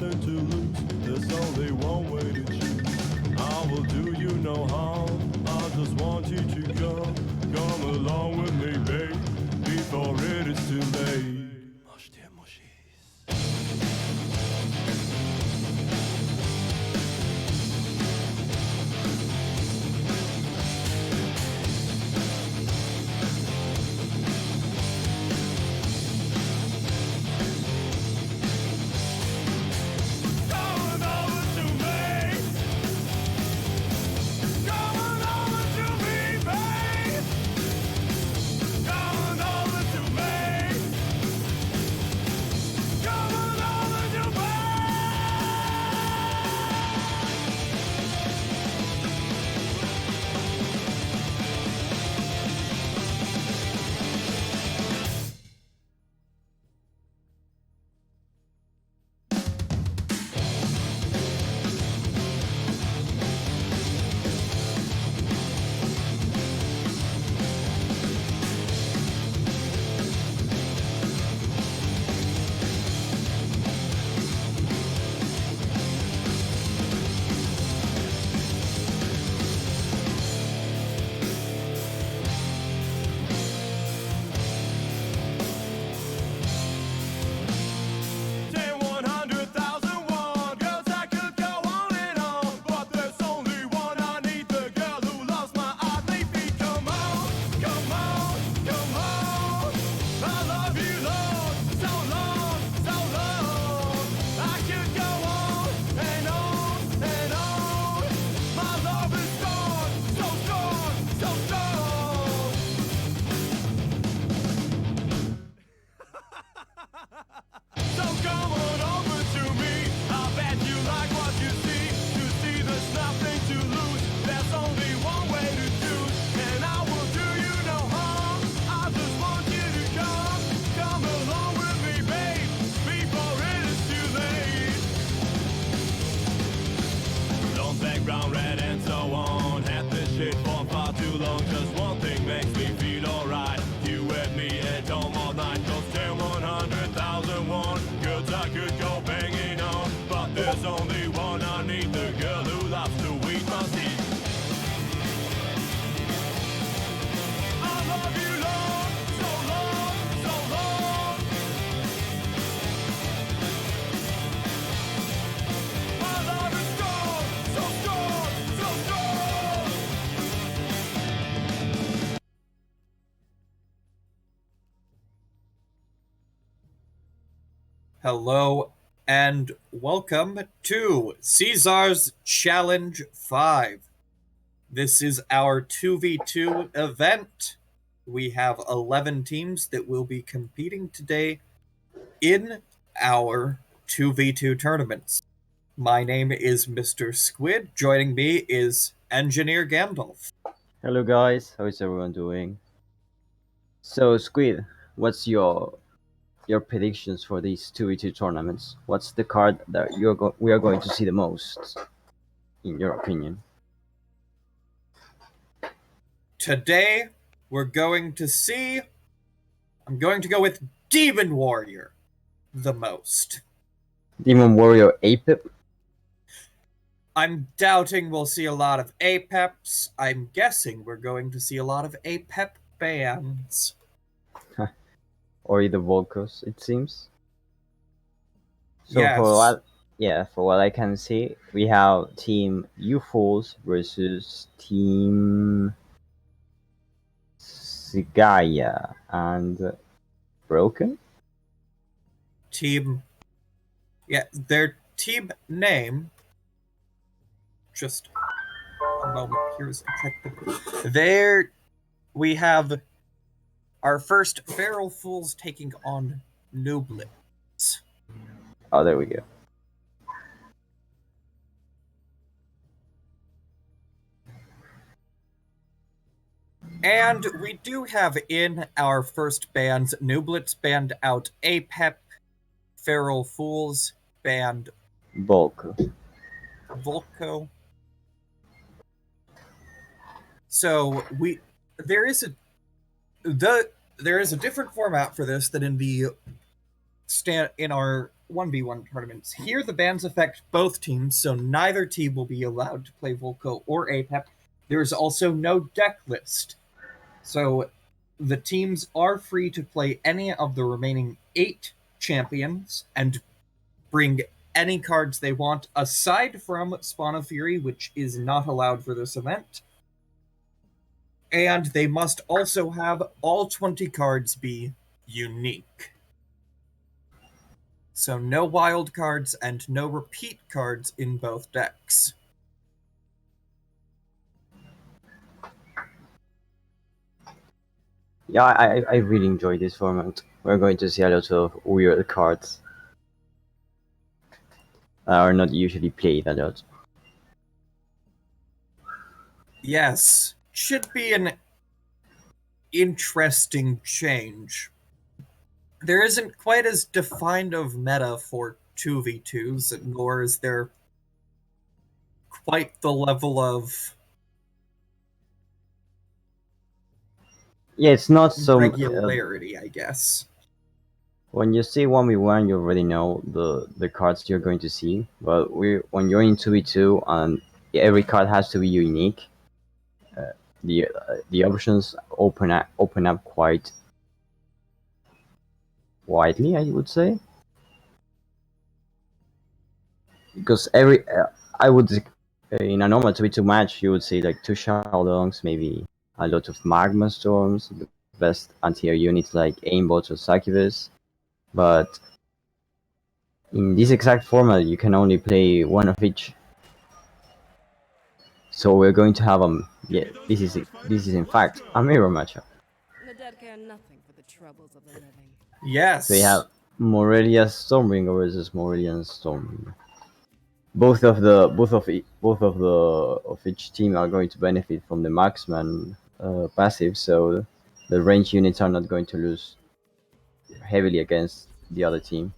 nothing to lose. There's only one way to choose. I will do you no harm. I just want you to come along with me, babe, before it is too late. Mush dear mushies. Brown, red, and so on. Had this shit for far too long. Just one thing makes me feel alright. You with me at home all night. Cause 10, 100,001 goods I could go banging on. But there's only one I need. The girl who loves to eat my seed. I love you long, so long, so long. My love is strong, so strong, so strong. Hello and welcome to C-Sar's Challenge 5. This is our 2v2 event. We have 11 teams that will be competing today in our 2v2 tournaments. My name is MrSquid. Joining me is Engineer Gandalf. Hello guys, how is everyone doing? So Squid, what's your predictions for these 2v2 tournaments? What's the card that we are going to see the most, in your opinion? Today, we're going to see... I'm going to go with Demon Warrior the most. Demon Warrior APIP? I'm doubting we'll see a lot of APEPs. I'm guessing we're going to see a lot of APEP bans. Or either Volcos, it seems. So Yes. for what I can see, we have Team UFOs versus Team Sigaya and Broken? Their team name... Just a moment, here's there we have our first Feral Fools taking on Nooblets. Oh, there we go. And we do have in our first bands, Nooblets banned out APEP, Feral Fools banned Volco. So there is a different format for this than in our 1v1 tournaments. Here, the bans affect both teams, so neither team will be allowed to play Volco or APEP. There is also no deck list, so the teams are free to play any of the remaining 8 champions and bring any cards they want, aside from Spawn of Fury, which is not allowed for this event. And they must also have all 20 cards be unique. So no wild cards and no repeat cards in both decks. Yeah, I really enjoy this format. We're going to see a lot of weird cards that are not usually played a lot. Yes, should be an interesting change. There isn't quite as defined of meta for 2v2s, nor is there quite the level of Yeah, it's not so regularity, I guess. when you see 1v1, you already know the cards you're going to see. But when you're in 2v2 and every card has to be unique, the options open up quite widely, I would say. Because I would in a normal 2v2 match, you would see like 2 Shadowlongs, maybe a lot of Magma Storms, the best anti-air units like Aimbot or Succubus. But in this exact format, you can only play one of each. So we're going to have this is in fact a mirror matchup. The dead care nothing for the troubles of the living. Yes. So we have Morelia Stormbringer versus Morelian Stormbringer. Both of each team are going to benefit from the marksman passive, so the range units are not going to lose heavily against the other team.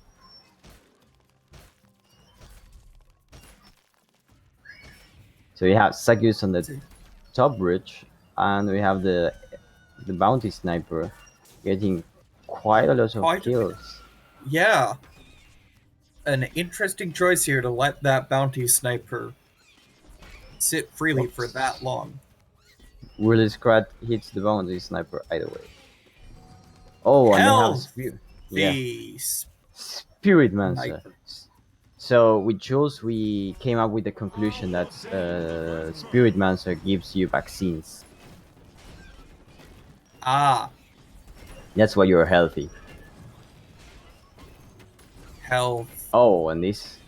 So we have Sagius on the top bridge, and we have the bounty sniper getting quite a lot of kills. Yeah. An interesting choice here to let that bounty sniper sit freely for that long. Willie Scrat hits the bounty sniper either way. Oh, and they have Spirit Mancer. So with Jules, we came up with the conclusion that Spirit Mancer gives you vaccines. Ah. That's why you're healthy. Health. Oh, and this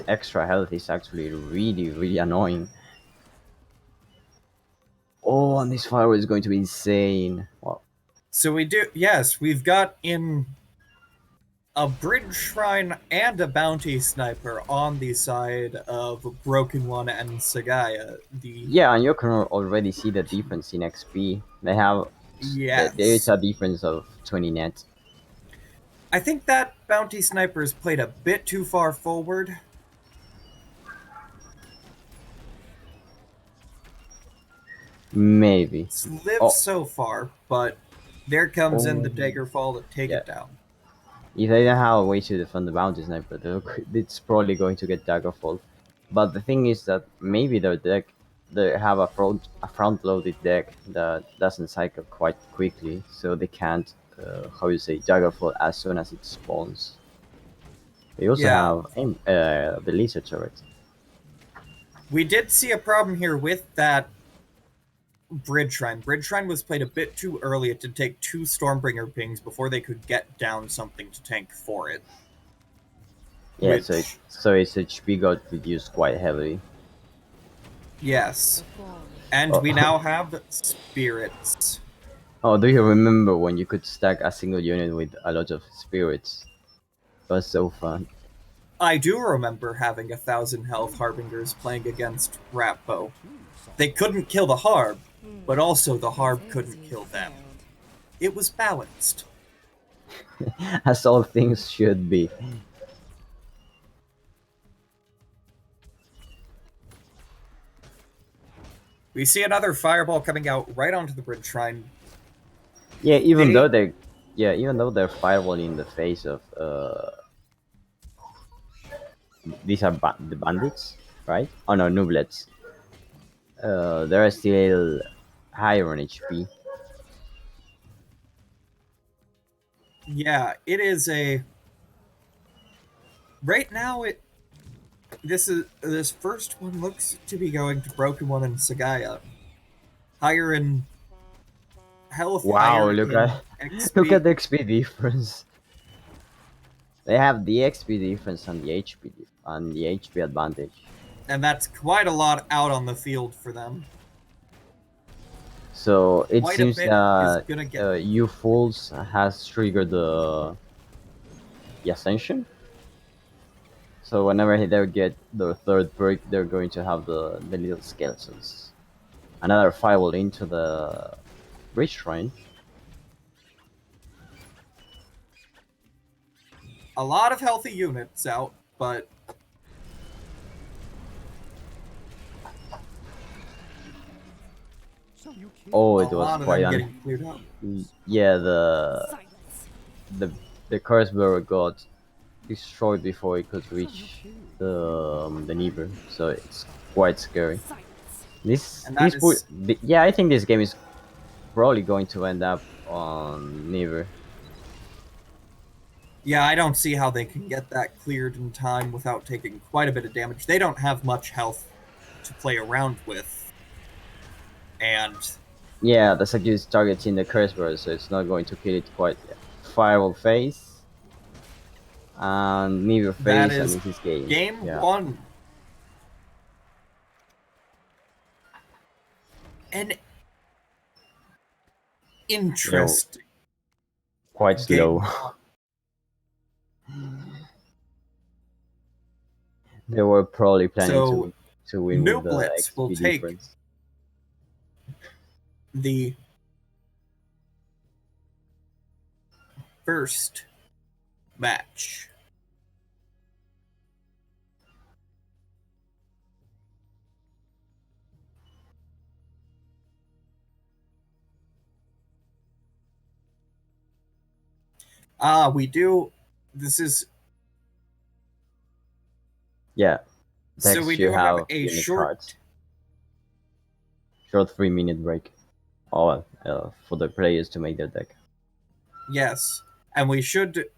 extra health is actually really annoying. Oh, and this fire is going to be insane. Wow. So we've got in a bridge shrine and a bounty sniper on the side of Broken One and Sagaya. Yeah, and you can already see the difference in XP. They have there is a difference of 20 net. I think that bounty sniper is played a bit too far forward. Maybe. It's lived so far, but there comes in the Daggerfall to take it down. If they don't have a way to defend the bounty sniper, it's probably going to get Daggerfall. But the thing is that maybe their deck, they have a front-loaded deck that doesn't cycle quite quickly, so they can't, Daggerfall as soon as it spawns. They also have the laser turret. We did see a problem here with that Bridge Shrine. Bridge Shrine was played a bit too early. It did take 2 Stormbringer pings before they could get down something to tank for it. Yeah, so its HP got reduced quite heavily. Yes. And we now have spirits. Oh, do you remember when you could stack a single unit with a lot of spirits? It was so fun. I do remember having 1,000 health Harbingers playing against Ratbo. They couldn't kill the Harb, but also the Harb couldn't kill them. It was balanced. As all things should be. We see another fireball coming out right onto the Bridge Shrine. Yeah, even though they're fireballing in the face of these are the bandits, right? Oh no, nooblets. They're still higher on HP. Yeah, it is a. Right now, this first one looks to be going to Broken One and Sagaya. Higher in health, Wow, higher look in at XP. look at the XP difference. They have the XP difference and the HP advantage. And that's quite a lot out on the field for them. So it Quite a seems bit that is gonna get. you fools has triggered the ascension. So whenever they get the third perk, they're going to have the little skeletons. Another firewall into the bridge shrine. A lot of healthy units out, but Oh, a it was lot of quite them getting cleared up. yeah, Silence. the curse bearer got destroyed before it could reach the neighbor, so it's quite scary. Silence. This And that is- yeah, I think this game is probably going to end up on neighbor. Yeah, I don't see how they can get that cleared in time without taking quite a bit of damage. They don't have much health to play around with. And Yeah, the Saki is targeting the curse bearer, so it's not going to kill it quite yet. Firewall face and neighbor that face, is and this is game. game Yeah. 1. An interesting Quite game. slow. They were probably planning So, to win with the Nooblets will XP take difference. the first match. We do. This is Yeah. so Text we you do have have a unit short. cards. Short 3-minute break. Oh, for the players to make their deck. Yes, and we should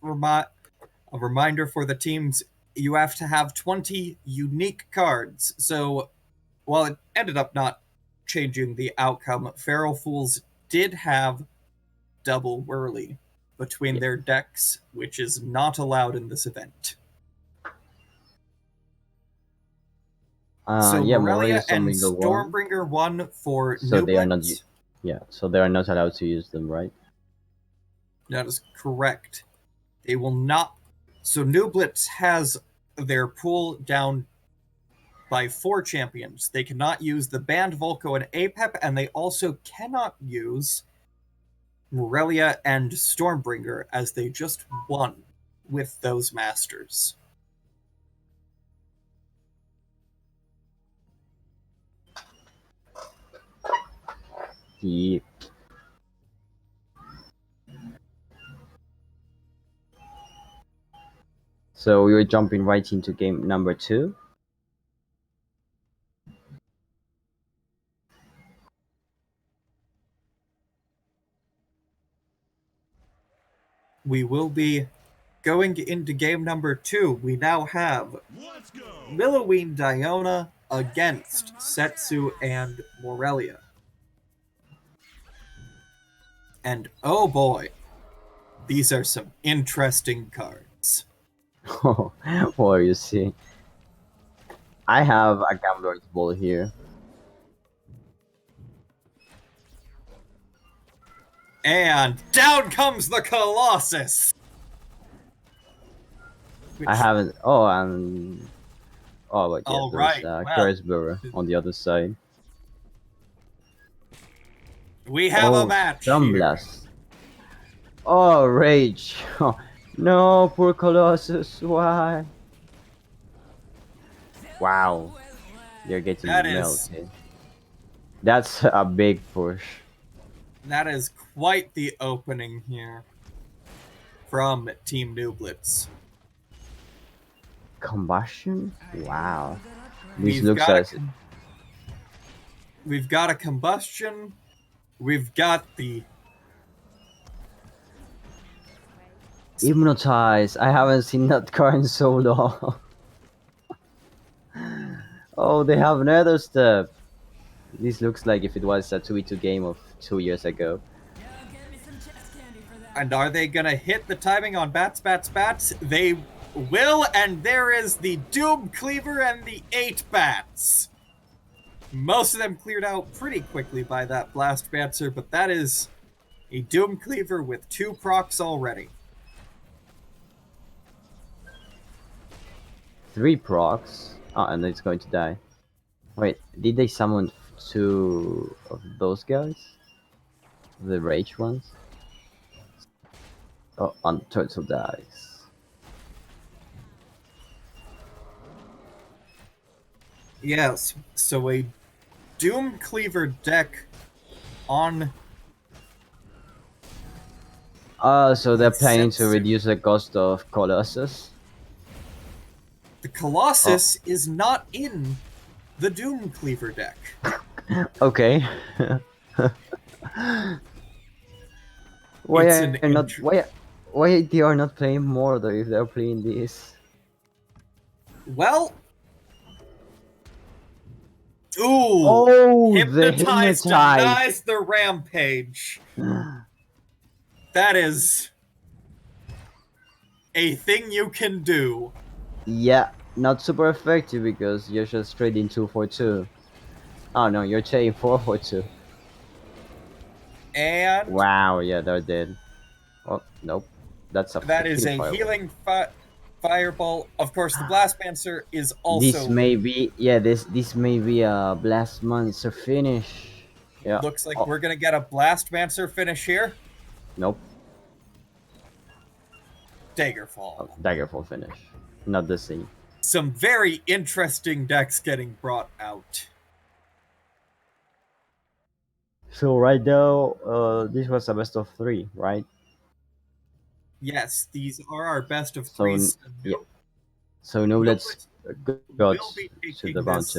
a reminder for the teams: you have to have 20 unique cards. So, while it ended up not changing the outcome, Feral Fools did have double whirly between their decks, which is not allowed in this event. So Yeah, Morelia Morelia and Stormbringer won. Stormbringer won for So they are not. Nooblets. Yeah, so they are not allowed to use them, right? That is correct. They will not. So Nooblets has their pool down by 4 champions. They cannot use the Band Volko and Apep, and they also cannot use Morelia and Stormbringer, as they just won with those masters. Yeah. So we're jumping right into game number 2. We will be going into game number 2. We now have Julaiwnl Diona against Setsu and Morelia. And oh boy, these are some interesting cards. What are you seeing? I have a Gambler's Ball here. And down comes the Colossus! I haven't. Oh, and but yeah, All there's right, well. Curse Bearer on the other side. We have a match here. Sunblast. Oh, rage! No, poor Colossus. Why? Wow, you're getting That is- melted. That's a big push. That is quite the opening here from Team Nooblets. Combustion? Wow. This We've looks got as we've got a combustion. We've got the hypnotized. I haven't seen that card in so long. Oh, they have another step. This looks like if it was a 2v2 game of 2 years ago. and are they gonna hit the timing on bats? They will, and there is the Doom Cleaver and the 8 bats. Most of them cleared out pretty quickly by that Blast Bancer, but that is a Doom Cleaver with 2 procs already. 3 procs. Oh, and it's going to die. Wait, did they summon 2 of those guys? The rage ones? Oh, on turtle dies. Yes, so a Doom Cleaver deck on... So they're planning to Setsu. reduce the cost of Colossus? The Colossus is not in the Doom Cleaver deck. Okay. Why It's are an they not int- why they are not playing more though if they're playing this? Well... Ooh! Oh, the Hypnotize hypnotize. denies the rampage. That is a thing you can do. Yeah, not super effective because you're just trading 2 for 2. Oh no, you're trading 4 for 2. And Wow, yeah, they're dead. Oh, nope. That's a that is a fireball. healing fireball. Of course, the Blast Bancer is also... This may be, yeah, this may be a Blast Monster finish. Yeah. Looks like Oh, we're gonna get a Blast Bancer finish here. nope. Daggerfall. Oh, Daggerfall finish. Not the same. Some very interesting decks getting brought out. So right now, this was a best of 3, right? Yes, these are our best of So, 3s. yeah. So now let's go We'll be to taking the round this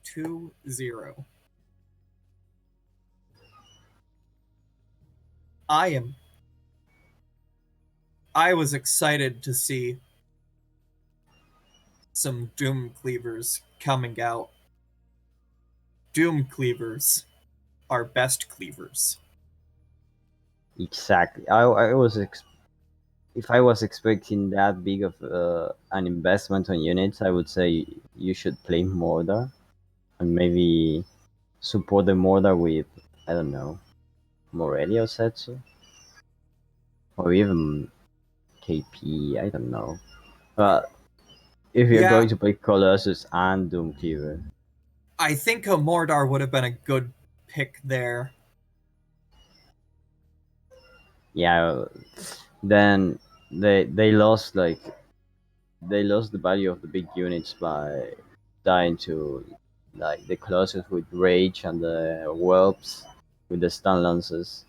2. 2-0. I was excited to see some Doom Cleavers coming out. Doom Cleavers are best cleavers. Exactly. I was if I was expecting that big of an investment on units, I would say you should play Mordor and maybe support the Mordor with, I don't know, Morelia or Setsu, or even KP. I don't know. But if you're Yeah. going to play Colossus and Doom Cleaver, I think a Mordar would have been a good pick there. yeah, then they lost the value of the big units by dying to like the Colossus with Rage and the Whelps with the stun lances.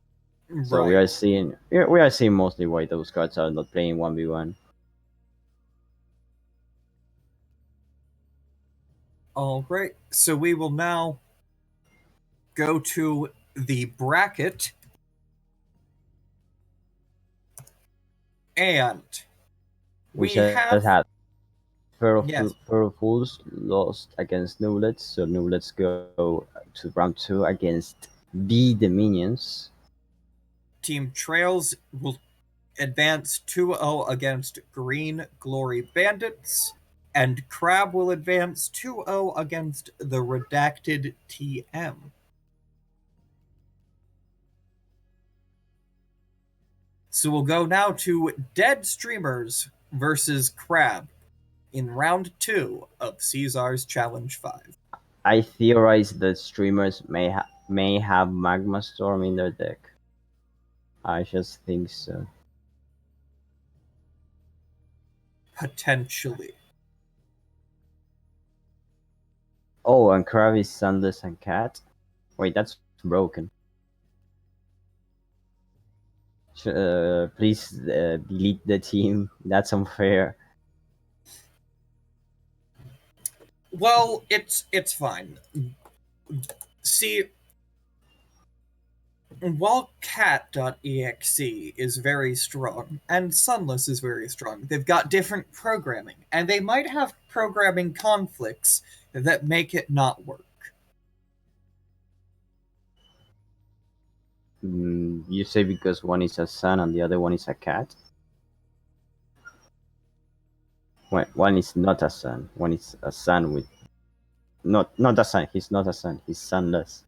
So Right. we are seeing mostly why those cards are not playing 1v1. All right. So we will now go to the bracket. And we Which has have... had Yes. Feral Fools lost against Nublets, so Nublets go to round 2 against B Dominions. Team Trails will advance 2-0 against Green Glory Bandits, and Crab will advance 2-0 against the Redacted TM. So we'll go now to Dead Streamers versus Crab in round 2 of C-Sar's Challenge 5. I theorize that streamers may have Magma Storm in their deck. I just think so. Potentially. Oh, and Crab is Sunless and Cat? Wait, that's broken. Please delete the team. That's unfair. Well, it's fine. See, while cat.exe is very strong, and Sunless is very strong, they've got different programming, and they might have programming conflicts that make it not work. You say because one is a sun and the other one is a cat? One is not a sun. One is a sun with not a sun. He's not a sun. He's sunless.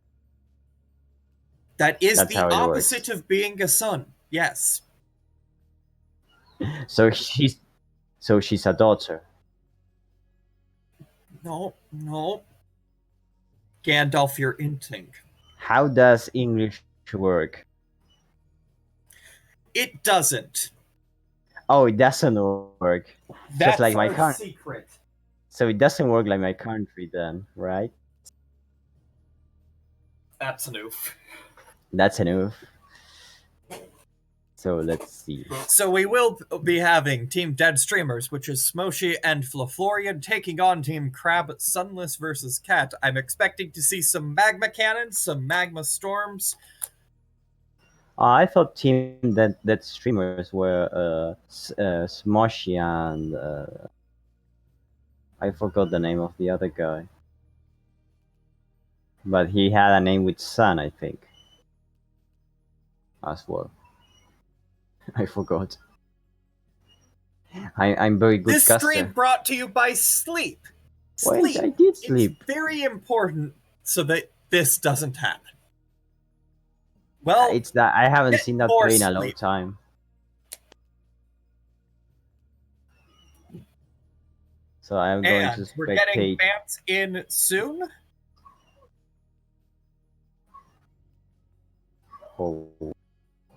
That is That's the how it opposite works. of being a son. Yes. So she's a daughter. No, no. Gandalf, you're inting. How does English work? It doesn't. Oh, it doesn't work. Just That's like my our country. secret. So it doesn't work like my country then, right? That's an oof. That's enough. So let's see. So we will be having Team Dead Streamers, which is Smoshi and Flaflorian, taking on Team Crab Sunless versus Cat. I'm expecting to see some magma cannons, some magma storms. I thought team that streamers were Smoshy and I forgot the name of the other guy, but he had a name with Sun, I think, as well. I forgot. I'm very good This caster. stream brought to you by sleep. Wait, Sleep. I did sleep. It's very important so that this doesn't happen. Well, It's that I haven't get seen that more play in a long sleep. time. So I'm going to And we're getting spectate. bans in soon. Oh,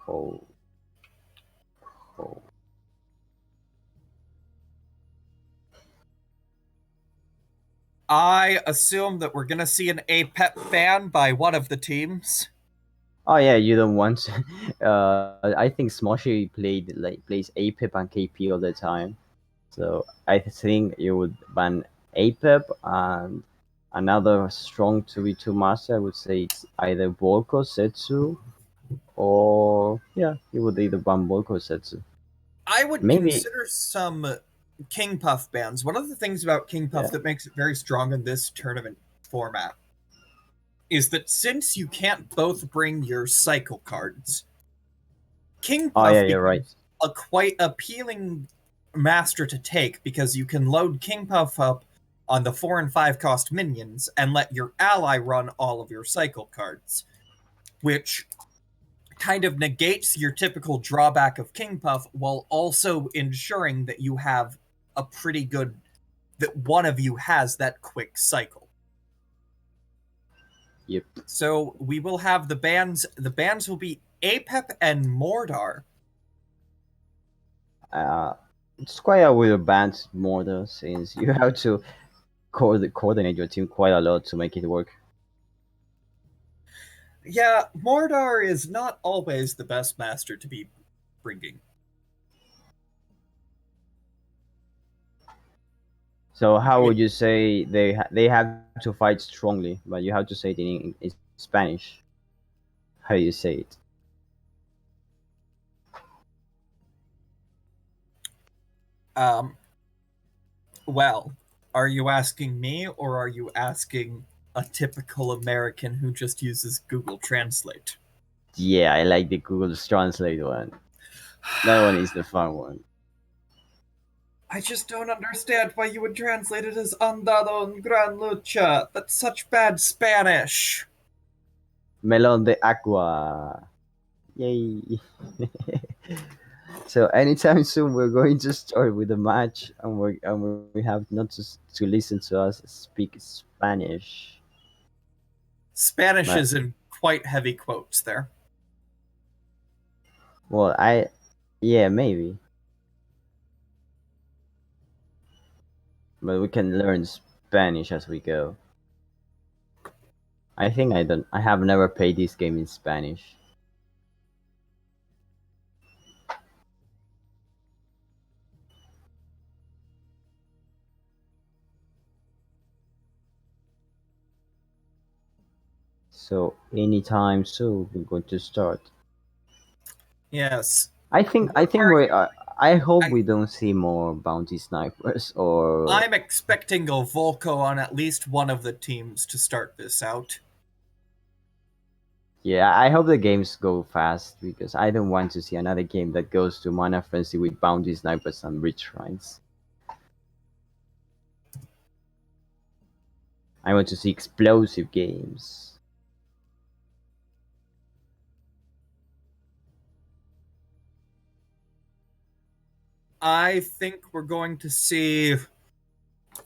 oh, oh. I assume that we're gonna see an APEP ban by one of the teams. Oh yeah, you don't want to. I think Smoshy plays APIP and KP all the time. So I think you would ban APIP and another strong 2v2 master. I would say it's either Volko, Setsu, or yeah, you would either ban Volko or Setsu. I would Maybe consider some King Puff bans. One of the things about King Puff Yeah. that makes it very strong in this tournament format is that since you can't both bring your cycle cards, King Oh Puff yeah, you're right. becomes a quite appealing master to take because you can load King Puff up on the 4 and 5 cost minions and let your ally run all of your cycle cards, which kind of negates your typical drawback of King Puff while also ensuring that you have a pretty good, that one of you has that quick cycle. Yep. So we will have the bans. The bans will be Apep and Mordar. It's quite a weird band more though, since you have to coordinate your team quite a lot to make it work. Yeah, Mordar is not always the best master to be bringing. So how would you say they have to fight strongly, but you have to say it in Spanish? How do you say it? Well, are you asking me or are you asking a typical American who just uses Google Translate? Yeah, I like the Google Translate one. That one is the fun one. I just don't understand why you would translate it as andado en gran lucha. That's such bad Spanish. Melon de agua. Yay. So anytime soon we're going to start with a match and we have not to listen to us speak Spanish. Spanish But- is in quite heavy quotes there. Well, yeah, maybe. But we can learn Spanish as we go. I think I have never played this game in Spanish. So anytime soon we're going to start. Yes. I think we. I hope I- we don't see more bounty snipers or. I'm expecting a Volko on at least one of the teams to start this out. Yeah, I hope the games go fast because I don't want to see another game that goes to mana frenzy with bounty snipers and rich shrines. I want to see explosive games. I think we're going to see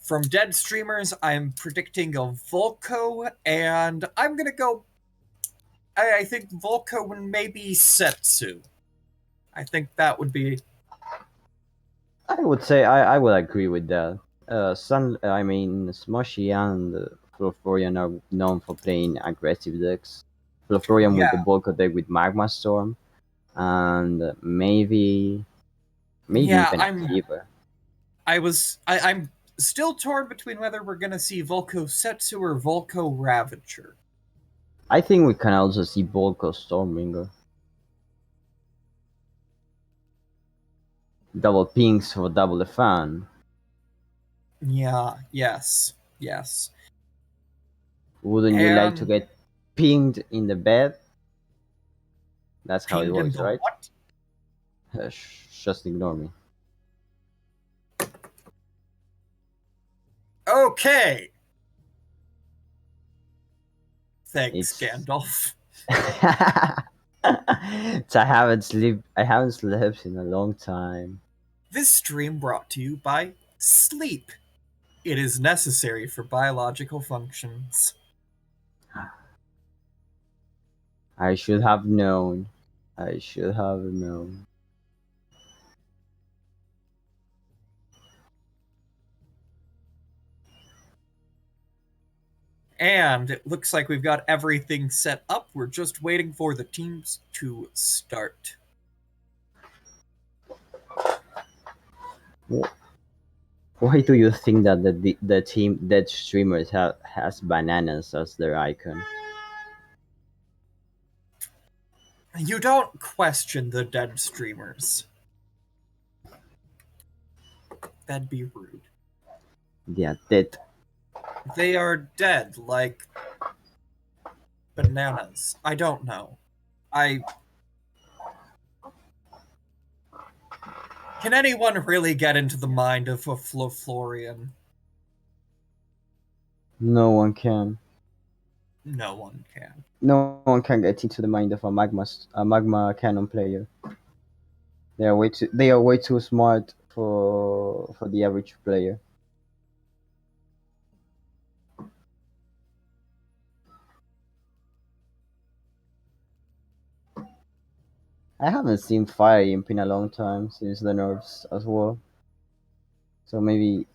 from dead streamers. I'm predicting a Volko, and I'm gonna go. I think Volko and maybe Setsu. I think that would be. I would say I would agree with that. Smushy and Florian are known for playing aggressive decks. Florian with the Yeah. bulk of deck with Magma Storm, and maybe Yeah, even a Fever. I'm still torn between whether we're gonna see Volko Setsu or Volko Ravager. I think we can also see bulk of Stormbringer. Double pings for double the fan. Yeah. Yes. Wouldn't you like to And- get pinged in the bed? That's how it Pinged in works, the right? what? Just ignore me. Okay. Thanks, It's- Gandalf. I haven't slept in a long time. This stream brought to you by sleep. It is necessary for biological functions. I should have known. I should have known. And it looks like we've got everything set up. We're just waiting for the teams to start. Why do you think that the team dead streamers has bananas as their icon? You don't question the dead streamers. That'd be rude. Yeah, dead. They are dead, like bananas. I don't know. Can anyone really get into the mind of a Florian? No one can. No one can. No one can get into the mind of a magma cannon player. They are way too smart for the average player. I haven't seen Fire Imp in a long time since the nerfs as well. So maybe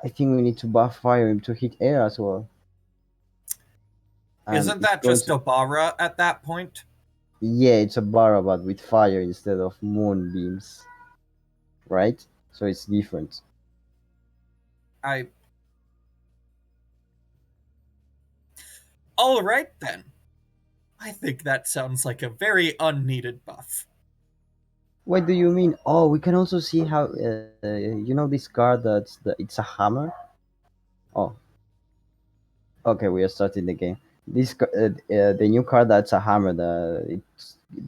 I think we need to buff Fire Imp to hit air as well. And Isn't it's that going just to- a Bara at that point? Yeah, it's a Bara but with fire instead of moonbeams. Right? So it's different. Alright then. I think that sounds like a very unneeded buff. What do you mean? Oh, we can also see how you know this card it's a hammer. Oh, okay, we are starting the game. The new card that's a hammer that it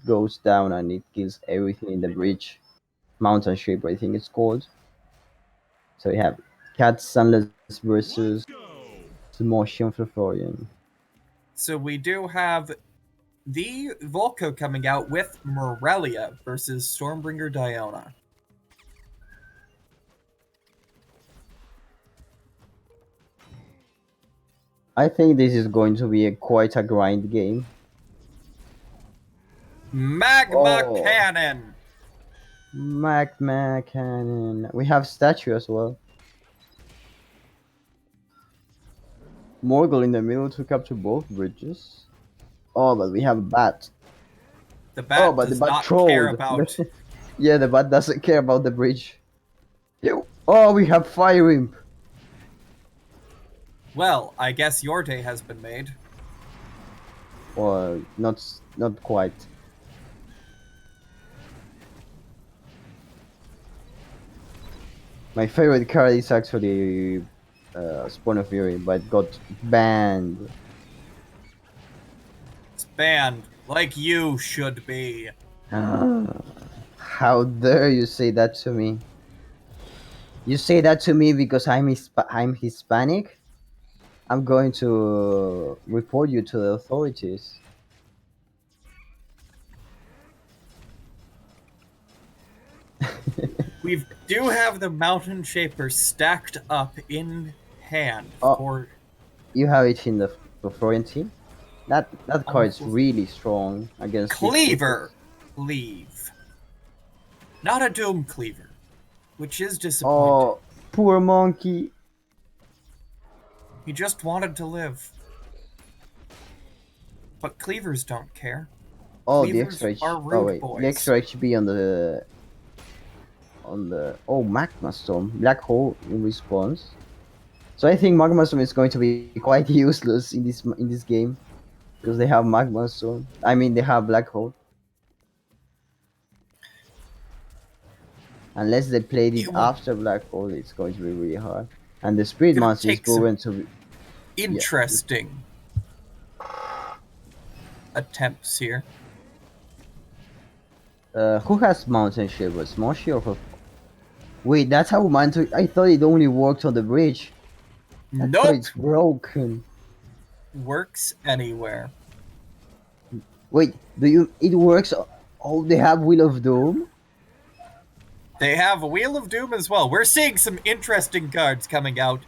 goes down and it kills everything in the bridge. Mountain shape, I think it's called. So we have Cat Sunless versus Motion for Florian. So we do have the Volko coming out with Morelia versus Stormbringer Diona. I think this is going to be quite a grind game. Magma Oh. Cannon! Magma Cannon. We have statue as well. Morgul in the middle to capture both bridges. Oh, but we have a bat. The bat Oh, but does the bat not trolled. care about. Yeah, the bat doesn't care about the bridge. Ew. Oh, we have Fire Imp. Well, I guess your day has been made. Or not quite. My favorite card is actually Spawn of Fury, but got banned. It's banned, like you should be. How dare you say that to me? You say that to me because I'm Hispanic? I'm going to report you to the authorities. We do have the Mountain Shaper stacked up in hand Oh, for you have it in the Florian team? That card is really strong against these Cleaver creatures. Cleave. Not a Doom Cleaver, which is disappointing. Oh, poor monkey. He just wanted to live. But cleavers don't care. Oh, the Cleavers extra H. are Oh rude wait, boys. the extra HP on the Magma Storm Black Hole in response. So I think Magma Storm is going to be quite useless in this game because they have Magma Storm. I mean, they have Black Hole. Unless they played it It will after Black Hole, it's going to be really hard. And the Spirit Gonna Monster is take some proven to be interesting attempts here. Who has Mountain Shivers? Moshi or who? Wait, that's how Mountain. I thought it only worked on the bridge. I thought Nope. it's broken. Works anywhere. Wait, it works? Oh, they have Wheel of Doom? They have a Wheel of Doom as well. We're seeing some interesting cards coming out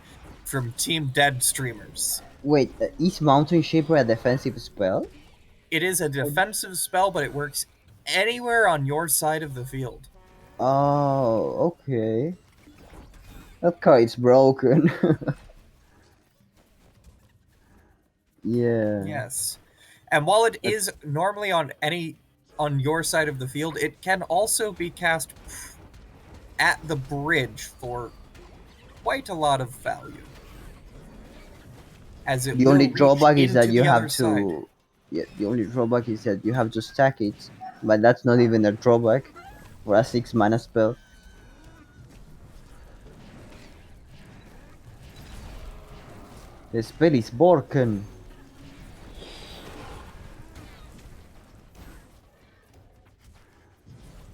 from Team Dead streamers. Wait, is Mountain Shaper a defensive spell? It is a defensive spell, but it works anywhere on your side of the field. Oh, okay. That card is broken. Yeah. Yes. And while it is normally on your side of the field, it can also be cast at the bridge for quite a lot of value. As it The will only reach drawback is that into you the have other side. to. Yeah, the only drawback is that you have to stack it, but that's not even a drawback for a 6-mana spell. The spell is broken.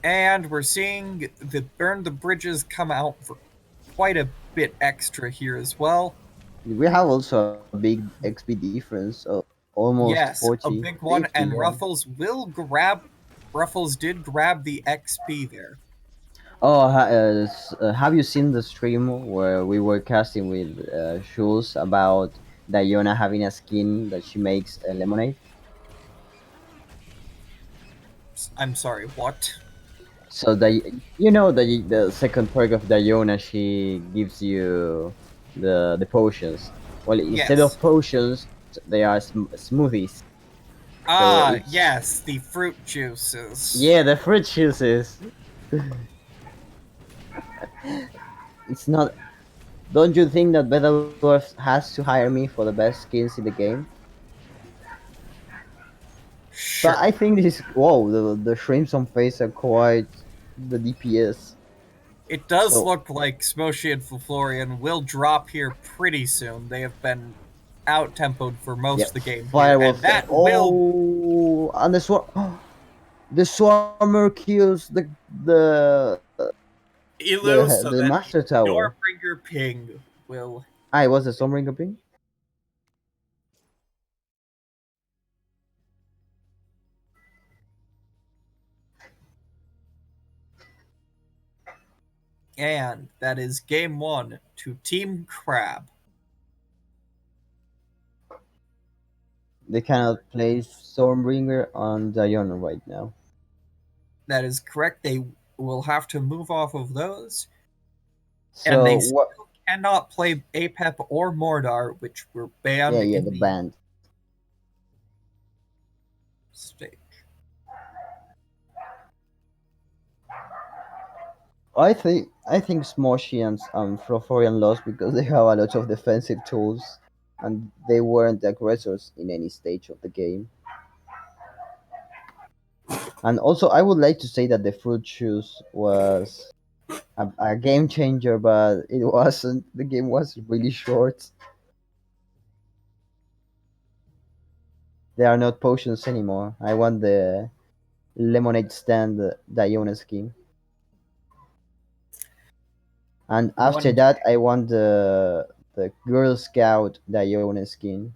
And we're seeing the Burn the Bridges come out for quite a bit extra here as well. We have also a big XP difference of almost Yes, 40, a big one, 50, and yeah. Ruffles did grab the XP there. Oh, have you seen the stream where we were casting with Jules about Diona having a skin that she makes lemonade? I'm sorry, what? So the second perk of Diona, she gives you the potions. Well, instead Yes. of potions, they are smoothies. Ah, it's- yes, the fruit juices. Yeah, the fruit juices. It's not. Don't you think that Betadorf has to hire me for the best skins in the game? Sure. But I think this is the shrimps on face are quite the DPS. It does So- look like Smoshi and Florian will drop here pretty soon. They have been out-tempoed for most of the game here, Firewall. and that will And the the swarmer kills the elude so the that master tower. Doorbringer Ping will. Ah, it was the Stormbringer ping? And that is game 1 to Team Crab. They cannot play Stormbringer on Diona right now. That is correct. They will have to move off of those. So And they what? still cannot play Apep or Mordar, which were banned Yeah, in the the band. stage. I think Smoshy and Florian lost because they have a lot of defensive tools. and they weren't aggressors in any stage of the game. And also, I would like to say that the fruit juice was a game changer, but it wasn't. The game was really short. There are not potions anymore. I want the lemonade stand Diona skin. And after One that, I want the Girl Scout Diona skin.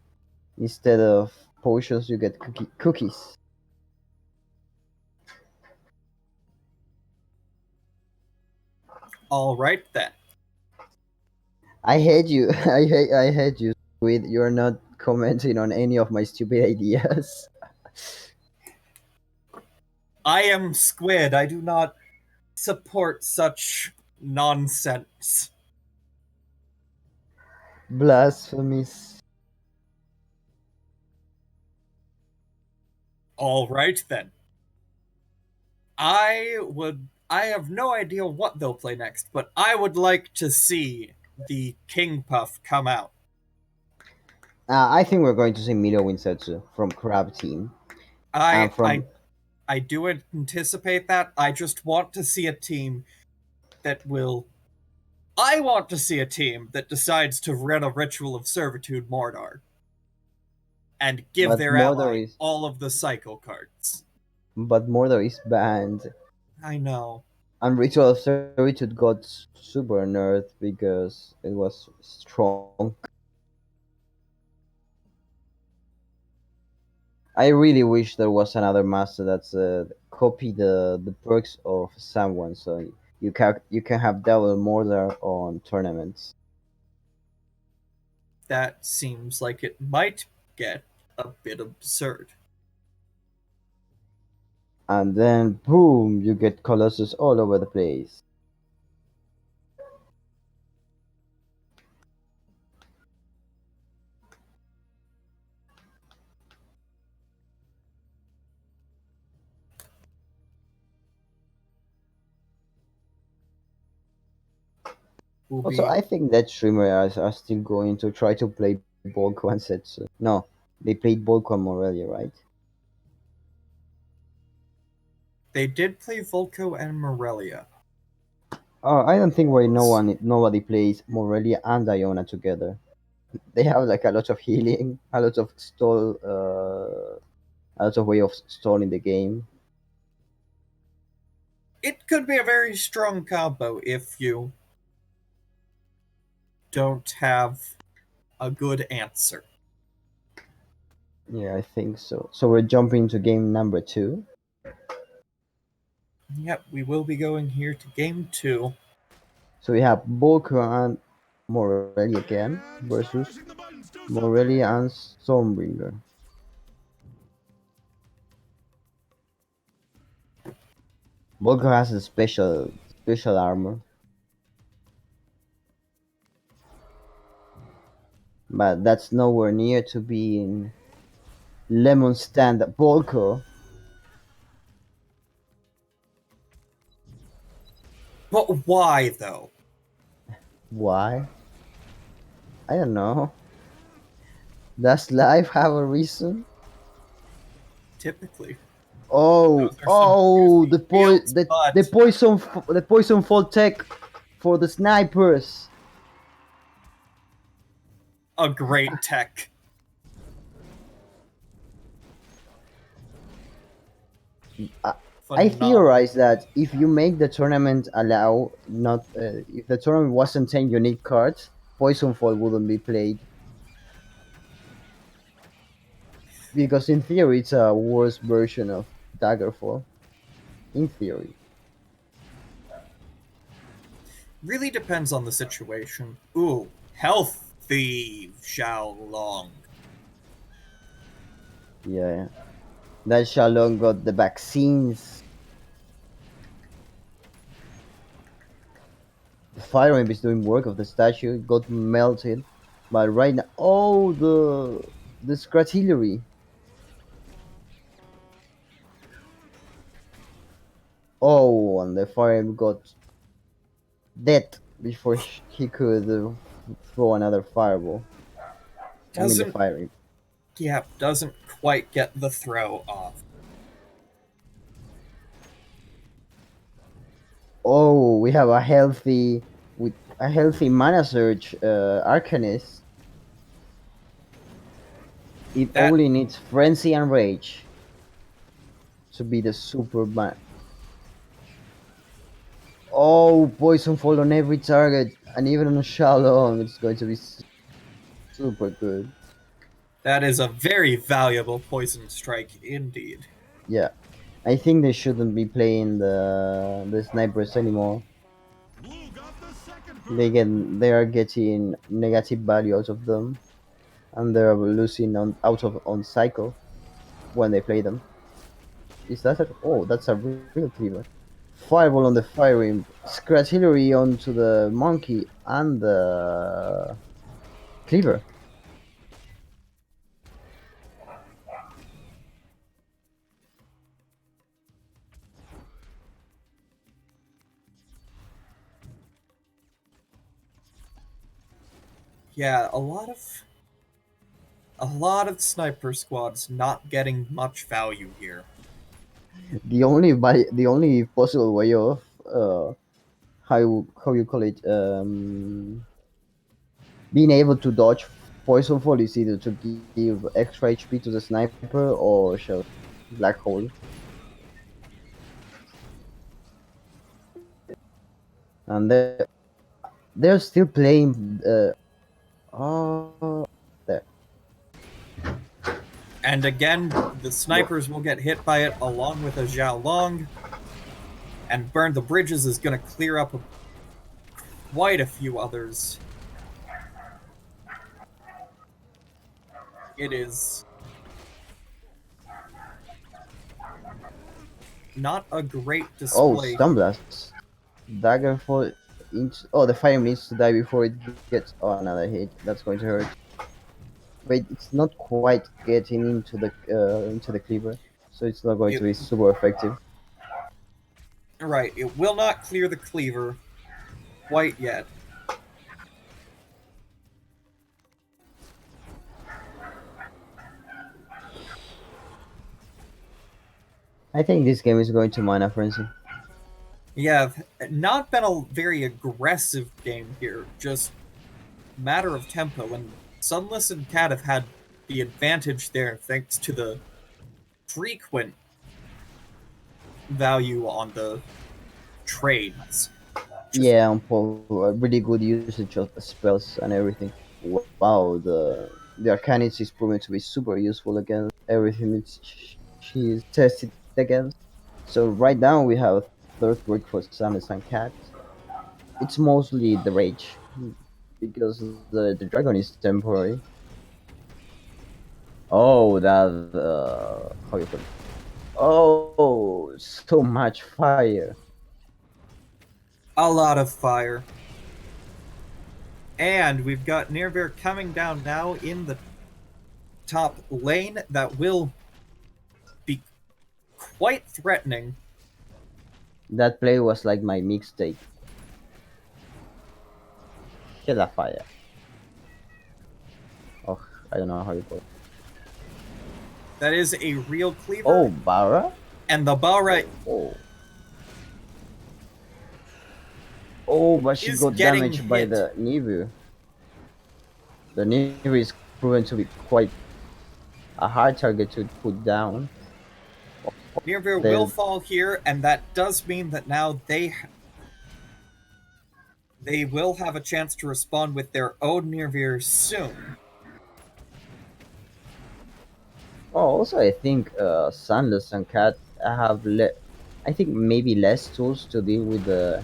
Instead of potions, you get cookies. All right then. I hate you. I hate you, Squid. You're not commenting on any of my stupid ideas. I am Squid. I do not support such nonsense. Blasphemous. All right then. I have no idea what they'll play next, but I would like to see the King Puff come out. I think we're going to see Milo Winsetsu from Crab Team. I From I do anticipate that. I just want to see a team that will I want to see a team that decides to run a Ritual of Servitude Mordor and give but their ally all of the cycle cards. Mordor is banned. I know. And Ritual of Servitude got super nerfed because it was strong. I really wish there was another master that's copy the perks of someone, so you can have double Mordor on tournaments. That seems like it might get a bit absurd. And then boom, you get Colossus all over the place. Will Also, be I think that streamers are still going to try to play Bolko and Setsu. No, they played Bolko and Morelia, right? They did play Volko and Morelia. I don't think why nobody plays Morelia and Iona together. They have like a lot of healing, a lot of a lot of way of stalling the game. It could be a very strong combo if you don't have a good answer. Yeah, I think so. So we're jumping to game number 2. Yep, we will be going here to game 2. So we have Bolko and Morelia again versus Morelia and Stormbringer. Bolko has a special armor, but that's nowhere near to being Lemon Stand Bolko. But why, though? Why? I don't know. Does life have a reason? Typically. Oh, Those are some juicy fields, but the poison fall tech for the snipers. a great tech. I Phenomenal. theorize that if you make the tournament allow not if the tournament wasn't 10 unique cards, poison fall wouldn't be played. Because in theory it's a worse version of Daggerfall. In theory. Really depends on the situation. Ooh, health thief Xiaolong. Yeah. That Shalom got the vaccines. The fire imp is doing work of the statue. It got melted. But right now, oh, the Scratillery. Oh, and the fire imp got dead before he could throw another fireball. Only the Doesn't firing. doesn't quite get the throw off. Oh, we have a healthy mana surge Arcanist. It That only needs frenzy and rage to be the super man. Oh, poison fall on every target, and even on Shalom, it's going to be super good. that is a very valuable poison strike indeed. Yeah, I think they shouldn't be playing the snipers anymore. Blue got the second They are getting negative value out of them, and they're losing on cycle when they play them. Is that a, oh, that's a real cleaver. Fireball on the firing, Scratillery onto the monkey and the cleaver. Yeah, a lot of sniper squads not getting much value here. The only possible way of how you call it being able to dodge poison fall is either to give extra HP to the sniper or just black hole. And they're still playing. Oh, there. And again, the snipers will get hit by it along with a Zhao Long, and Burn the Bridges is going to clear up quite a few others. It is not a great Oh, display. stun blast. Daggerfall. Oh, the fire needs to die before it gets. Oh, another hit. That's going to hurt. But it's not quite getting into the cleaver, so it's not going to be super effective. Right, it will not clear the cleaver quite yet. I think this game is going to mana frenzy. Yeah, not been a very aggressive game here, just matter of tempo, and Sunless and Cat have had the advantage there thanks to the frequent value on the trades. Yeah, on Paul, a really good usage of the spells and everything. Wow, the Arcanist is proven to be super useful against everything that she's tested against. So right now we have third break for Samus and Cat. It's mostly the rage because the dragon is temporary. Oh, that how you put it? Oh, so much fire. A lot of fire. And we've got Nirvir coming down now in the top lane. That will be quite threatening. That play was like my mixtape. Kill that fire. Oh, I don't know how you put it. That is a real cleaver. Oh, Bara? And the Bara Oh. Oh, but she is got getting damaged by hit. the Nivu. The Nivu is proven to be quite a hard target to put down. Nirvir They- will fall here, and that does mean that now they will have a chance to respond with their own Nirvir soon. Oh, also I think Sunless and Cat have I think maybe less tools to deal with the.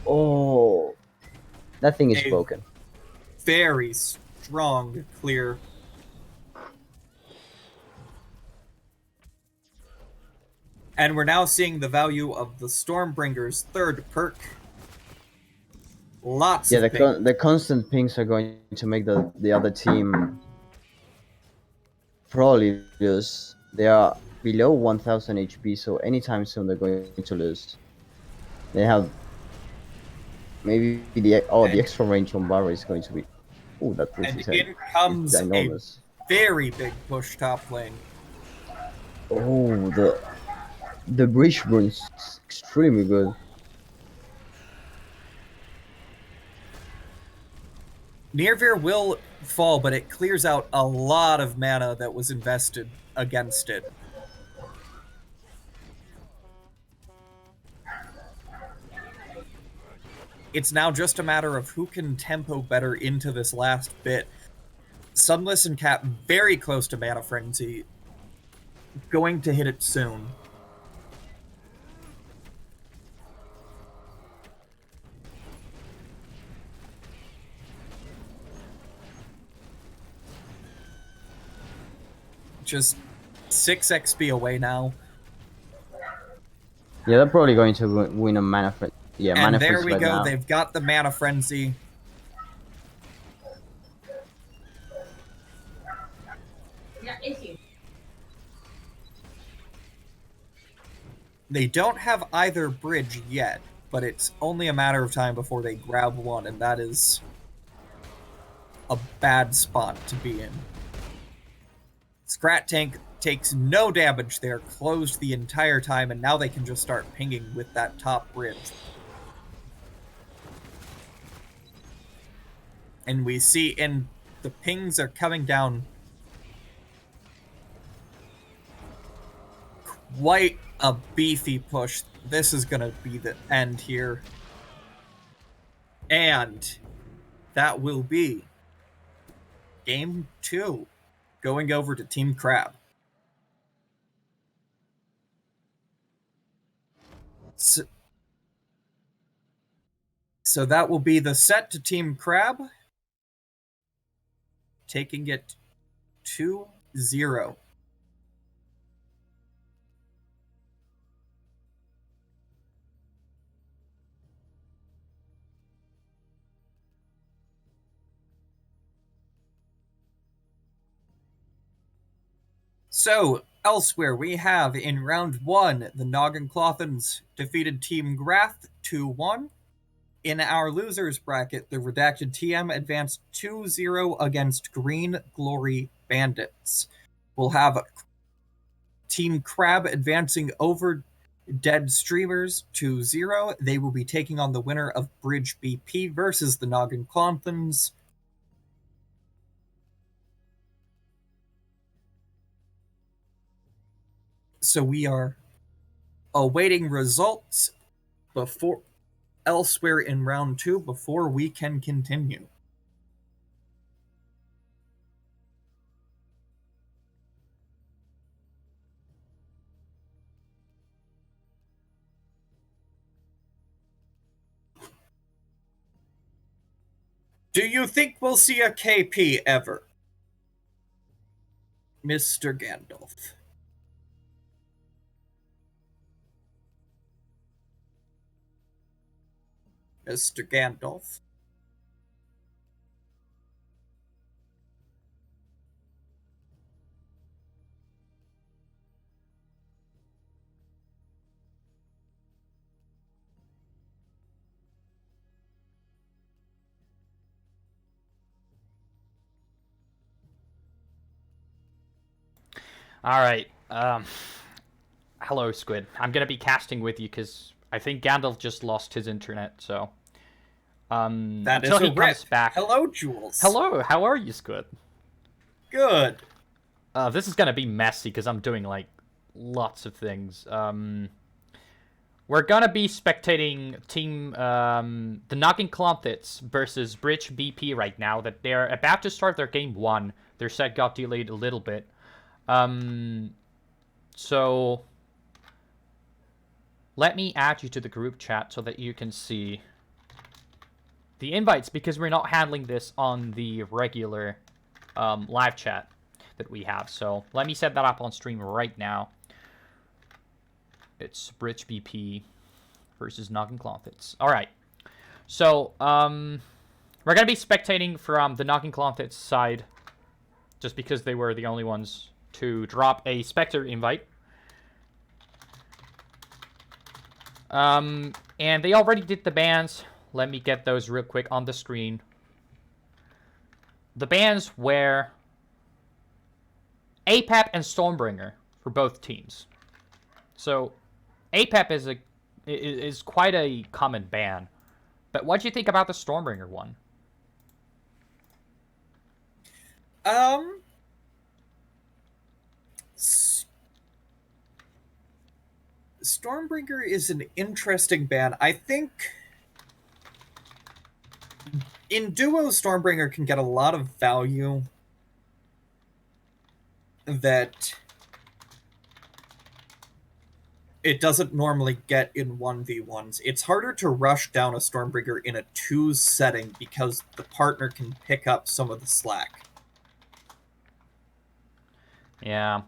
Oh, that thing is A broken. very strong clear. And we're now seeing the value of the Stormbringer's third perk. Lots Yeah, of ping. the constant pings are going to make the other team probably lose. They are below 1000 HP, so anytime soon they're going to lose. They have maybe the extra range on Barra is going to be Oh, that push And is in comes a ginormous. very big push top lane. Oh, the bridge burns extremely good. Nearveer will fall, but it clears out a lot of mana that was invested against it. It's now just a matter of who can tempo better into this last bit. Sunless and Cap very close to Mana Frenzy. Going to hit it soon. Just 6 XP away now. Yeah, they're probably going to win a mana frenzy. Yeah, And mana there frenzy we right go. now. They've got the Mana Frenzy. They don't have either bridge yet, but it's only a matter of time before they grab one, and that is a bad spot to be in. Scrat Tank takes no damage there, closed the entire time, and now they can just start pinging with that top bridge. And we see, and the pings are coming down quite a beefy push. This is going to be the end here. And that will be Game 2, going over to Team Crab. So that will be the set to Team Crab, taking it 2-0. So, elsewhere, we have in round 1, the Noggenclothans defeated Team Grath 2-1. In our losers bracket, the Redacted TM advanced 2-0 against Green Glory Bandits. We'll have Team Crab advancing over Dead Streamers 2-0. They will be taking on the winner of Bridge BP versus the Noggenclothans. So we are awaiting results before elsewhere in round 2 before we can continue. Do you think we'll see a KP ever, Mr. Gandalf? Mr. Gandalf? Alright, hello, Squid. I'm gonna be casting with you because I think Gandalf just lost his internet, so... That is until a he rip. comes back. Hello, Jules. Hello, how are you, Squid? Good. This is gonna be messy because I'm doing, like, lots of things. We're gonna be spectating Team, the Noggenclothans versus Bridge BP right now, that they're about to start their game 1. Their set got delayed a little bit. So let me add you to the group chat so that you can see the invites, because we're not handling this on the regular live chat that we have. So let me set that up on stream right now. It's Bridge BP versus Noggenclothans. All right. So we're gonna be spectating from the Noggenclothans side, just because they were the only ones to drop a Spectre invite. And they already did the bans. Let me get those real quick on the screen. the bans were APEP and Stormbringer for both teams. So APEP is quite a common ban. But what do you think about the Stormbringer one? Stormbringer is an interesting ban. I think in duo, Stormbringer can get a lot of value that it doesn't normally get in 1v1s. It's harder to rush down a Stormbringer in a 2s setting because the partner can pick up some of the slack. Yeah.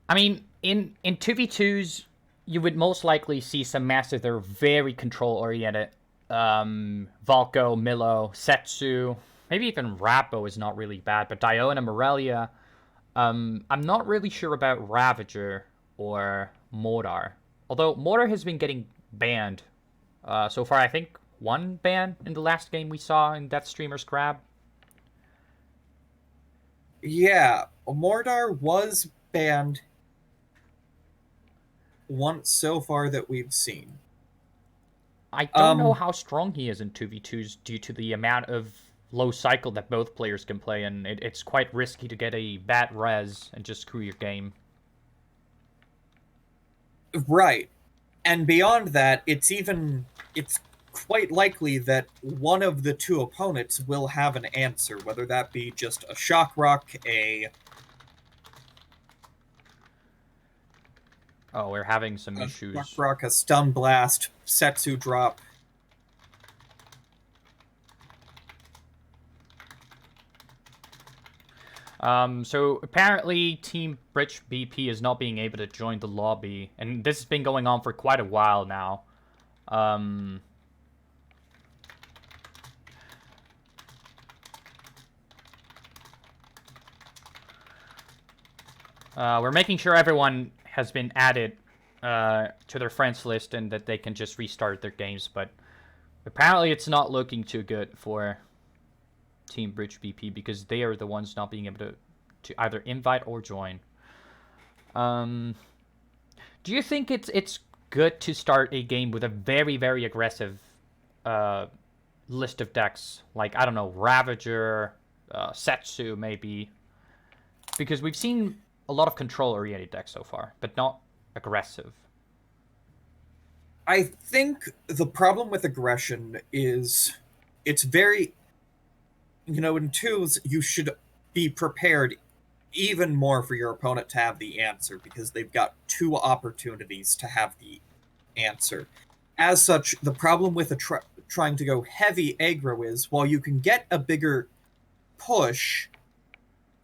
I mean, in 2v2s, you would most likely see some masters that are very control-oriented. Valko, Milo, Setsu, maybe even Rappo is not really bad, but Diona, Morelia. I'm not really sure about Ravager or Mordar. Although Mordar has been getting banned. So far, I think one ban in the last game we saw in that streamer's grab. Yeah, Mordar was banned once so far that we've seen. I don't know how strong he is in 2v2s due to the amount of low cycle that both players can play, and it's quite risky to get a bad res and just screw your game. Right. And beyond that, it's quite likely that one of the two opponents will have an answer, whether that be just a Shock Rock, Oh, we're having some issues. Shock Rock, a Stun Blast, Setsu drop. So apparently Team Bridge BP is not being able to join the lobby, and this has been going on for quite a while now. We're making sure everyone has been added to their friends list and that they can just restart their games, but apparently it's not looking too good for Team Bridge BP because they are the ones not being able to either invite or join. Do you think it's good to start a game with a very, very aggressive list of decks? Like, I don't know, Ravager, Setsu maybe? Because we've seen a lot of control-oriented decks so far, but not aggressive. I think the problem with aggression is it's very... in 2s, you should be prepared even more for your opponent to have the answer, because they've got 2 opportunities to have the answer. As such, the problem with trying to go heavy aggro is, while you can get a bigger push,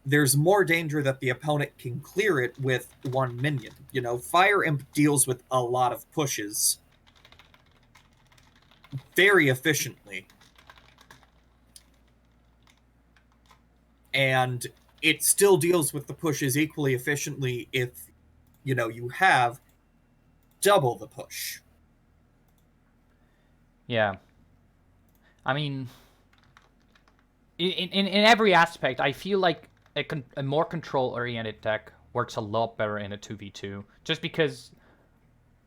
there's more danger that the opponent can clear it with 1 minion. Fire Imp deals with a lot of pushes very efficiently. And it still deals with the pushes equally efficiently if, you have double the push. Yeah. I mean, in every aspect, I feel like a more control-oriented deck works a lot better in a 2v2. Just because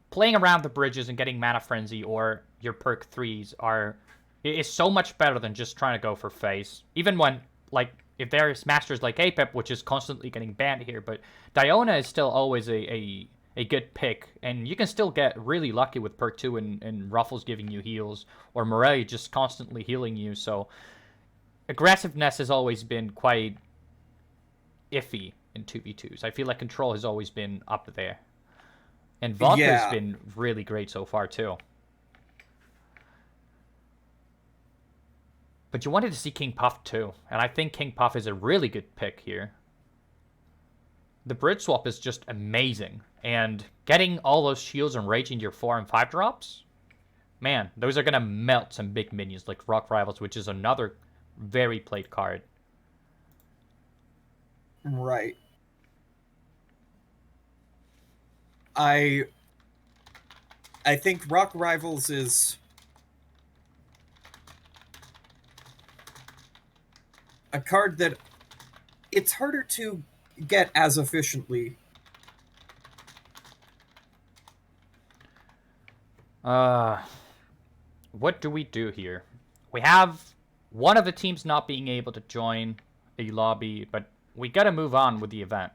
playing around the bridges and getting Mana Frenzy or your perk 3s is so much better than just trying to go for face. Even when, like, if there's masters like APEP, which is constantly getting banned here, but Diona is still always a good pick, and you can still get really lucky with perk 2 and Ruffles giving you heals, or Morelia just constantly healing you, so aggressiveness has always been quite iffy in 2v2s. I feel like control has always been up there. And Vodka has been really great so far, too. But you wanted to see King Puff, too. And I think King Puff is a really good pick here. The Bridge Swap is just amazing. And getting all those shields and rage in your 4 and 5 drops? Man, those are going to melt some big minions like Rock Rivals, which is another very played card. Right. I think Rock Rivals is a card that it's harder to get as efficiently. What do we do here? We have one of the teams not being able to join a lobby, but we gotta move on with the event.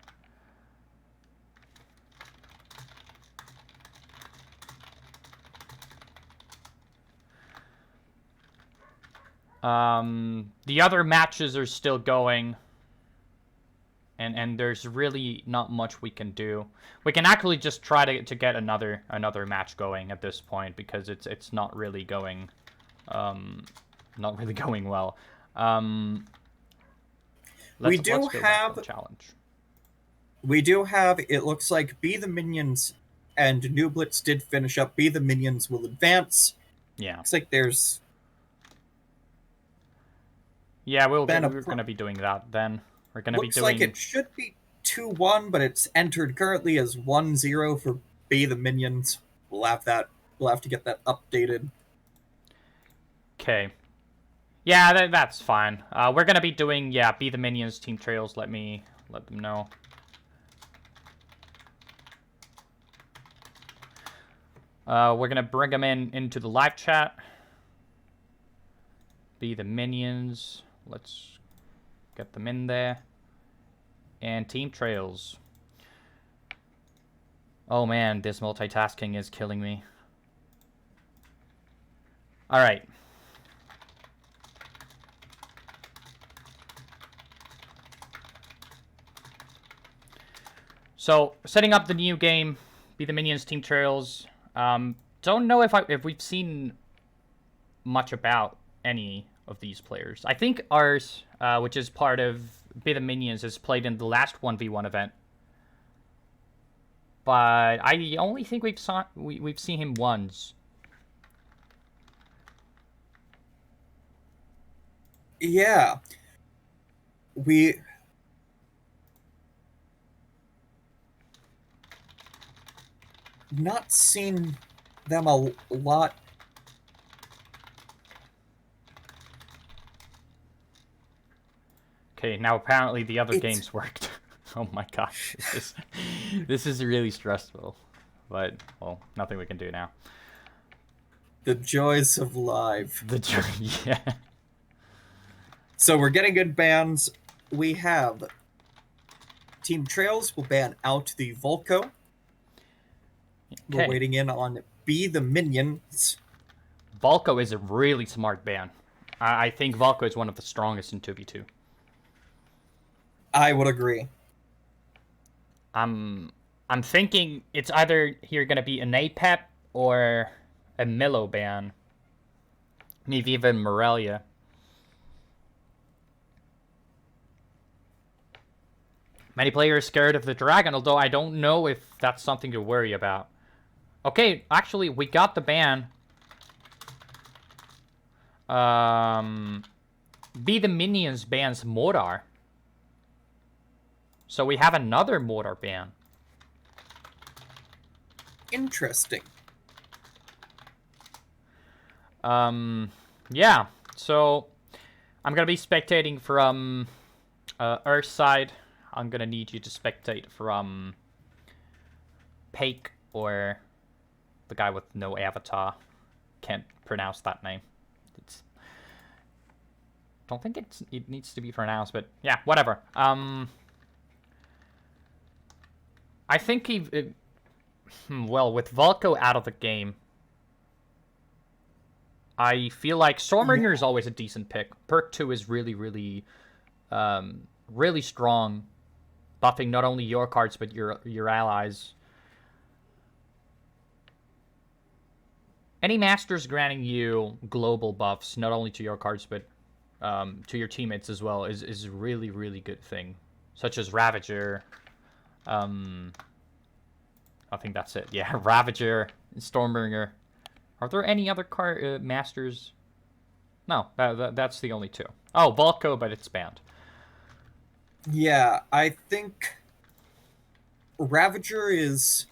The other matches are still going. And there's really not much we can do. We can actually just try to get another match going at this point, because it's not really going well. We do have a challenge. We do have, it looks like Be the Minions and Nublitz did finish up. Be the Minions will advance. Yeah. Looks like there's we're gonna be doing that then. We're gonna be doing. Looks like it should be 2-1, but it's entered currently as 1-0 for Be the Minions. We'll have to get that updated. Okay. Yeah, that's fine. We're gonna be doing Be the Minions team trails. Let them know. We're gonna bring them into the live chat. Be the Minions. Let's get them in there. And team trails. Oh man, this multitasking is killing me. Alright. So, setting up the new game, Be the Minions team trails. Don't know if we've seen much about any of these players. I think ours, which is part of Be the Minions, is played in the last 1v1 event. But I only think we've seen him once. Yeah. We not seen them a lot. Okay, now apparently the other games worked. Oh my gosh, this is really stressful. But, well, nothing we can do now. The joys of live. Yeah. So we're getting good bans. We have Team Trails will ban out the Volko. Okay. We're waiting in on Be the Minions. Volko is a really smart ban. I think Volko is one of the strongest in 2v2. I would agree. I'm thinking it's either here gonna be an APEP or a Milo ban. Maybe even Morelia. Many players scared of the dragon, although I don't know if that's something to worry about. Okay, actually, we got the ban. Be the Minions bans Modar. So we have another Modar ban. Interesting. Yeah, so I'm gonna be spectating from Earth side. I'm gonna need you to spectate from Pake or the guy with no avatar. Can't pronounce that name. Don't think it needs to be pronounced, but yeah, whatever. I think well, with Volko out of the game, I feel like Stormbringer is always a decent pick. Perk 2 is really, really, really strong, buffing not only your cards but your allies. Any masters granting you global buffs, not only to your cards but to your teammates as well, is a really, really good thing. Such as Ravager. I think that's it. Yeah, Ravager, Stormbringer. Are there any other masters? No, that's the only two. Oh, Volko, but it's banned. Yeah, I think Ravager is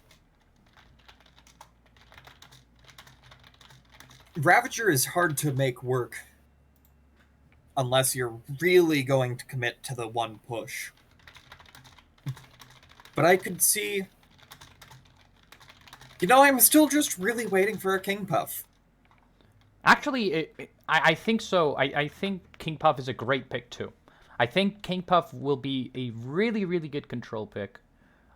hard to make work unless you're really going to commit to the one push. But I could see... I'm still just really waiting for a King Puff. Actually, I think so. I think King Puff is a great pick, too. I think King Puff will be a really, really good control pick.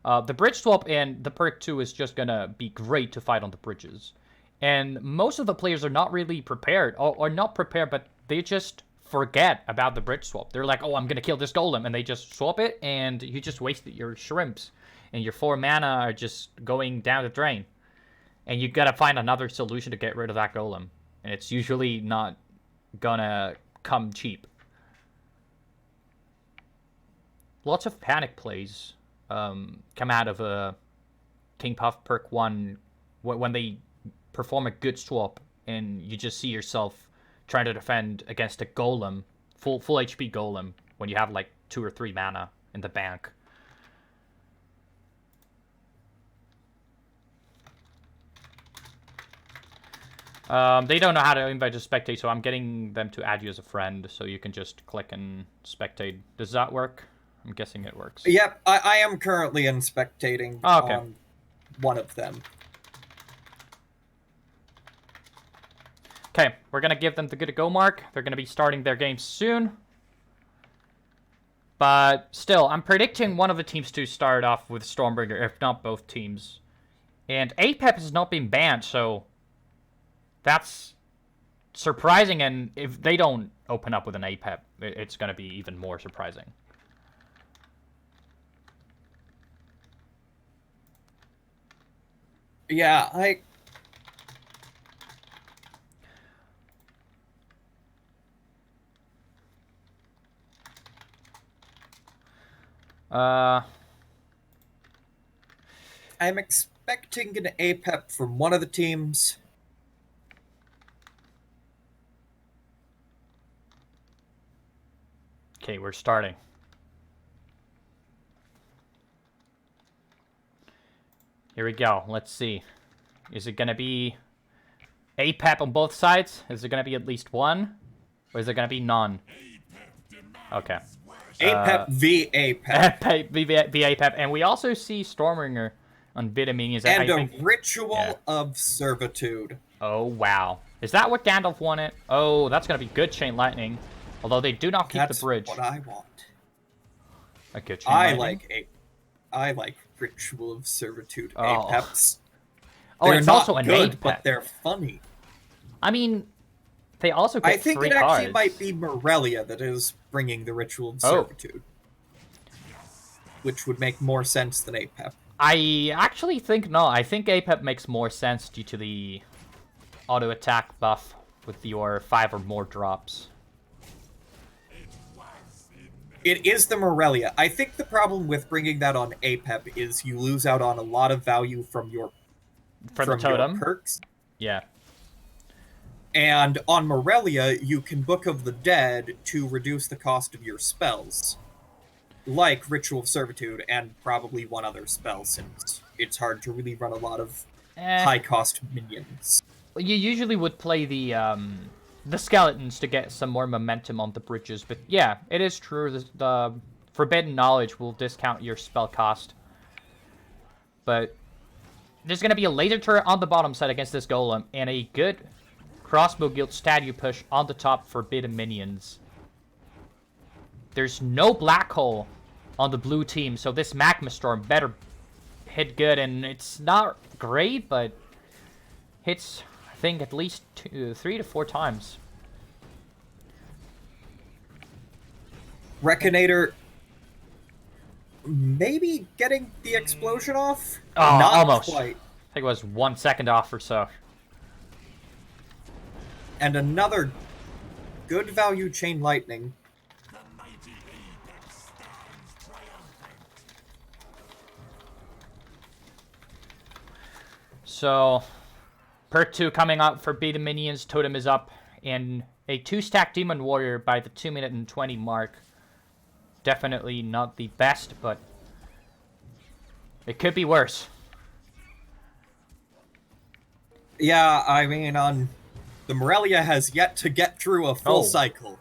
The bridge swap and the perk 2 is just gonna be great to fight on the bridges. And most of the players are not really prepared, or not prepared, but they just forget about the bridge swap. They're like, oh, I'm gonna kill this golem, and they just swap it, and you just wasted your shrimps. And your 4 mana are just going down the drain. And you gotta find another solution to get rid of that golem. And it's usually not gonna come cheap. Lots of panic plays come out of a King Puff perk 1 when they perform a good swap and you just see yourself trying to defend against a golem, full HP golem, when you have like 2 or 3 mana in the bank. They don't know how to invite to spectate, so I'm getting them to add you as a friend, so you can just click and spectate. Does that work? I'm guessing it works. Yep, I am currently in spectating on one of them. Okay, we're going to give them the good to go mark. They're going to be starting their game soon. But still, I'm predicting one of the teams to start off with Stormbringer, if not both teams. And APEP has not been banned, so that's surprising. And if they don't open up with an APEP, it's going to be even more surprising. Yeah, I'm expecting an APEP from one of the teams. Okay, we're starting. Here we go. Let's see. Is it going to be APEP on both sides? Is it going to be at least one? Or is it going to be none? Okay. APEP v APEP. APEP v APEP. And we also see Stormbringer on Vitaminians. And a Ritual of Servitude. Oh, wow. Is that what Gandalf wanted? Oh, that's going to be good Chain Lightning. Although they do not keep the bridge. That's what I want. A good Chain Lightning? I like Ritual of Servitude Oh. APEPs. Oh, They're it's not also an good, APEP. but they're funny. I mean, they also get I think free it actually cards. might be Morelia that is bringing the Ritual of Servitude. Which would make more sense than APEP. I actually think no. I think APEP makes more sense due to the auto attack buff with your 5 or more drops. It is the Morelia. I think the problem with bringing that on APEP is you lose out on a lot of value from your The totem. your perks. Yeah. And on Morelia, you can Book of the Dead to reduce the cost of your spells. Like Ritual of Servitude and probably one other spell, since it's hard to really run a lot of high-cost minions. You usually would play the skeletons to get some more momentum on the bridges, but yeah, it is true. The Forbidden Knowledge will discount your spell cost. But there's going to be a laser turret on the bottom side against this golem, and a good Crossbow Guild statue push on the top for Forbidden minions. There's no black hole on the blue team, so this Magma Storm better hit good, and it's not great, but hits, I think, at least 3 to 4 times. Reconator maybe getting the explosion off? Oh, Not almost. quite. I think it was 1 second off or so. And another good value Chain Lightning. So, perk 2 coming out for beta minions, totem is up, and a 2-stack Demon Warrior by the 2-minute and 20 mark. Definitely not the best, but it could be worse. Yeah, I mean, the Morelia has yet to get through a full cycle.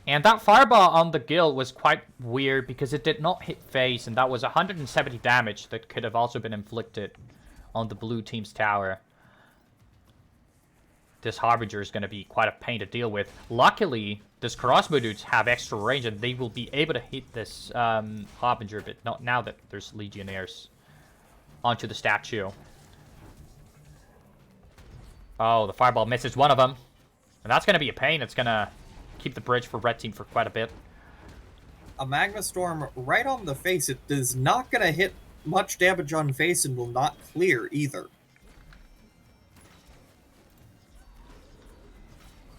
And that fireball on the guild was quite weird because it did not hit face, and that was 170 damage that could have also been inflicted on the blue team's tower. This Harbinger is going to be quite a pain to deal with. Luckily, this crossbow dudes have extra range, and they will be able to hit this Harbinger, but not now that there's Legionnaires onto the statue. Oh, the fireball misses one of them. And that's going to be a pain. It's going to keep the bridge for red team for quite a bit. A Magma Storm right on the face. It is not going to hit much damage on face and will not clear either.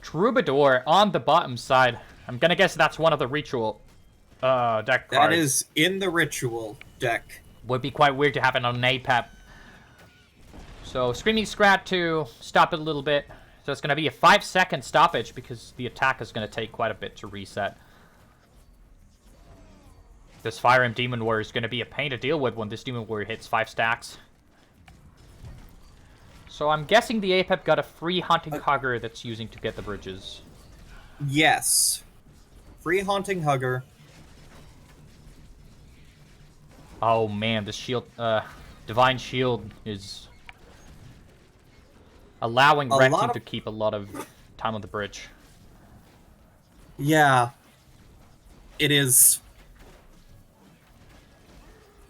Troubadour on the bottom side. I'm going to guess that's one of the ritual deck cards. That is in the ritual deck. Would be quite weird to have it on an APEP. So, Screaming Scrat to stop it a little bit. So it's going to be a 5-second stoppage because the attack is going to take quite a bit to reset. This Fire Emblem Demon Warrior is going to be a pain to deal with when this Demon Warrior hits 5 stacks. So I'm guessing the APEP got a free Haunting Hugger that's using to get the bridges. Yes. Free Haunting Hugger. Oh man, the shield, Divine Shield is allowing red team to keep a lot of time on the bridge. Yeah. It is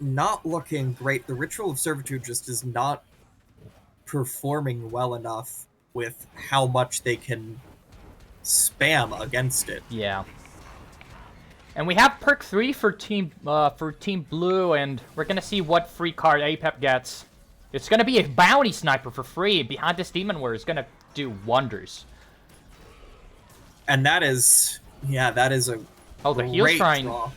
not looking great. The Ritual of Servitude just is not performing well enough with how much they can spam against it. Yeah. And we have perk 3 for Team Blue, and we're gonna see what free card APEP gets. It's gonna be a bounty sniper for free behind this Demon Warrior. Is gonna do wonders. And that is, yeah, that is a the heal shrine. draw.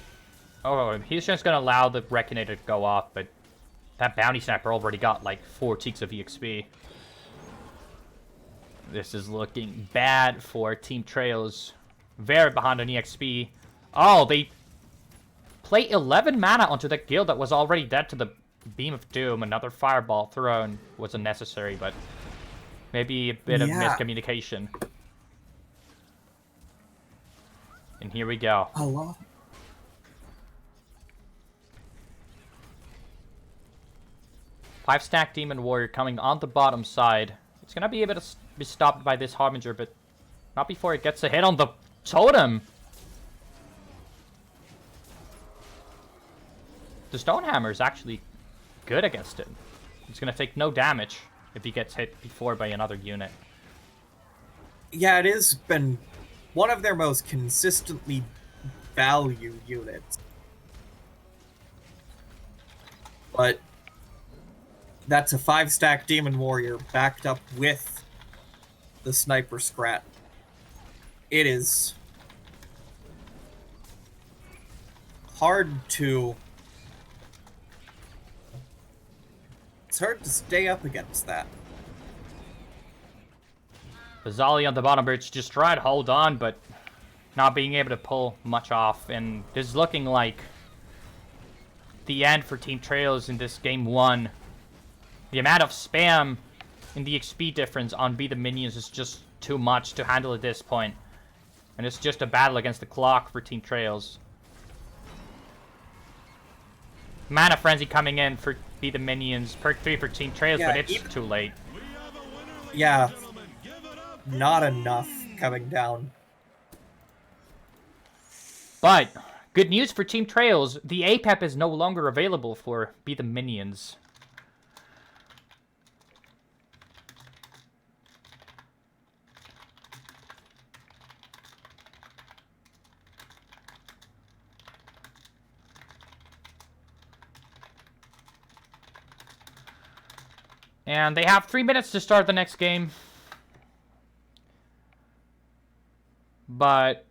Oh, heal shrine's gonna allow the Reckonator to go off, but that bounty sniper already got like 4 cheeks of EXP. This is looking bad for Team Trails. Very behind on EXP. Oh, they play 11 mana onto that guild that was already dead to the Beam of Doom. Another fireball thrown was unnecessary, but maybe a bit of miscommunication. And here we go. A lot. Five-stack Demon Warrior coming on the bottom side. It's going to be able to be stopped by this Harbinger, but not before it gets a hit on the totem. The Stonehammer is actually good against it. It's going to take no damage if he gets hit before by another unit. Yeah, it has been one of their most consistently value units. But that's a 5-stack Demon Warrior backed up with the Sniper Scrat. It is hard to... It's hard to stay up against that. Bazali on the bottom bridge just tried to hold on, but not being able to pull much off. And this is looking like the end for Team Trails in this game 1. The amount of spam in the XP difference on Be the Minions is just too much to handle at this point. And it's just a battle against the clock for Team Trails. Mana Frenzy coming in for Be the Minions. Perk 3 for Team Trails, Yeah, but it's too late. Yeah. Not enough coming down. But, good news for Team Trails. The APEP is no longer available for Be the Minions. And they have 3 minutes to start the next game. But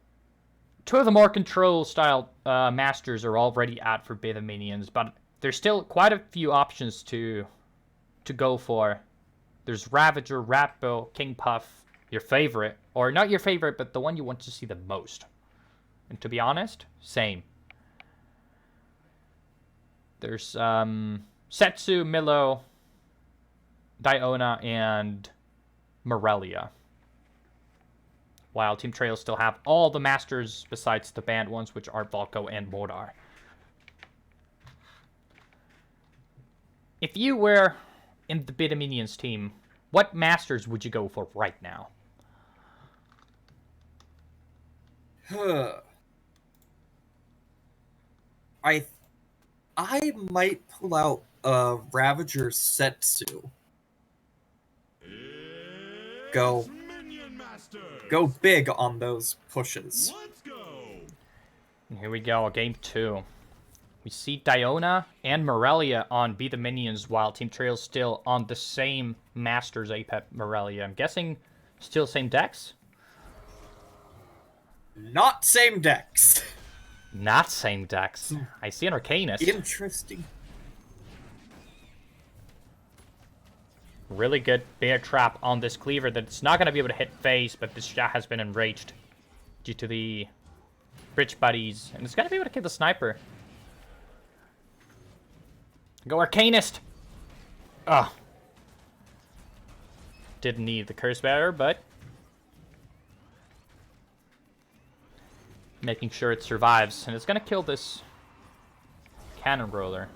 2 of the more control-style masters are already out for Be the Minions. But there's still quite a few options to go for. There's Ravager, Ratbow, King Puff, your favorite. Or not your favorite, but the one you want to see the most. And to be honest, same. There's Setsu, Milo, Diona, and Morelia. while Team Trail still have all the masters besides the banned ones, which are Volko and Mordar. If you were in the Beta Minions team, what masters would you go for right now? I might pull out Ravager Setsu. Go big on those pushes. Let's go. And here we go, game 2. We see Diona and Morelia on Be the Minions, while Team Trail's still on the same Masters Apep Morelia. I'm guessing still same decks? Not same decks. Not same decks. I see an Arcanist. Interesting. Really good bear trap on this cleaver that it's not going to be able to hit face, but this shot has been enraged due to the bridge buddies. And it's going to be able to kill the sniper. Go Arcanist! Ugh. Didn't need the curse bearer, but making sure it survives. And it's going to kill this cannon roller.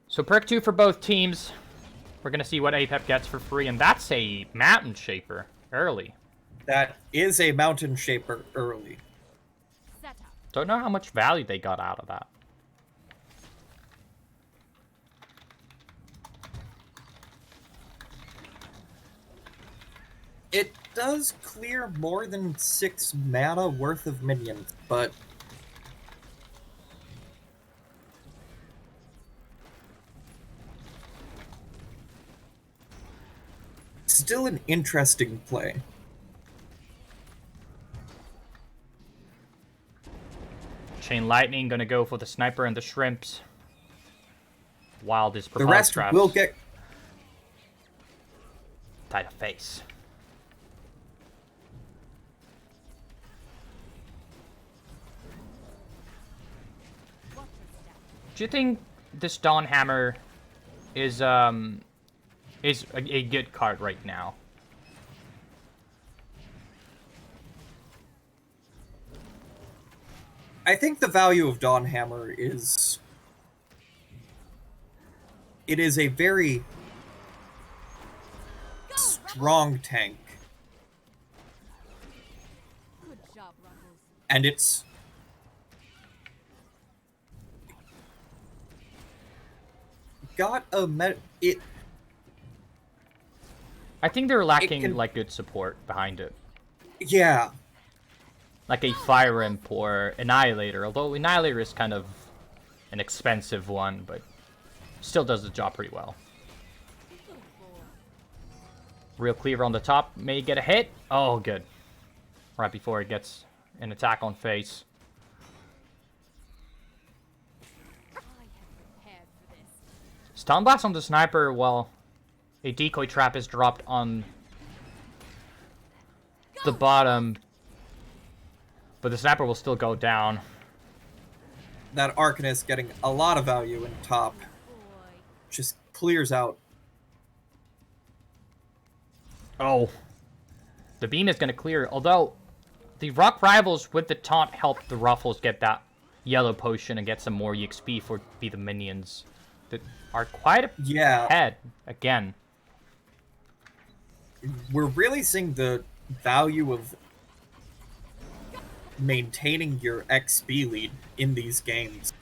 So perk 2 for both teams. We're going to see what Apep gets for free, and that's a Mountain Shaper early. That is a Mountain Shaper early. Don't know how much value they got out of that. It does clear more than 6 mana worth of minions, but still an interesting play. Chain Lightning gonna go for the sniper and the shrimps. While this The rest traps will get tied to face. Do you think this Dawn Hammer is a good card right now? I think the value of Dawn Hammer is... It is a very strong tank. Good job, Ruggles. And it's... got a I think they're lacking like good support behind it. Yeah. Like a Fire Imp or Annihilator, although Annihilator is kind of an expensive one, but still does the job pretty well. Real Cleaver on the top may get a hit. Oh, good. Right before it gets an attack on face. Stun Blast on the Sniper while a decoy trap is dropped on the bottom. But the Sniper will still go down. That Arcanist getting a lot of value in top. Just clears out. Oh. The beam is going to clear. Although, the Rock Rivals with the taunt help the Ruffles get that yellow potion and get some more EXP for Be the Minions. That are quite ahead again. We're really seeing the value of maintaining your XP lead in these games.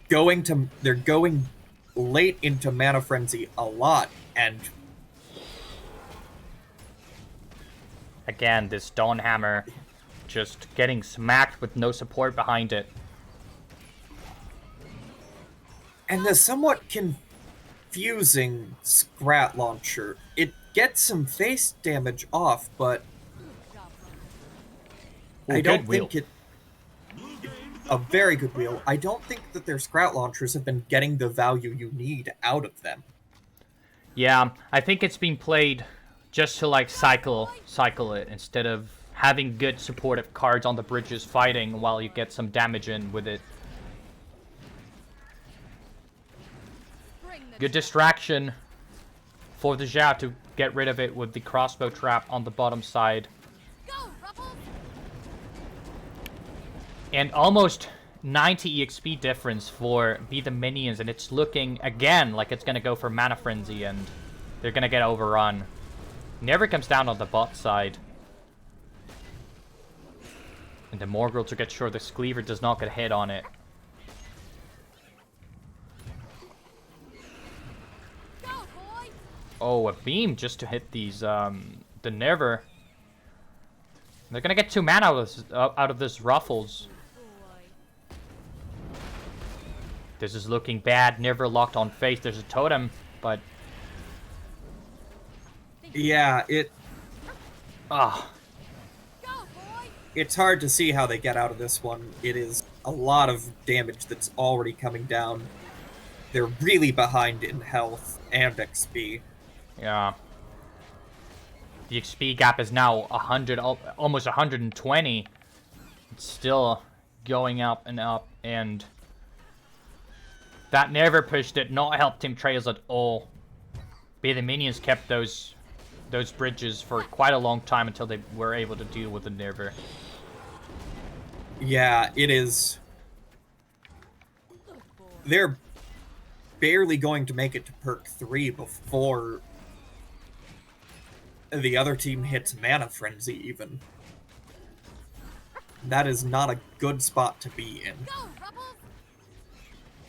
They're going late into Mana Frenzy a lot, and again, this Dawn Hammer just getting smacked with no support behind it. And the somewhat confusing Scrat Launcher. It gets some face damage off, but I don't think it... A very good wheel. I don't think that their Scrat Launchers have been getting the value you need out of them. Yeah, I think it's being played just to, like, cycle it, instead of having good supportive cards on the bridges fighting while you get some damage in with it. Good distraction for the Zhao to get rid of it with the crossbow trap on the bottom side. Go, Ruffles! And almost 90 EXP difference for Be the Minions, and it's looking, again, like it's going to go for Mana Frenzy, and they're going to get overrun. Never comes down on the bot side. And the Morgul to get sure this Cleaver does not get hit on it. Go, boy! Oh, a beam just to hit these, the Never. They're going to get 2 mana out of this Ruffles. Boy. This is looking bad. Never locked on face. There's a totem, but... Yeah, Ah. Go, boy! it's hard to see how they get out of this one. It is a lot of damage that's already coming down. They're really behind in health and XP. Yeah. The XP gap is now 100, almost 120. It's still going up, and that Never push did not help Team Trails at all. Be the Minions kept those bridges for quite a long time until they were able to deal with the Never. Yeah, it is. Good boy. They're barely going to make it to perk 3 before the other team hits Mana Frenzy, even. That is not a good spot to be in. Go, Ruffles!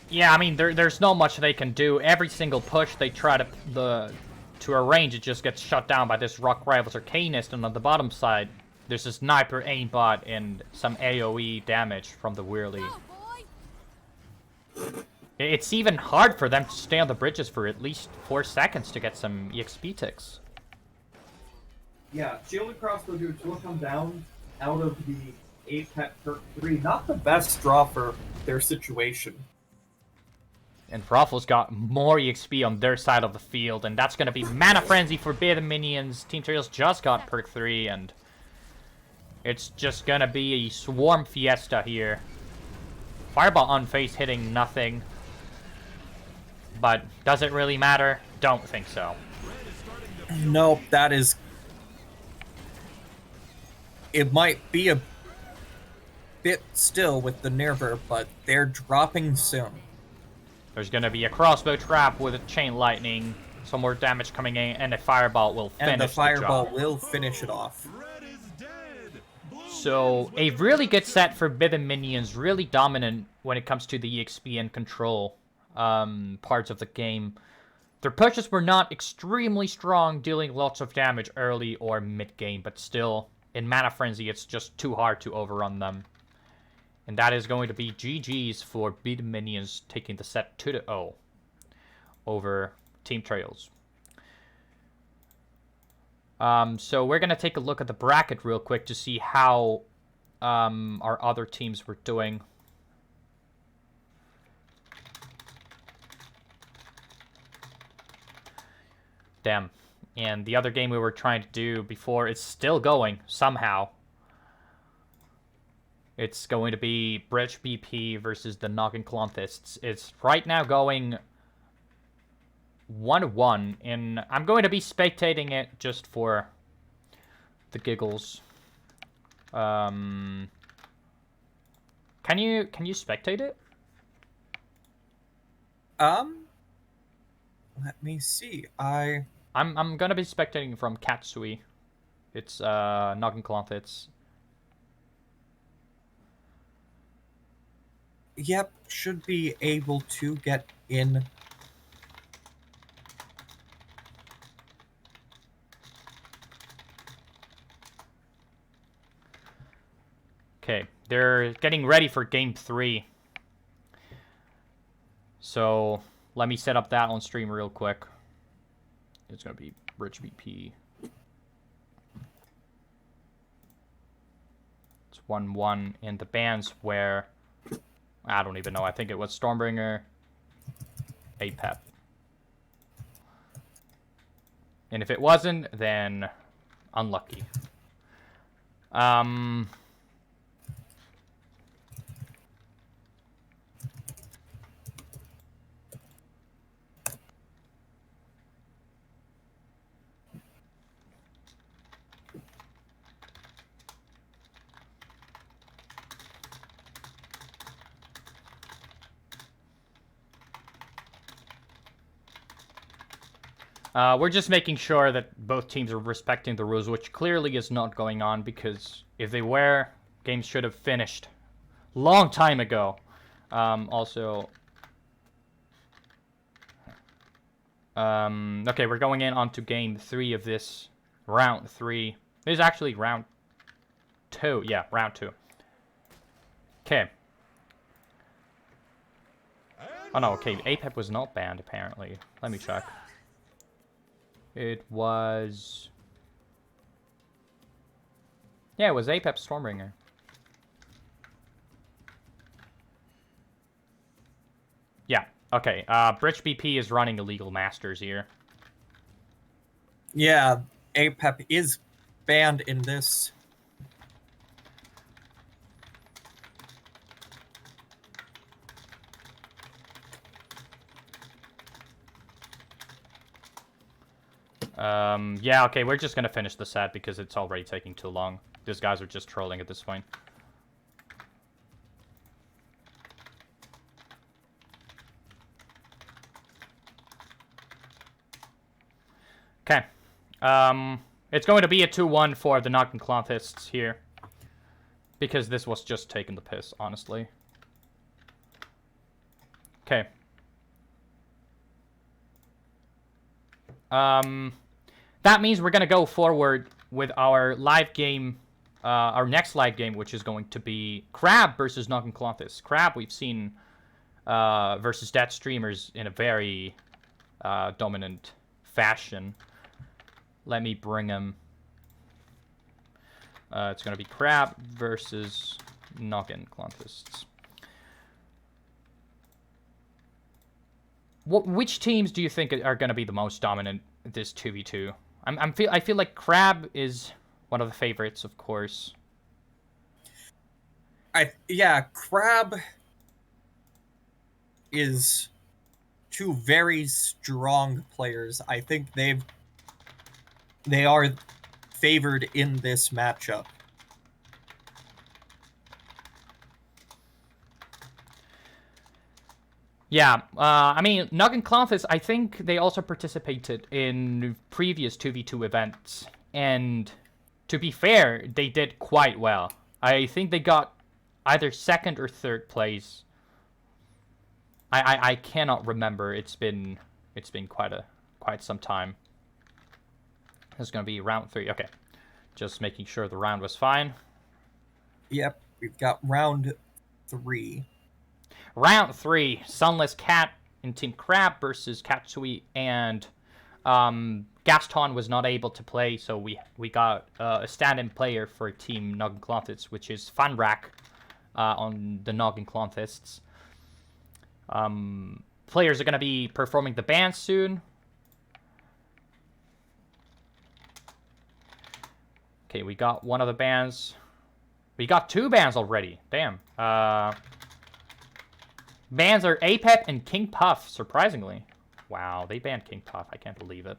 Yeah, I mean, there's not much they can do. Every single push they try to arrange, it just gets shut down by this Rock Rivals Arcanist, and on the bottom side, there's a Sniper aimbot and some AoE damage from the Whirly. Go, boy! It's even hard for them to stay on the bridges for at least 4 seconds to get some EXP ticks. Yeah, Shield and Crossbow Dudes will come down out of the 8-pet perk 3. Not the best draw for their situation. And Ruffles got more EXP on their side of the field, and that's going to be Mana Frenzy for Be the Minions. Team Trails just got perk 3, and it's just going to be a Swarm Fiesta here. Fireball on face hitting nothing. But does it really matter? Don't think so. Nope, that is... It might be a bit still with the Nerver, but they're dropping soon. There's going to be a crossbow trap with a chain lightning, some more damage coming in, and a fireball will finish And the fireball job. will finish it off. So, a really good set for Be the Minions, really dominant when it comes to the EXP and control parts of the game. Their pushes were not extremely strong, dealing lots of damage early or mid-game, but still, in Mana Frenzy, it's just too hard to overrun them. And that is going to be GG's for Be the Minions taking the set 2-0 over Team Trails. So we're going to take a look at the bracket real quick to see how our other teams were doing. Damn. And the other game we were trying to do before, it's still going somehow. It's going to be Bridge BP versus the Noggin Clontists. It's right now going 1-1, and I'm going to be spectating it just for the giggles. Can you spectate it? Let me see. I'm gonna be spectating from Katsui. It's Noggin Clontists. Yep, should be able to get in. Okay, they're getting ready for game 3. So let me set up that on stream real quick. It's gonna be Bridge BP. It's 1-1, and the bands where I don't even know. I think it was Stormbringer, Apep. And if it wasn't, then unlucky. We're just making sure that both teams are respecting the rules, which clearly is not going on, because if they were, games should have finished long time ago. Okay, we're going in onto game 3 of this round 3. This is actually round 2. Yeah, round 2. Okay. Oh no, okay, APEP was not banned apparently. Let me check. It was... Yeah, it was APEP Stormbringer. Yeah, okay. Bridge BP is running illegal masters here. Yeah, APEP is banned in this. Yeah, okay, we're just gonna finish the set because it's already taking too long. These guys are just trolling at this point. Okay. It's going to be a 2-1 for the Noggenklothists here. Because this was just taking the piss, honestly. Okay. That means we're gonna go forward with our live game, our next live game, which is going to be Crab versus Noggenklothis. Crab, we've seen versus Dead Streamers in a very dominant fashion. Let me bring him. It's gonna be Crab versus Noggenklothis. Which teams do you think are going to be the most dominant this 2v2? I feel like Crab is one of the favorites, of course. Yeah, Crab is two very strong players. I think they are favored in this matchup. Yeah, I mean, Noggenklothis, I think they also participated in previous 2v2 events, and to be fair, they did quite well. I think they got either second or third place. I cannot remember. It's been quite some time. This is gonna be round 3. Okay, just making sure the round was fine. Yep, we've got round 3. Round 3, Sunless Cat in Team Crab versus Katsui, and Gaston was not able to play, so we got a stand-in player for Team Noggenklothis, which is Funrak on the Noggenklothis. Players are going to be performing the band soon. Okay, we got one of the bands. We got 2 bands already. Damn. Bans are APEP and King Puff, surprisingly. Wow, they banned King Puff. I can't believe it.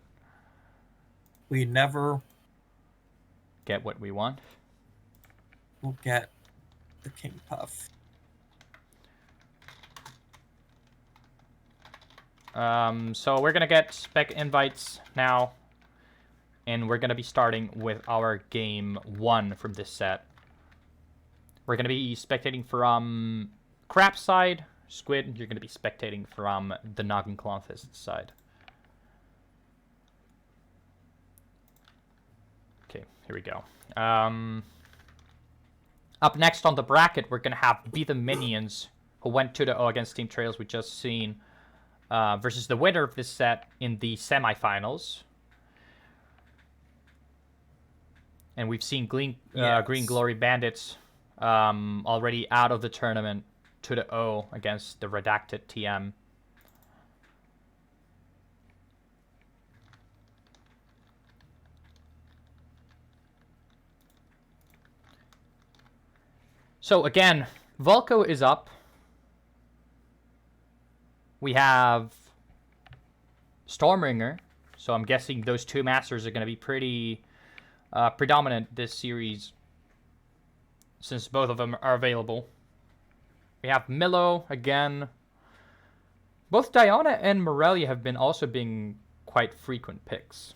We never Get what we want. will get the King Puff. So we're gonna get spec invites now. And we're gonna be starting with our game 1 from this set. We're gonna be spectating from Crab side. Squid, you're going to be spectating from the Noggenklothis side. Okay, here we go. Up next on the bracket, we're going to have Be the Minions, who went 2-0 against Team Trails we just seen, versus the winner of this set in the semifinals. And we've seen Green Glory Bandits already out of the tournament. 2-0 against the Redacted TM. So again, Volko is up. We have Stormbringer. So I'm guessing those 2 masters are going to be pretty predominant this series, since both of them are available. We have Milo again. Both Diana and Morelia have been also being quite frequent picks.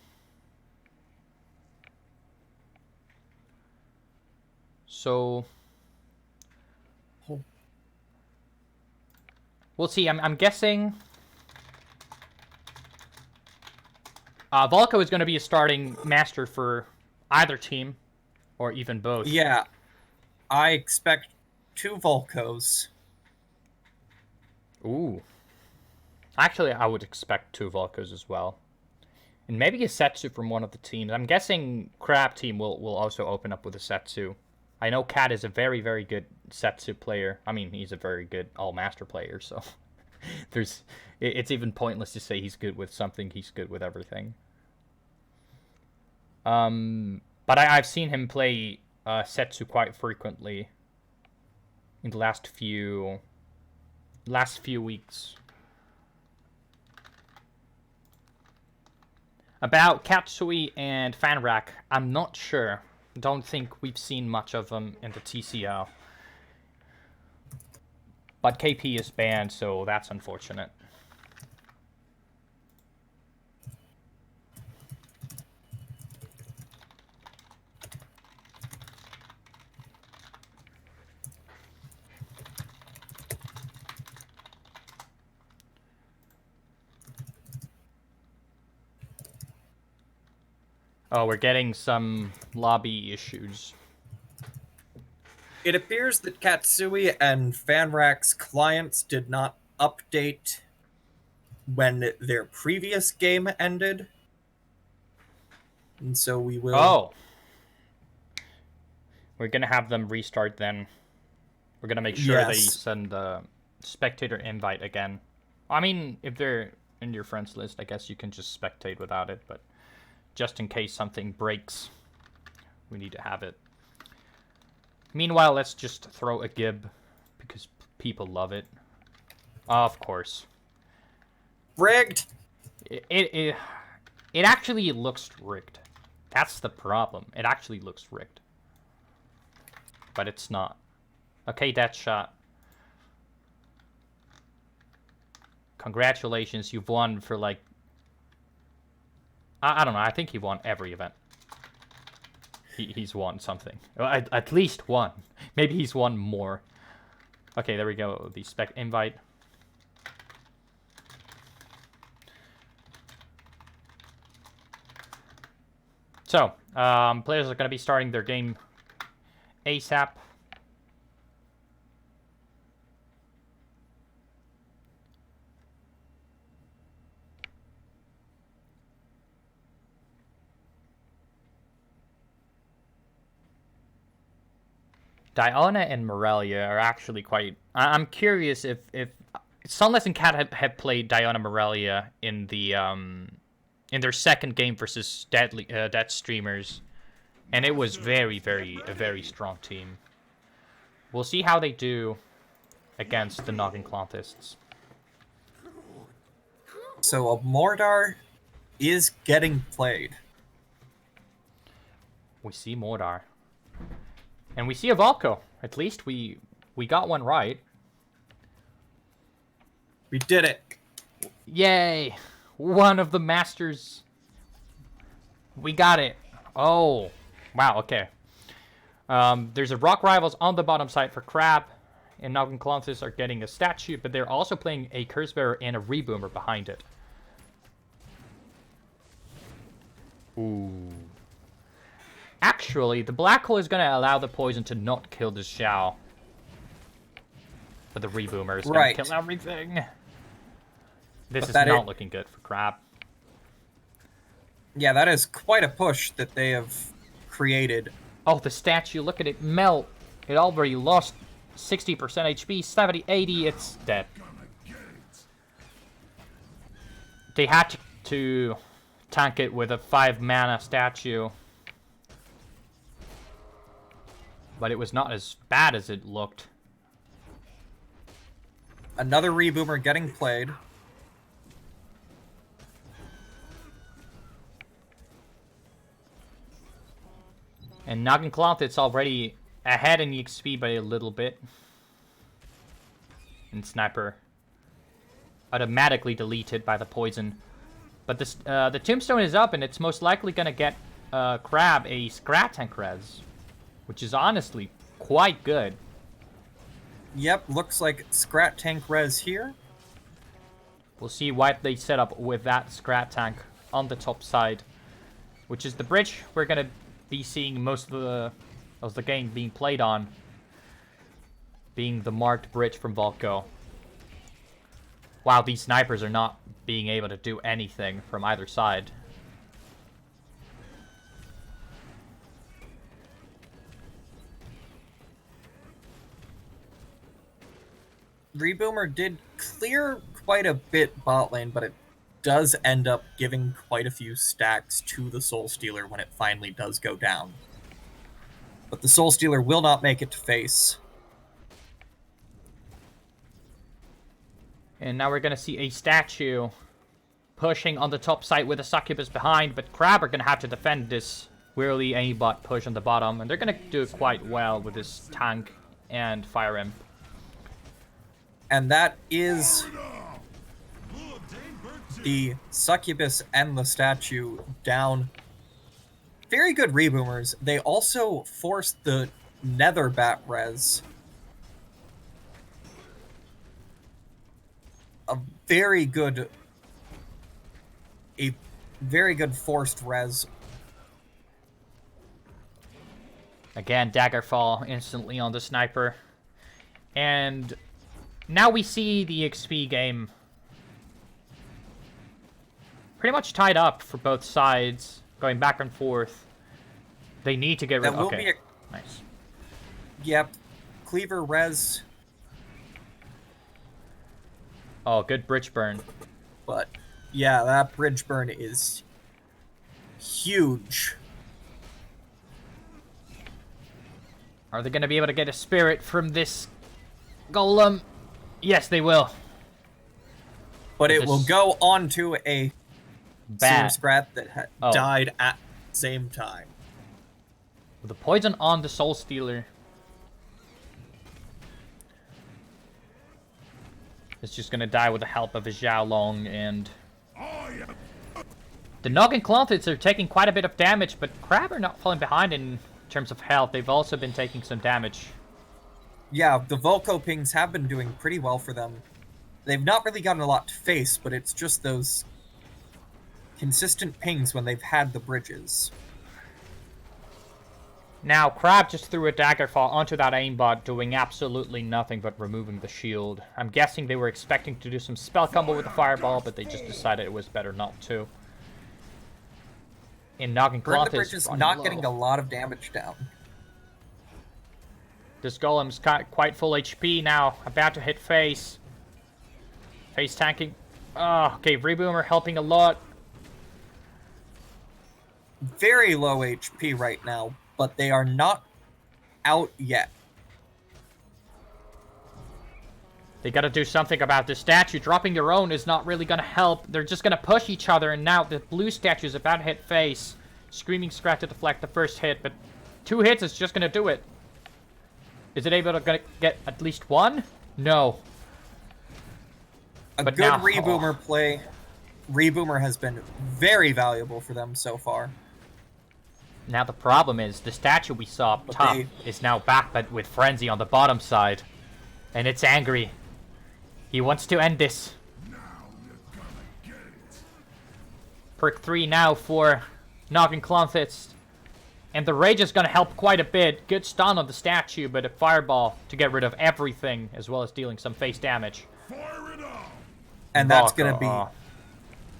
So we'll see. I'm guessing Volko is going to be a starting master for either team, or even both. Yeah, I expect 2 Volkos. Ooh. Actually, I would expect 2 Volkos as well. And maybe a Setsu from one of the teams. I'm guessing Crab team will also open up with a Setsu. I know Cat is a very, very good Setsu player. I mean, he's a very good all-master player, so it's even pointless to say he's good with something. He's good with everything. But I've seen him play Setsu quite frequently in the last few weeks. About Katsui and Fanrak, I'm not sure. Don't think we've seen much of them in the TCL. But KP is banned, so that's unfortunate. Oh, we're getting some lobby issues. It appears that Katsui and Fanrak's clients did not update when their previous game ended. And so we will... Oh! We're gonna have them restart then. We're gonna make sure they send the spectator invite again. I mean, if they're in your friends list, I guess you can just spectate without it, but just in case something breaks, we need to have it. Meanwhile, let's just throw a gib, because people love it. Of course. Rigged! It actually looks rigged. That's the problem. It actually looks rigged. But it's not. Okay, that shot. Congratulations, you've won for like... I don't know, I think he won every event. He's won something. At least one. Maybe he's won more. Okay, there we go. The spec invite. So, players are going to be starting their game ASAP. Diona and Morelia are actually quite... I'm curious if Sunless and Cat have played Diona Morelia in the in their second game versus Dead Streamers, and it was a very strong team. We'll see how they do against the Noggin Clontists. So a Mordar is getting played. We see Mordar. And we see a Volko. At least we got one right. We did it. Yay! One of the masters. We got it. Oh. Wow, okay. There's a Rock Rivals on the bottom side for Crab. And Noggin Clontis are getting a statue, but they're also playing a Curse Bearer and a Reboomer behind it. Ooh. Actually, the black hole is going to allow the poison to not kill the Xiao. But the Reboomer is going to kill everything. This is not looking good for Crab. Yeah, that is quite a push that they have created. Oh, the statue, look at it melt. It already lost 60% HP, 70, 80, it's dead. They had to tank it with a 5-mana statue. But it was not as bad as it looked. Another Reboomer getting played. And Noggin Cloth, it's already ahead in EXP by a little bit. And Sniper automatically deleted by the poison. But this, the Tombstone is up, and it's most likely going to get Crab a Scrat Tank res, which is honestly quite good. Yep, looks like Scrat Tank res here. We'll see what they set up with that Scrat Tank on the top side, which is the bridge we're going to be seeing most of the game being played on, being the marked bridge from Volko. Wow, these snipers are not being able to do anything from either side. Reboomer did clear quite a bit bot lane, but it does end up giving quite a few stacks to the Soul Stealer when it finally does go down. But the Soul Stealer will not make it to face. And now we're going to see a statue pushing on the top side with a succubus behind, but Crab are going to have to defend this weirdly aimbot push on the bottom, and they're going to do it quite well with this tank and fire imp. And that is the succubus and the statue down. Very good reboomers. They also forced the nether bat res. A very good forced res. Again, Daggerfall instantly on the sniper. And now we see the XP game pretty much tied up for both sides, going back and forth. They need to get rid of... Okay, nice. Yep. Cleaver res. Oh, good bridge burn. But, yeah, that bridge burn is huge. Are they going to be able to get a spirit from this golem? Yes, they will. But it will go on to a bat Scrat that died at the same time. With the poison on the Soul Stealer. It's just gonna die with the help of a Julaiwnl, and the Noggin Clonthids are taking quite a bit of damage, but Crab are not falling behind in terms of health. They've also been taking some damage. Yeah, the Volko pings have been doing pretty well for them. They've not really gotten a lot to face, but it's just those consistent pings when they've had the bridges. Now, Crab just threw a Daggerfall onto that aimbot, doing absolutely nothing but removing the shield. I'm guessing they were expecting to do some spell combo with the Fireball, but they just decided it was better not to. And Noggin Cloth the bridge is not getting a lot of damage down. This Golem's quite full HP now, about to hit face. Face tanking. Oh, okay, Reboomer helping a lot. Very low HP right now, but they are not out yet. They gotta do something about this statue. Dropping your own is not really gonna help. They're just gonna push each other, and now the blue statue is about to hit face. Screaming Scrat to deflect the first hit, but 2 hits is just gonna do it. Is it able to get at least 1? No. A But good now, Reboomer play. Reboomer has been very valuable for them so far. Now the problem is, the statue we saw up top is now back, but with Frenzy on the bottom side. And it's angry. He wants to end this. Perk 3 now for Noggin Clonthids. And the Rage is going to help quite a bit. Good stun on the statue, but a Fireball to get rid of everything, as well as dealing some face damage. And that's going to be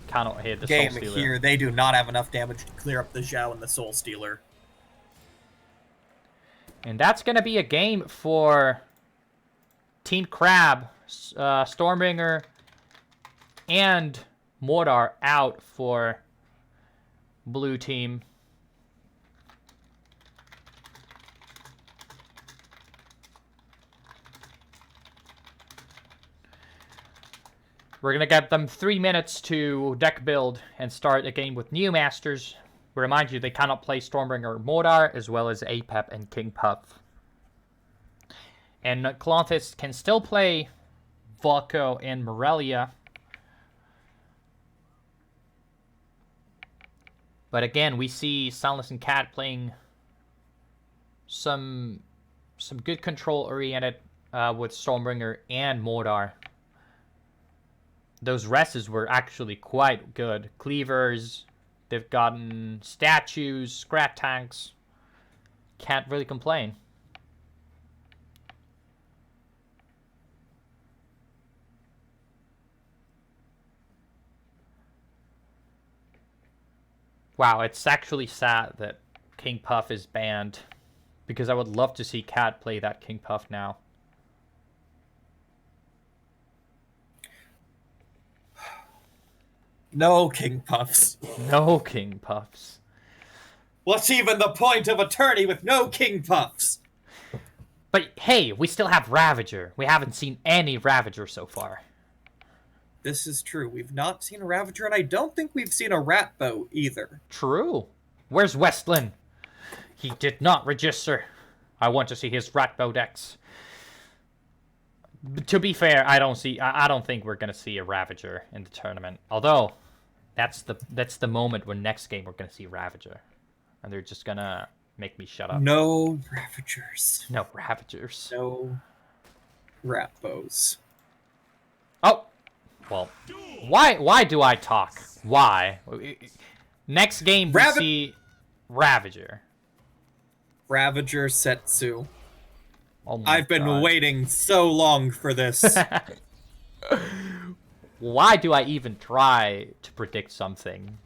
cannot hit the game Soul Stealer. here. They do not have enough damage to clear up the Zhao and the Soul Stealer. And that's going to be a game for Team Crab. Stormbringer and Mordar out for blue team. We're going to give them 3 minutes to deck build and start a game with new masters. We remind you they cannot play Stormbringer or Mordar, as well as Apep and King Puff. And Clonthids can still play Volko and Morelia. But again, we see Sunless and Cat playing some good control-oriented with Stormbringer and Mordar. Those rests were actually quite good. Cleavers, they've gotten statues, scrat tanks. Can't really complain. Wow, it's actually sad that King Puff is banned, because I would love to see Cat play that King Puff now. No King Puffs. No King Puffs. What's even the point of a tourney with no King Puffs? But hey, we still have Ravager. We haven't seen any Ravager so far. This is true. We've not seen a Ravager, and I don't think we've seen a Ratbow either. True. Where's Westlin? He did not register. I want to see his Ratbow decks. To be fair, I don't think we're gonna see a Ravager in the tournament. Although, that's the moment when next game we're gonna see Ravager, and they're just gonna make me shut up. No Ravagers. No Ravagers. No Ratbows. Oh, well, why do I talk? Why? Next game we see Ravager. Ravager Setsu. Oh my I've been God. waiting so long for this. Why do I even try to predict something?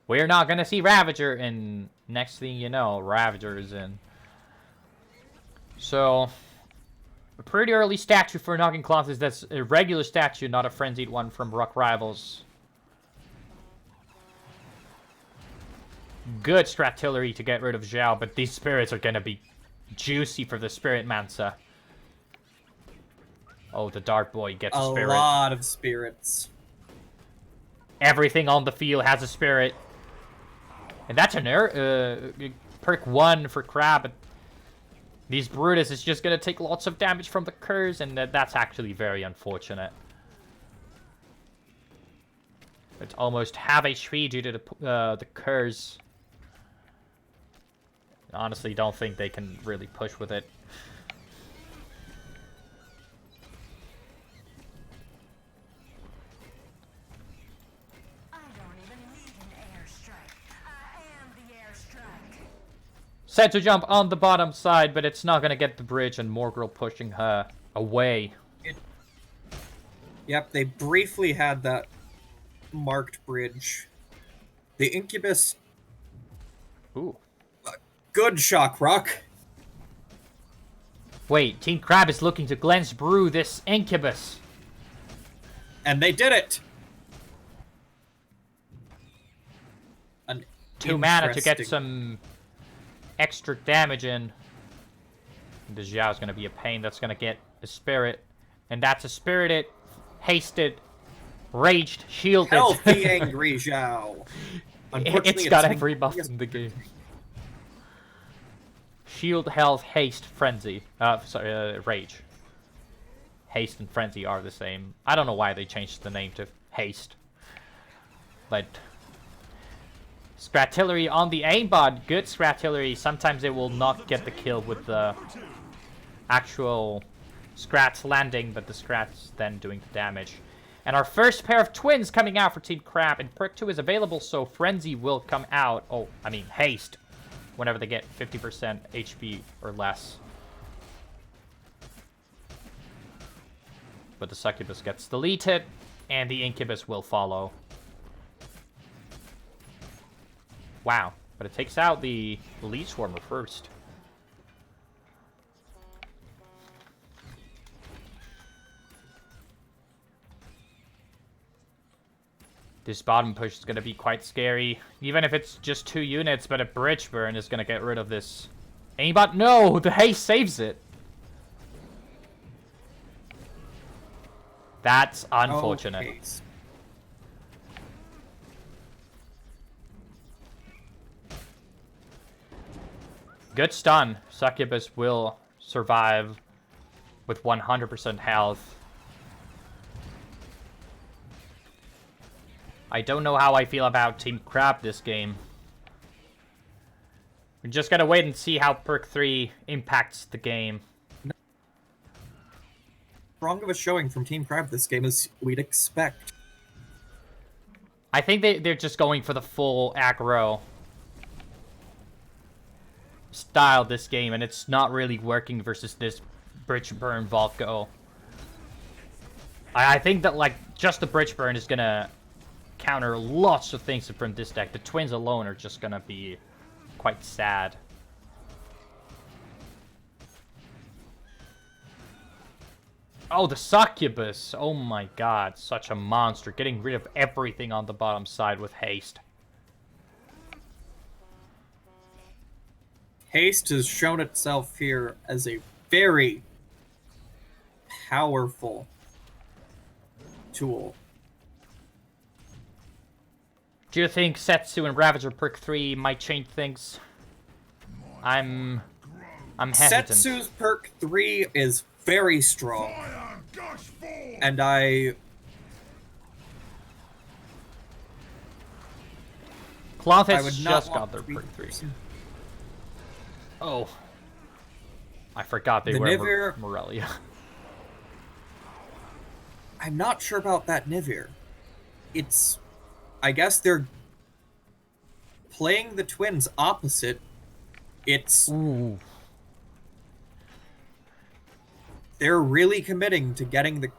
We're not gonna see Ravager, and next thing you know, Ravager is in. So, a pretty early statue for Knocking Cloth is that's a regular statue, not a frenzied one from Rock Rivals. Good Stratillery to get rid of Zhao, but these spirits are gonna be juicy for the Spirit Mansa. Oh, the Dart Boy gets a spirit. A lot of spirits. Everything on the field has a spirit. And that's an perk 1 for Crab. But these Brutus is just gonna take lots of damage from the curse, and that's actually very unfortunate. It's almost half HP due to the curse. Honestly, don't think they can really push with it. I don't even need an airstrike. I am the airstrike. Set to jump on the bottom side, but it's not gonna get the bridge, and Morgul pushing her away. Yep, they briefly had that marked bridge. The Incubus. Ooh. Good shock rock. Wait, Team Crab is looking to Glenn's Brew this Incubus. And they did it. An 2 mana to get interesting- some extra damage in. The Zhao is going to be a pain. That's going to get a spirit. And that's a spirited, hasted, raged, shielded. Healthy Angry Zhao. It's got every buff in the game. Shield, health, haste, frenzy. Rage. Haste and frenzy are the same. I don't know why they changed the name to haste. But Stratillery on the aimbot. Good Stratillery. Sometimes it will not get the kill with the actual Scrats landing, but the Scrats then doing the damage. And our first pair of twins coming out for Team Crab. And perk 2 is available, so Frenzy will come out. Oh, I mean Haste. Whenever they get 50% HP or less. But the Succubus gets deleted, and the Incubus will follow. Wow, but it takes out the Elite Swarmer first. This bottom push is going to be quite scary. Even if it's just 2 units, but a bridge burn is going to get rid of this. Aimbot, no! The haste saves it! That's unfortunate. Okay. Good stun. Succubus will survive with 100% health. I don't know how I feel about Team Crab this game. We just gotta wait and see how perk 3 impacts the game. Strong of a showing from Team Crab this game as we'd expect. I think they're just going for the full aggro style this game, and it's not really working versus this Bridge Burn Volko. I think that, like, just the Bridge Burn is gonna counter lots of things from this deck. The twins alone are just gonna be quite sad. Oh, the Succubus! Oh my god, such a monster. Getting rid of everything on the bottom side with haste. Haste has shown itself here as a very powerful tool. Do you think Setsu and Ravager perk 3 might change things? I'm hesitant. Setsu's perk 3 is very strong. And I... Cloth I has would not just want got their to be- perk 3. Oh. I forgot they The were Nivir- Morelia. I'm not sure about that Nivir. It's... I guess they're playing the twins opposite. It's... Ooh. They're really committing to getting the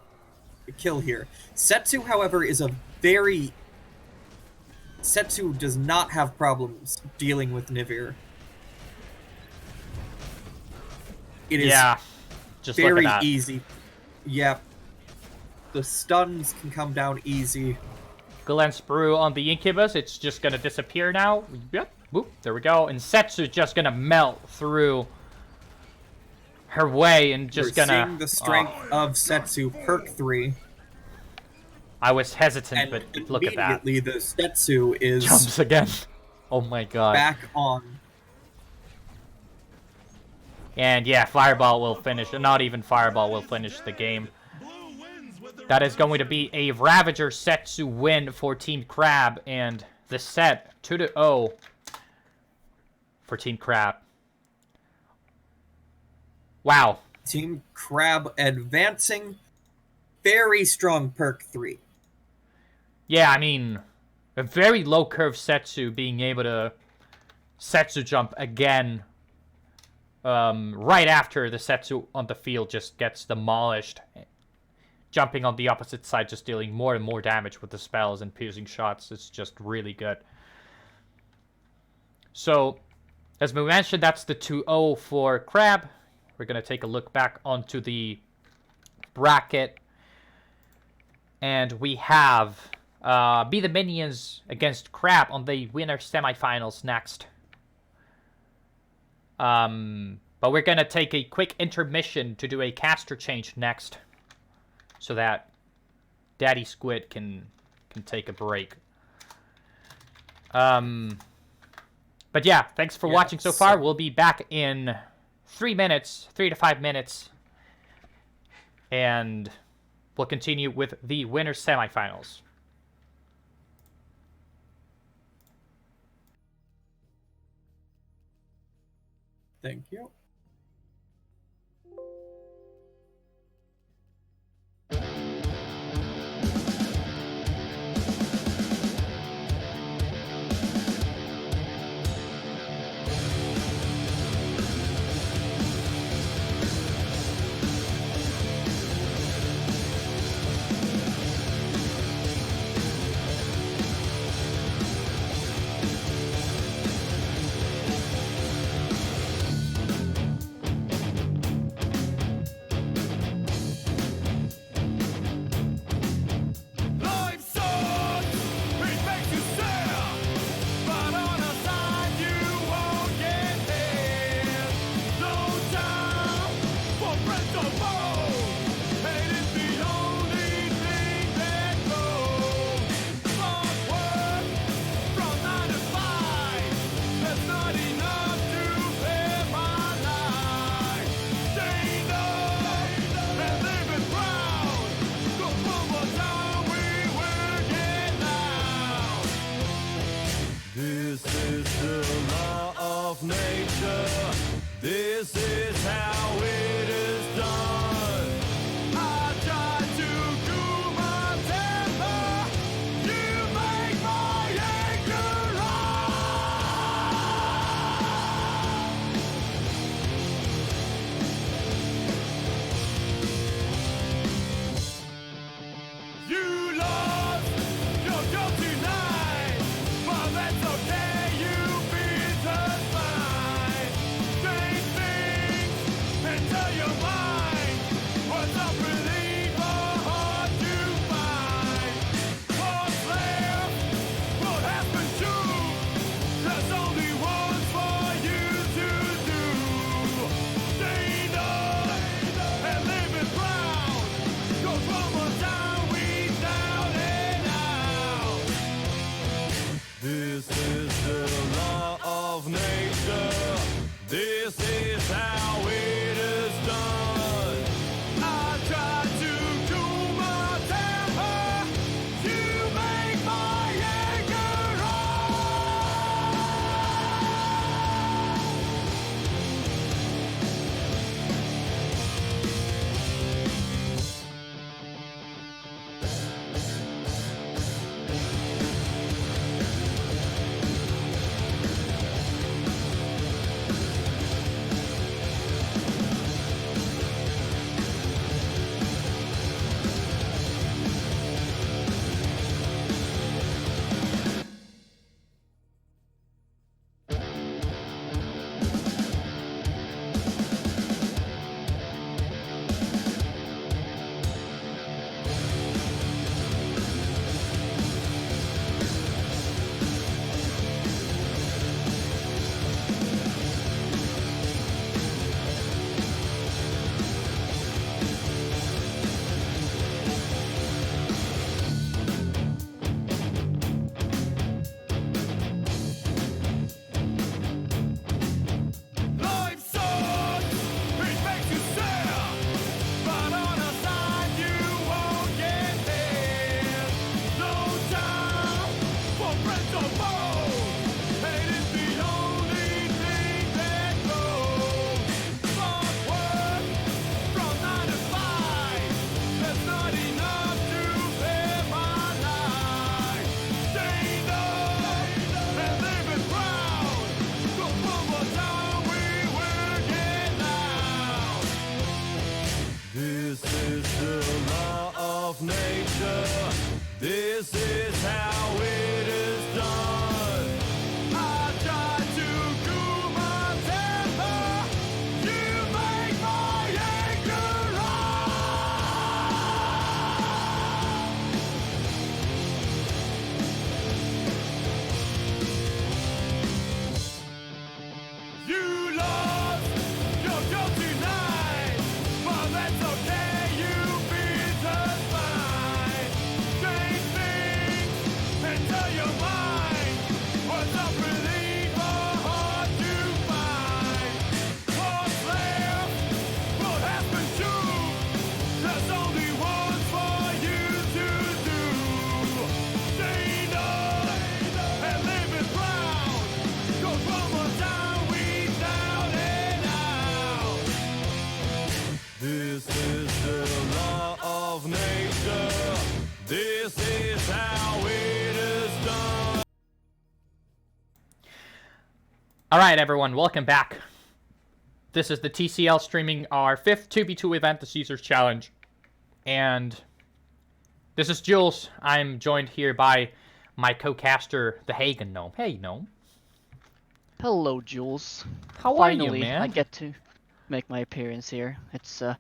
kill here. Setsu, however, is a very... Setsu does not have problems dealing with Nivir. It is Yeah. Just look very at that. easy. Yep. The stuns can come down easy. Glance Brew on the Incubus. It's just gonna disappear now. Yep. Boop. There we go. And Setsu's just gonna melt through her way and just We're gonna... seeing the strength of Setsu perk 3. I was hesitant, And but look at that. immediately the Setsu is Jumps again. Oh my god. back on. And yeah, Fireball will finish. Not even Fireball will finish the game. That is going to be a Ravager Setsu win for Team Crab. And the set 2-0 for Team Crab. Wow. Team Crab advancing. Very strong perk 3. Yeah, I mean, a very low curve Setsu being able to Setsu jump again right after the Setsu on the field just gets demolished. Jumping on the opposite side, just dealing more and more damage with the spells and piercing shots. It's just really good. So, as we mentioned, that's the 2-0 for Crab. We're going to take a look back onto the bracket. And we have Be the Minions against Crab on the winner semifinals next. But we're going to take a quick intermission to do a caster change next. So that Daddy Squid can take a break. But yeah, thanks for watching so far. We'll be back in 3 to 5 minutes. And we'll continue with the winner semifinals. Thank you. This is how it is done. I try to cool my temper. You make my anger rise. You lost your job tonight, but that's okay. You beat us fine. Change things and tell your mind what's up relief or hard to find. What's left will happen too. There's only one for you to do. Stand up and live it proud. 'Cause one more time we down and out. This is the law of nature. This is how it is done. I try to cool my temper. You make my anger Life sucks, it makes you sad, but on a side you won't get there. No time for friends or foes, hate is the only thing that goes. Fuck work from 9 to 5, that's not enough to live my life. Stand up and live it proud. 'Cause one more time we will get loud. This is the law of nature. This is how it is done. I try to cool my temper. You make my anger rise. You lost your job tonight, but that's okay. You beat us fine. Change things and tell your mind what's up relief or hard to find. What's left will happen too. There's only one for you to do. Stand up and live it proud. 'Cause one more time we down and out. This is the law of nature. This is how it is done. Alright, everyone, welcome back. This is the TCL streaming our 5th 2v2 event, the Caesar's Challenge. And this is Jules. I'm joined here by my co-caster, Thehagengnome. Hey, Gnome. Hello, Jules. How are you, Finally, man? I get to make my appearance here. It's I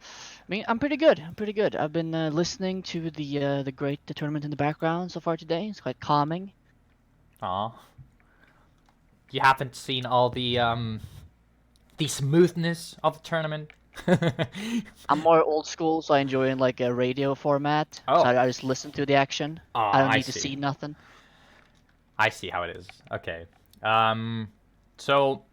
mean, I'm pretty good. I'm pretty good. I've been listening to the great tournament in the background so far today. It's quite calming. Aw. You haven't seen all the smoothness of the tournament? I'm more old school, so I enjoy in like a radio format. Oh. So I just listen to the action. Oh, I don't I need to see. see nothing. I see how it is. Okay. So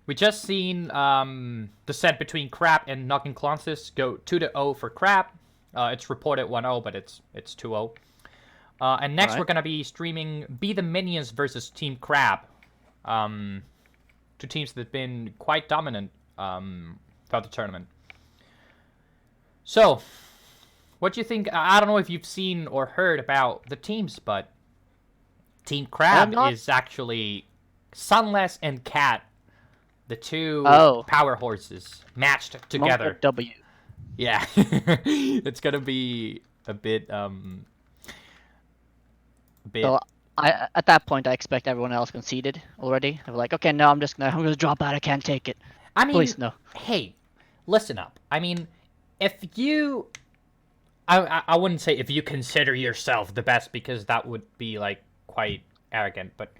we just seen the set between Crab and Knocking Clancis go 2-0 for Crab. It's reported 1-0, but it's 2-0. And next Alright. we're gonna be streaming Be the Minions versus Team Crab. Two teams that've been quite dominant throughout the tournament. So, what do you think? I don't know if you've seen or heard about the teams, but Team Crab is actually Sunless and Cat, the two power horses, matched together. W. Yeah, it's gonna be a bit. So at that point, I expect everyone else conceded already. They're like, okay, no, I'm gonna drop out. I can't take it. I mean, please no. Hey, listen up. I mean, if you, I wouldn't say if you consider yourself the best, because that would be like quite arrogant. But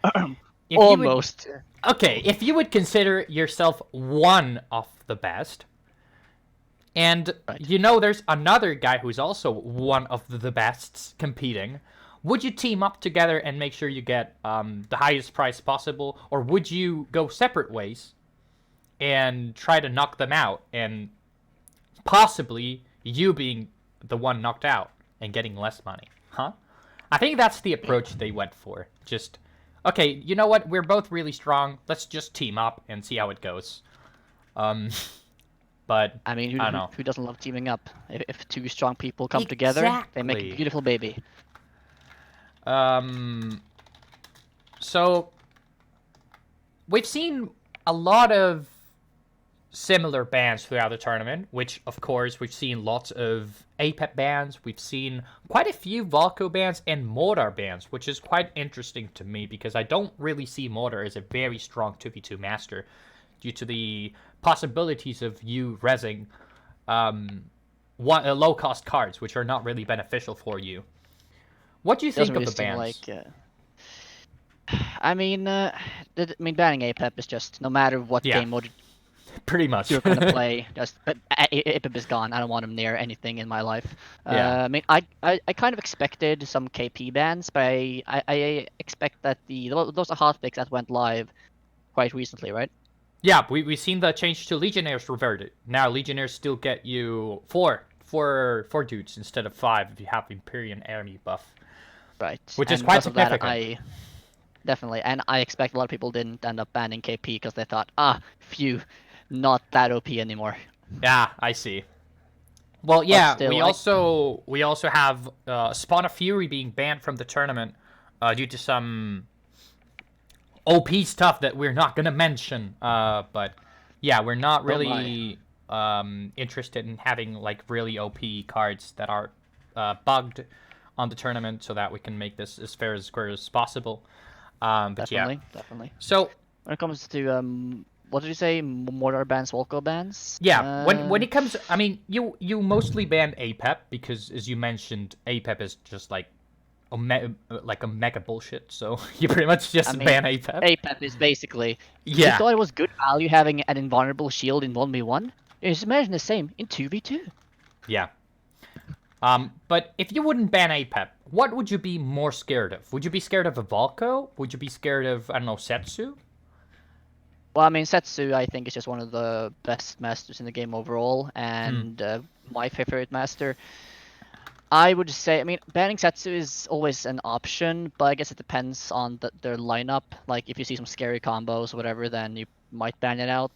if almost. Okay, if you would consider yourself one of the best, and you know there's another guy who's also one of the bests competing, would you team up together and make sure you get the highest price possible, or would you go separate ways and try to knock them out, and possibly you being the one knocked out and getting less money? Huh? I think that's the approach they went for. Just, okay, you know what? We're both really strong. Let's just team up and see how it goes. But I mean, I don't know. who doesn't love teaming up? If two strong people come together, they make a beautiful baby. So we've seen a lot of similar bans throughout the tournament, which of course we've seen lots of APEP bans. We've seen quite a few Valko bans and Mortar bans, which is quite interesting to me because I don't really see Mortar as a very strong 2v2 master due to the possibilities of you rezzing low-cost cards, which are not really beneficial for you. What do you think of the bans? I mean, banning APEP is just no matter what game mode pretty much you're gonna play. Just APEP is gone. I don't want him near anything in my life. I mean, I kind of expected some KP bans, but I expect that those are hotfix that went live quite recently, right? Yeah, we've seen the change to Legionnaires reverted. Now Legionnaires still get you four dudes instead of 5 if you have Empyrean Army buff. Right. Which is quite significant. Definitely, and I expect a lot of people didn't end up banning KP because they thought, phew, not that OP anymore. Yeah, I see. Well, yeah, still, we also have Spawn of Fury being banned from the tournament due to some OP stuff that we're not gonna mention. But yeah, we're not really interested in having like really OP cards that are bugged on the tournament, so that we can make this as fair as square as possible. But definitely. So when it comes to what did you say? Mortar bans, Volko bans? Yeah. When it comes, I mean, you mostly ban APEP because, as you mentioned, APEP is just like a mega bullshit. So you pretty much just ban APEP. APEP is basically. You thought it was good value having an invulnerable shield in 1v1. Just imagine the same in 2v2. Yeah. But if you wouldn't ban APEP, what would you be more scared of? Would you be scared of a Valko? Would you be scared of, I don't know, Setsu? Well, I mean, Setsu, I think, is just one of the best masters in the game overall, and my favorite master. I would say, I mean, banning Setsu is always an option, but I guess it depends on their lineup. Like, if you see some scary combos or whatever, then you might ban it out.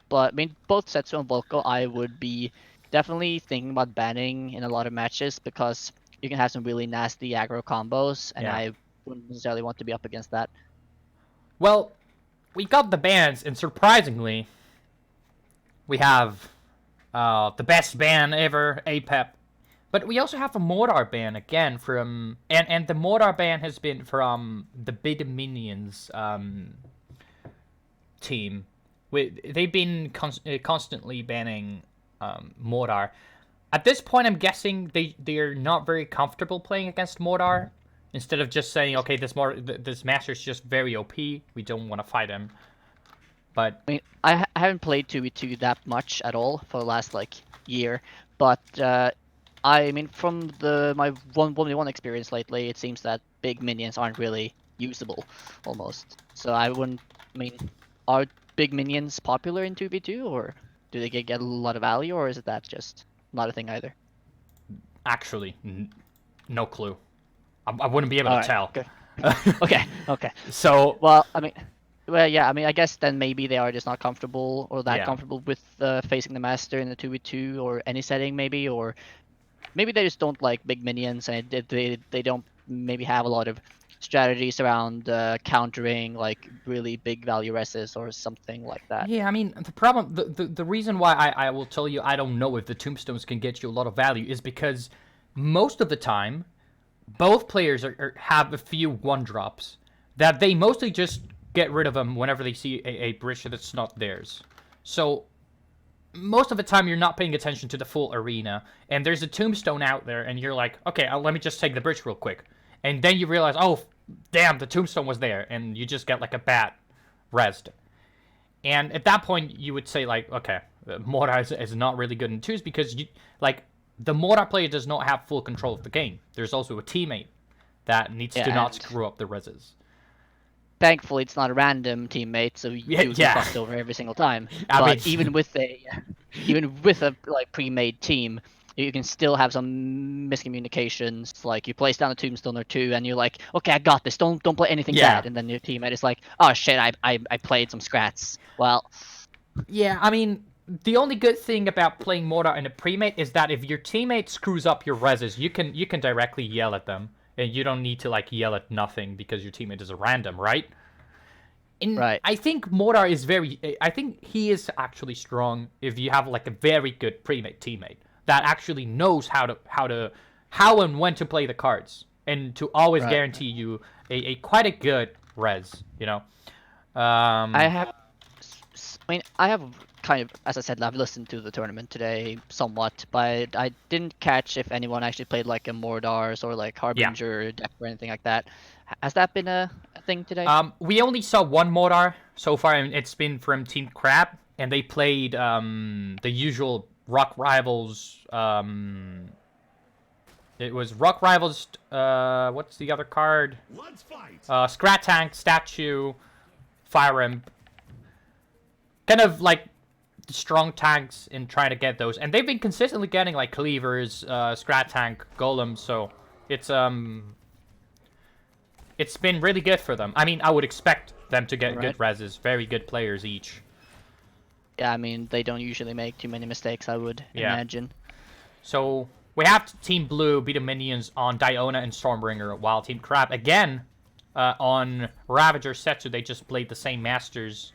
But, I mean, both Setsu and Volko, I would be definitely thinking about banning in a lot of matches because you can have some really nasty aggro combos, and I wouldn't necessarily want to be up against that. Well, we got the bans, and surprisingly, we have the best ban ever, APEP. But we also have a Mortar ban again from, and the Mortar ban has been from the Big Minions team. They've been constantly banning Mortar. At this point, I'm guessing they're not very comfortable playing against Mortar. Instead of just saying, okay, this master's just very OP, we don't want to fight him. But I mean, I haven't played 2v2 that much at all for the last year, but I mean, from my 1v1 experience lately, it seems that big minions aren't really usable, almost. So I wouldn't. I mean, are big minions popular in 2v2, or do they get a lot of value, or is that just not a thing either? Actually, no clue. I wouldn't be able to tell. Okay. Okay. So, well, I mean, Well, yeah, I mean, I guess then maybe they are just not comfortable or that Yeah. comfortable with facing the master in the 2v2 or any setting maybe, or maybe they just don't like big minions and they don't maybe have a lot of strategies around countering like really big value reses or something like that. Yeah, I mean, the problem, the reason why I will tell you I don't know if the tombstones can get you a lot of value is because most of the time, both players have a few one-drops that they mostly just get rid of them whenever they see a bridge that's not theirs. So most of the time you're not paying attention to the full arena, and there's a tombstone out there, and you're like, okay, let me just take the bridge real quick. And then you realize, oh, damn, the tombstone was there, and you just get like a bat rezzed. And at that point, you would say, like, okay, Mora is not really good in twos because, the Mora player does not have full control of the game. There's also a teammate that needs to not screw up the reses. Thankfully, it's not a random teammate, so you get fucked over every single time. But even with a like pre-made team, you can still have some miscommunications. Like you place down a tombstone or two, and you're like, "Okay, I got this. Don't play anything bad." And then your teammate is like, "Oh shit, I played some scrats." Well, yeah, I mean, the only good thing about playing Mora in a pre-mate is that if your teammate screws up your reses, you can directly yell at them. And you don't need to, like, yell at nothing because your teammate is a random, right? And right. I think Mora is I think he is actually strong if you have, like, a very good pre-made teammate that actually knows how and when to play the cards. And to always guarantee you quite a good res, you know? I have kind of, as I said, I've listened to the tournament today somewhat, but I didn't catch if anyone actually played like a Mordars or like Harbinger deck or anything like that. Has that been a thing today? We only saw one Mordar so far, and it's been from Team Crab, and they played the usual Rock Rivals. It was Rock Rivals. What's the other card? Let's fight. Scrat Tank, Statue, Fire Imp. Kind of like strong tanks in trying to get those, and they've been consistently getting like cleavers, Scrat Tank, Golems. So it's been really good for them. I mean, I would expect them to get good reses, very good players each. Yeah, I mean, they don't usually make too many mistakes, I would imagine. So we have Team Blue beat the minions on Diona and Stormbringer, while Team Crab again on Ravager Setsu, they just played the same masters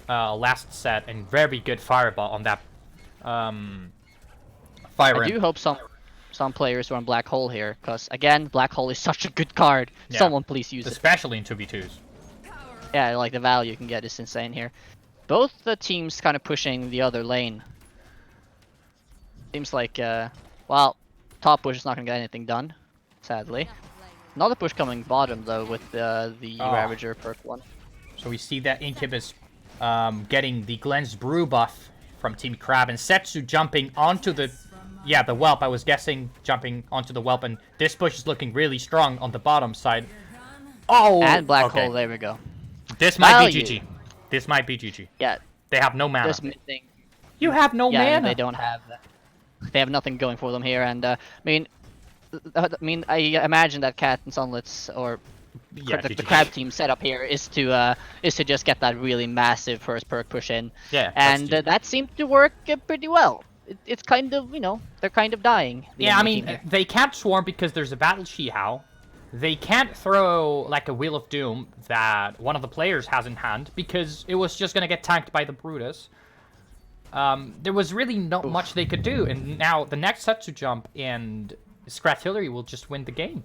last set, and very good fireball on that fire. I do hope some players run Black Hole here, because again, Black Hole is such a good card. Someone please use it. Especially in 2v2s. Yeah, like the value you can get is insane here. Both the teams kind of pushing the other lane. Seems like, well, top push is not going to get anything done, sadly. Another push coming bottom, though, with the Ravager perk one. So we see that Incubus getting the Glenn's Brew buff from Team Crab, and Setsu jumping onto the Whelp. I was guessing jumping onto the Whelp, and this push is looking really strong on the bottom side. Oh! And Black Hole, there we go. This might be GG. This might be GG. Yeah. They have no mana. Just missing. You have no mana! They don't have that. They have nothing going for them here, and I I imagine that Cat and Sunlets or the Crab team setup here is to just get that really massive first perk push in. Yeah. And that seemed to work pretty well. It's kind of, they're kind of dying. Yeah, I mean, they can't swarm because there's a Battle Shihao. They can't throw like a Wheel of Doom that one of the players has in hand because it was just gonna get tanked by the Brutus. There was really not much they could do, and now the next Setsu jump and Scratillery will just win the game.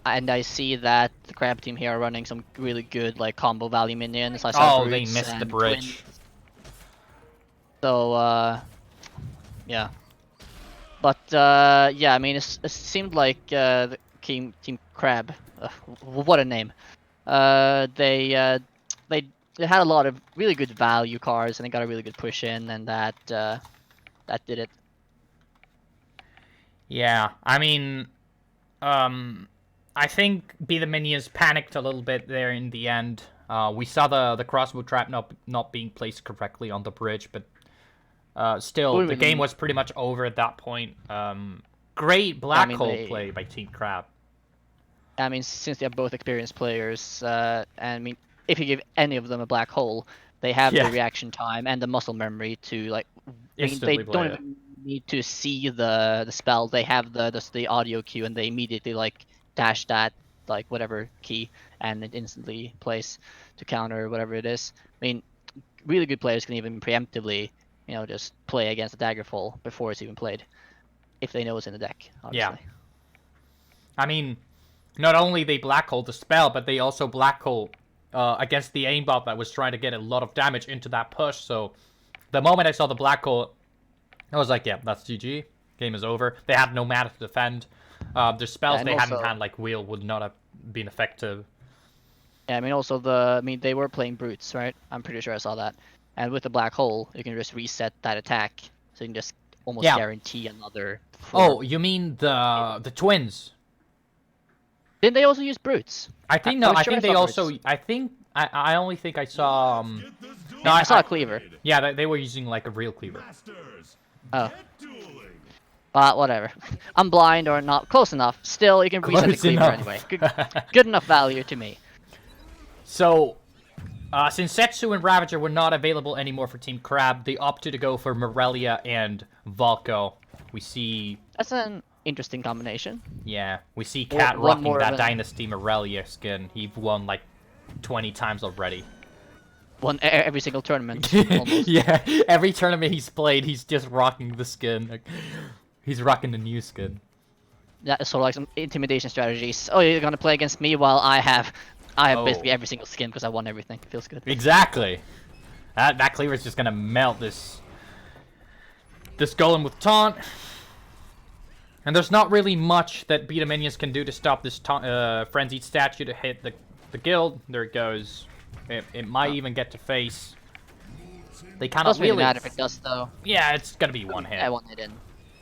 And I see that the Crab team here are running some really good like combo value minions. I saw they missed the bridge. Twins. So yeah. But yeah, I mean it seemed like the Team Crab, what a name. They had a lot of really good value cards, and they got a really good push in, and that did it. Yeah, I mean, I think Be the Minions panicked a little bit there in the end. We saw the crossbow trap not being placed correctly on the bridge, but still, the game was pretty much over at that point. Great Black Hole play by Team Crab. I mean, since they are both experienced players, and I mean, if you give any of them a black hole, they have Yeah. the reaction time and the muscle memory to like. I mean, Instantly they play don't it. even need to see the spell. They have the audio cue, and they immediately like dash that like whatever key, and it instantly plays to counter whatever it is. I mean, really good players can even preemptively, just play against the Daggerfall before it's even played, if they know it's in the deck. Obviously. I mean, not only they black hole the spell, but they also black hole against the aimbot that was trying to get a lot of damage into that push. So the moment I saw the black hole, I was like, yeah, that's GG. Game is over. They had no mana to defend. Their spells and they had in also- hand, like Wheel, would not have been effective. Yeah, I mean, also they were playing brutes, right? I'm pretty sure I saw that. And with the black hole, you can just reset that attack, so you can just almost Yeah. guarantee another. Oh, you mean the twins? Didn't they also use brutes? I think I no. was I sure think I they saw also. brutes. I think I only think I saw. No, I saw a cleaver. Yeah, they were using like a real cleaver. Masters, Oh, get dueling. but whatever. I'm blind or not close enough. Still, you can reset the Close cleaver enough. anyway. Good enough value to me. So, since Setsu and Ravager were not available anymore for Team Crab, they opted to go for Morelia and Valko. We see, That's an interesting combination. yeah, we see One- Cat one rocking more that of a- Dynasty Morelia skin. He won like 20 times already. Won every single tournament. Almost. Yeah, every tournament he's played, he's just rocking the skin. Like, he's rocking the new skin. That is sort of like some intimidation strategies. Oh, you're gonna play against me while I have Oh. basically every single skin because I won everything. Feels good. Exactly. That cleaver is just gonna melt this golem with taunt. And there's not really much that beta minions can do to stop this frenzied statue to hit the guild. There it goes. It might even get to face. They cannot Doesn't really really. matter if it does though. Yeah, it's gonna be one hit. I won it in.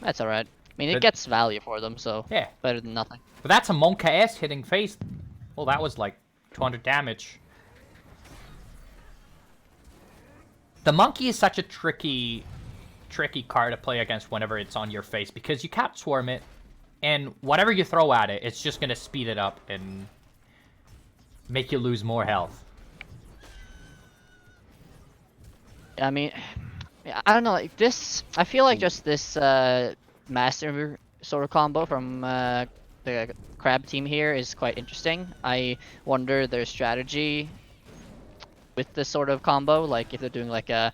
That's alright. I mean, it But- gets value for them, so Yeah, better than nothing. but that's a Monka S hitting face. Well, that was like 200 damage. The monkey is such a tricky card to play against whenever it's on your face because you can't swarm it, and whatever you throw at it, it's just gonna speed it up and make you lose more health. I mean, I don't know. Like this, I feel like just this master sort of combo from the crab team here is quite interesting. I wonder their strategy with this sort of combo, like if they're doing like a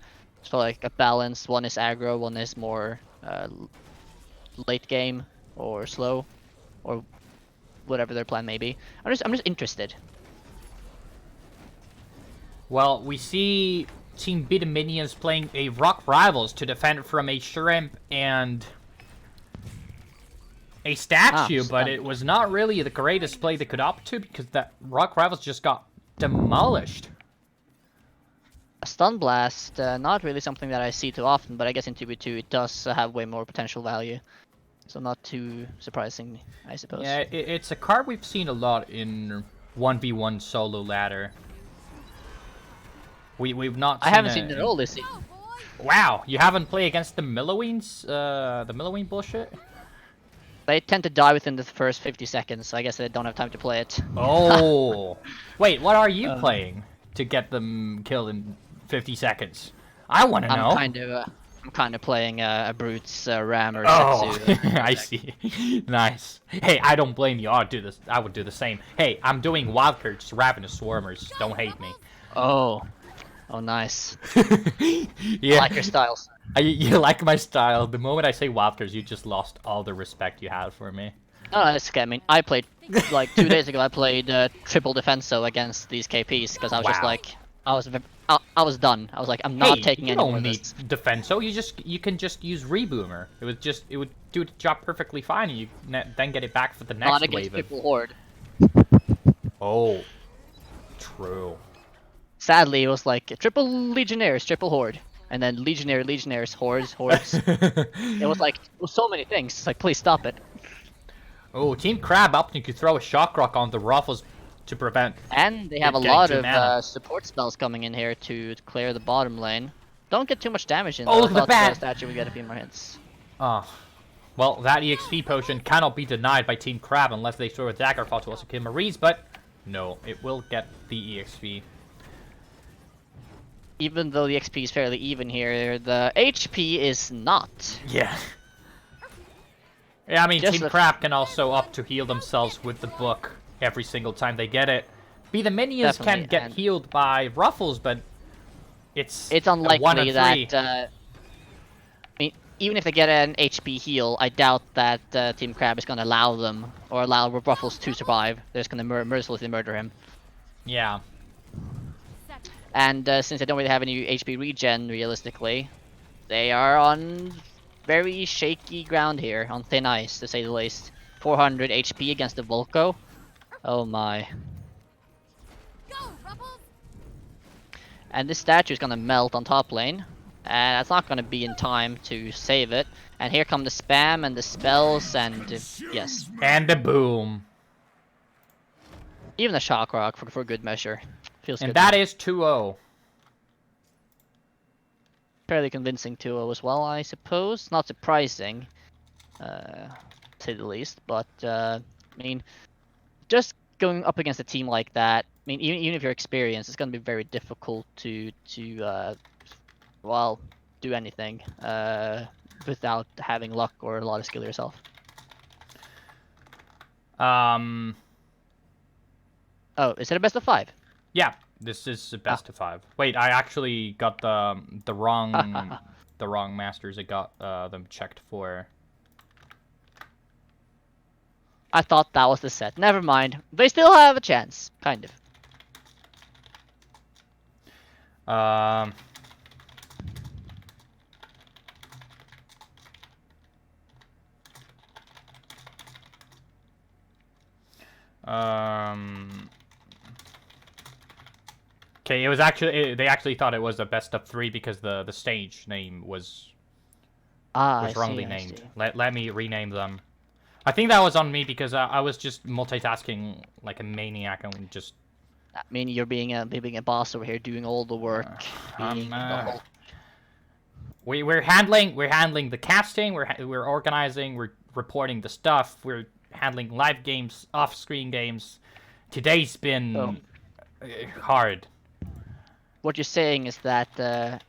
balance. One is aggro, one is more late game or slow, or whatever their plan may be. I'm just interested. Well, we see Team Beta Minions playing a Rock Rivals to defend from a Shrimp and a statue, but stun. it was not really the greatest play they could opt to because that Rock Rivals just got demolished. A stun blast, not really something that I see too often, but I guess in 2v2 it does have way more potential value. So not too surprising, I suppose. Yeah, it's a card we've seen a lot in 1v1 solo ladder. We've not. I haven't seen it at all this season. Go, boy! Wow, you haven't played against the Millowines? The Milloween bullshit? They tend to die within the first 50 seconds, so I guess they don't have time to play it. Oh, wait, what are you playing to get them killed in 50 seconds? I want to know. I'm kind of playing a Brute's Ram or Oh, Setsu. I see. Nice. Hey, I don't blame you. I would do the same. Hey, I'm doing Wildcards, Ravenous Swarmers. Don't hate me. Oh, nice. Yeah. I like your styles. You like my style. The moment I say Wildcards, you just lost all the respect you had for me. No, that's okay. I mean, I played like 2 days ago. I played triple defenso against these KPs because I was just Wow. like, I was done. I was like, I'm not taking you any more don't of need this. Defenso. You can just use Reboomer. It would do the job perfectly fine, and you then get it back for the Not next against wave. triple horde. Oh, true. Sadly, it was like triple legionnaires, triple horde, and then legionnaires, hordes. It was so many things. It's like, please stop it. Oh, Team Crab up, and you could throw a shock rock on the Ruffles to prevent. And they have a Getting lot two of mana. support spells coming in here to clear the bottom lane. Don't get too much damage in. Oh, though. look at the I thought bat. statue would get a few more hits. Ah. Well, that EXP potion cannot be denied by Team Crab unless they throw a Daggerfall to also kill Maurice, but no, it will get the EXP. even though the XP is fairly even here, the HP is not. Yeah. Yeah, I mean, Just Team a- Crab can also opt to heal themselves with the book every single time they get it. Be the minions can Definitely, get and- healed by Ruffles, but it's It's a 1 unlikely in that. 3. I mean, even if they get an HP heal, I doubt that Team Crab is gonna allow them or allow Ruffles to survive. They're just gonna mercilessly murder him. Yeah. Second. And since they don't really have any HP regen, realistically, they are on very shaky ground here, on thin ice, to say the least. 400 HP against the Volko. Oh my. Go, Ruffles! And this statue is gonna melt on top lane. And that's not gonna be in time to save it. And here come the spam and the spells and yes. And the boom. Even a shock rock for good measure. Feels And good. that is 2-0. Fairly convincing 2-0 as well, I suppose. Not surprising, to say the least. But I mean, just going up against a team like that. I mean, even if you're experienced, it's going to be very difficult to well, do anything without having luck or a lot of skill yourself. Oh, is it a best of 5? Yeah, this is a best of 5. Wait, I actually got the wrong the wrong masters. I got them checked for. I thought that was the set. Never mind. They still have a chance, kind of. Okay, it was actually they actually thought it was a best of 3 because the stage name was wrongly named. Let me rename them. I think that was on me because I was just multitasking like a maniac and just. I mean, you're being a boss over here, doing all the work. Being the whole... We're handling the casting. We're organizing. We're reporting the stuff. We're handling live games, off-screen games. Today's been hard. What you're saying is that the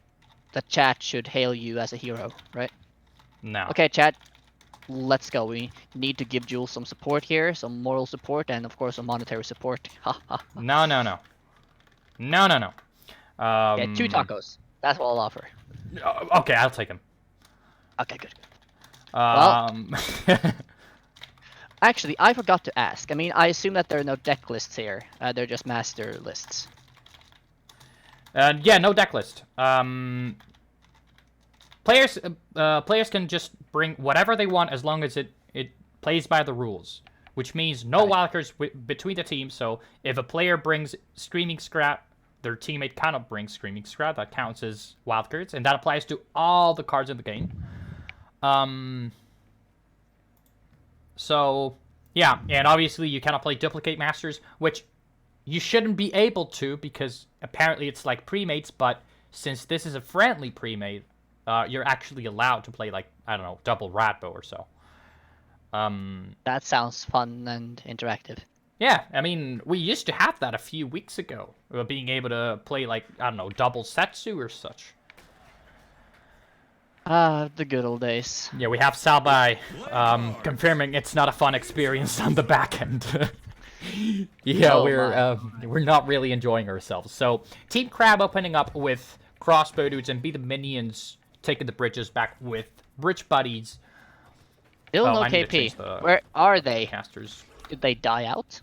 chat should hail you as a hero, right? No. Okay, chat. Let's go. We need to give Jules some support here, some moral support, and of course some monetary support. No. Yeah, 2 tacos. That's what I'll offer. Okay, I'll take them. Okay, good. Actually, I forgot to ask. I mean, I assume that there are no deck lists here. They're just master lists. Yeah, no deck list. Players can just bring whatever they want as long as it plays by the rules, which means no wildcards between the teams. So if a player brings Screaming Scrap, their teammate cannot bring Screaming Scrap. That counts as wildcards, and that applies to all the cards in the game. So yeah, and obviously you cannot play duplicate masters, which you shouldn't be able to because apparently it's like premates. But since this is a friendly premate, you're actually allowed to play, like, I don't know, double Ratbo or so. That sounds fun and interactive. Yeah, I mean, we used to have that a few weeks ago. Being able to play, like, I don't know, double Setsu or such. The good old days. Yeah, we have salbei confirming it's not a fun experience on the back end. Yeah, Oh we're not really enjoying ourselves. So, Team Crab opening up with crossbow dudes and be the minions taking the bridges back with bridge buddies. Still no I need to KP. change the Where are they? casters. Did they die out?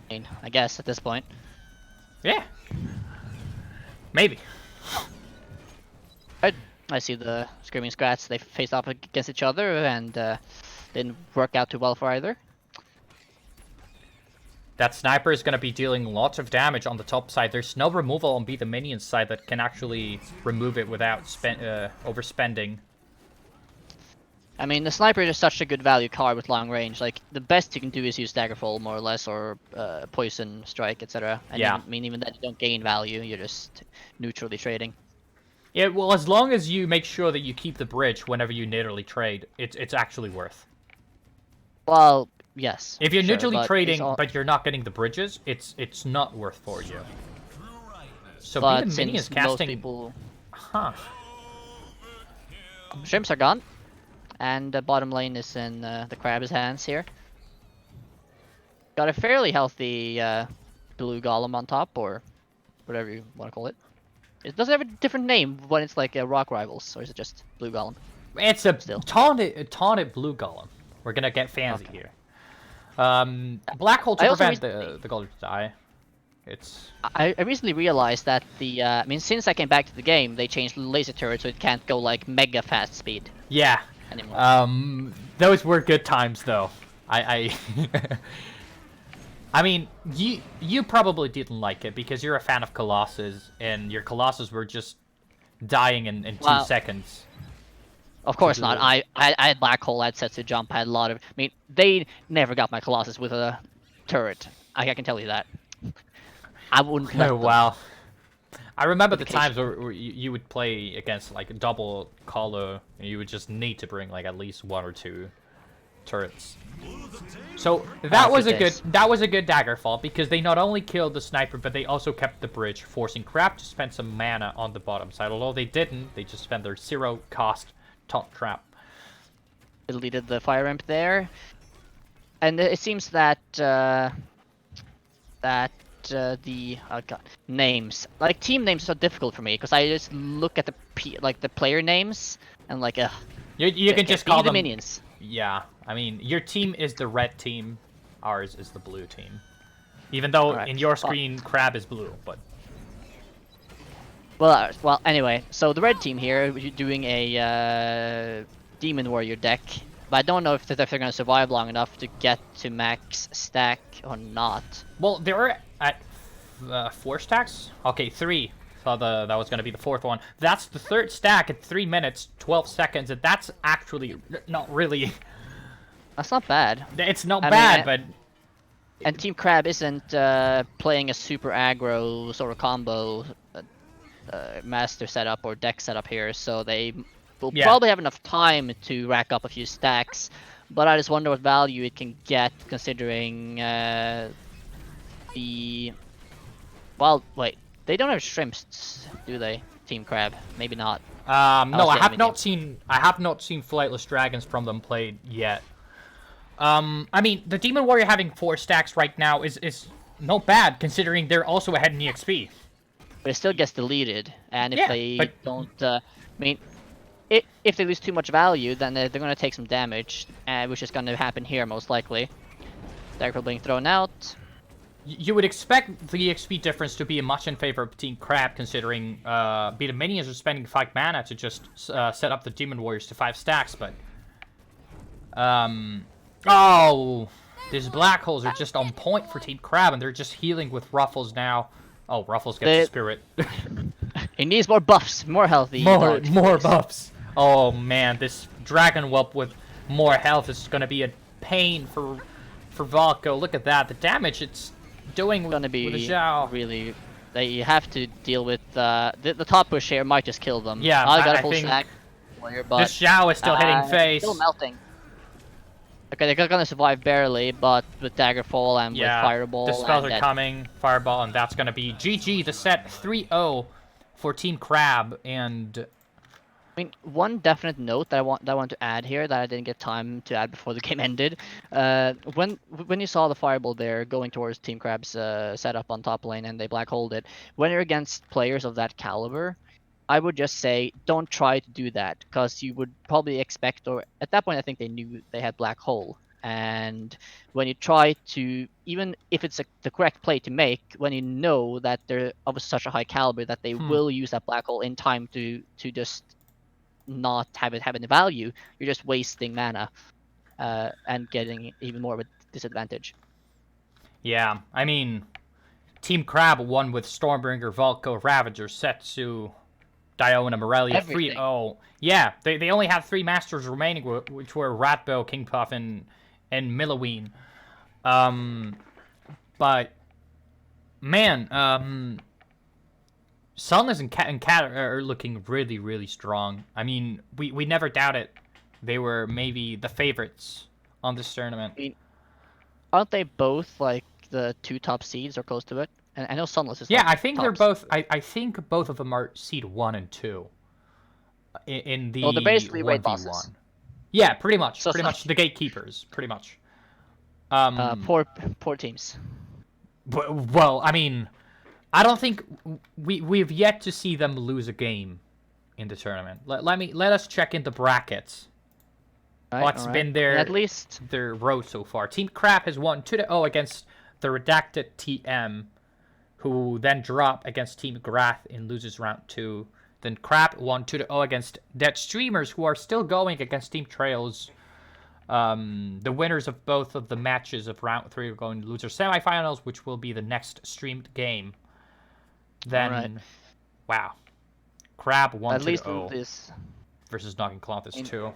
I mean, I guess at this point. Yeah. Maybe. I see the Screaming Scrats. They faced off against each other and didn't work out too well for either. That sniper is going to be dealing lots of damage on the top side. There's no removal on Be the Minions side that can actually remove it without overspending. I mean, the sniper is such a good value card with long range. Like, the best you can do is use Daggerfall, more or less, or Poison Strike, etc. And Yeah. I mean, even then you don't gain value, you're just neutrally trading. Yeah, well, as long as you make sure that you keep the bridge whenever you neutrally trade, it's actually worth. Well, yes. If you're sure, neutrally but trading, it's but you're not getting the bridges, it's not worth for you. So but Be the Minion is since most casting. people... Huh. Shrimps are gone. And the bottom lane is in the Crab's hands here. Got a fairly healthy blue golem on top, or whatever you want to call it. It does it have a different name when it's like Rock Rivals, or is it just blue golem? It's a Still. taunted blue golem. We're gonna get fancy here. Black hole to I also prevent the golem to die. It's I recently realized that I mean, since I came back to the game, they changed laser turret so it can't go like mega fast speed yeah. anymore. Those were good times though. I I mean, you probably didn't like it because you're a fan of Colossus, and your Colossus were just dying in 2 seconds. Of course not. I had black hole, I had Setsu jump, I had a lot of. I mean, they never got my Colossus with a turret. I can tell you that. I wouldn't. Let Oh them. wow. I remember the Dedication. times where you would play against like a double color, and you would just need to bring like at least 1 or 2 turrets. So that was a good dagger fall because they not only killed the sniper, but they also kept the bridge, forcing Crab to spend some mana on the bottom side. Although they didn't, they just spent their 0 cost taunt trap. Deleted the fire ramp there, and it seems that the names, like team names, are so difficult for me because I just look at the player names and like You can just be call the them minions. Yeah, I mean your team is the red team, ours is the blue team. Even though Alright. in your screen Crab is blue, but Well, anyway, so the red team here, you're doing a Demon Warrior deck, but I don't know if they're going to survive long enough to get to max stack or not. well they were at 4 stacks. Okay, 3. So that was gonna be the 4th one. That's the 3rd stack at 3 minutes 12 seconds, and that's actually not really. That's not bad. It's not I bad, mean, And Team Crab isn't playing a super aggro sort of combo master setup or deck setup here, so they will probably have enough time to rack up a few stacks. But I just wonder what value it can get considering the. Well, wait. They don't have shrimps, do they? Team Crab? Maybe not. No, I have not medium. seen flightless dragons from them played yet. I mean, the Demon Warrior having 4 stacks right now is not bad considering they're also ahead in EXP. But it still gets deleted, and if Yeah, they but- don't, I mean, if they lose too much value, then they're going to take some damage, which is going to happen here most likely. Dagger being thrown out. You would expect the EXP difference to be much in favor of Team Crab, considering Be the Minions are spending 5 mana to just set up the Demon Warriors to 5 stacks, but oh, these black holes are just on point for Team Crab, and they're just healing with Ruffles now. Oh, Ruffles gets the spirit. He needs more buffs, more healthy. more buffs. Oh man, this Dragon Whelp with more health is gonna be a pain for Valko. Look at that, the damage it's doing Gonna with the be Zhao. really. They have to deal with the top push here. Might just kill them. Yeah, I got I a full think stack. But This Zhao is still hitting face. Still melting. Okay, they're gonna survive barely, but with Daggerfall and with Fireball. The spells and are coming, Fireball, and that's gonna be GG. The set 3-0 for Team Crab, and I mean, one definite note that I want to add here that I didn't get time to add before the game ended. When you saw the Fireball there going towards Team Crab's setup on top lane and they black holed it, when you're against players of that caliber, I would just say don't try to do that because you would probably expect, or at that point I think they knew they had black hole. And when you try to, even if it's the correct play to make, when you know that they're of such a high caliber that they will use that black hole in time to just not have it have any value, you're just wasting mana and getting even more of a disadvantage. yeah, I mean, Team Crab won with Stormbringer, Valko, Ravager, Setsu, Diona, Morelia, Everything. 3-0. Yeah, they only had 3 masters remaining, which were Ratbo, King Puff, and Milloween. But man, Sunless and Cat are looking really, really strong. I mean, we never doubted they were maybe the favorites on this tournament. Aren't they both like the 2 top seeds or close to it? And I know Sunless is. Yeah, like, I think top they're both. seed. I think both of them are seed 1 and 2. In the Well, they're basically raid 1v1. bosses. Yeah, pretty much. So it's Pretty much like- the gatekeepers. Pretty much. Poor teams. Well, I mean, I don't think we've yet to see them lose a game in the tournament. Let us check in the brackets. Right, What's alright. been their At least their road so far? Team Crap has won 2-0 against the redacted TM, who then drop against Team Grath in losers round 2. Then Crap won 2-0 against Dead Streamers, who are still going against Team Trails. The winners of both of the matches of round 3 are going to loser semifinals, which will be the next streamed game. Then, Alright. wow, Crab 1-0 at least in this. versus Noggin Cloth is 2.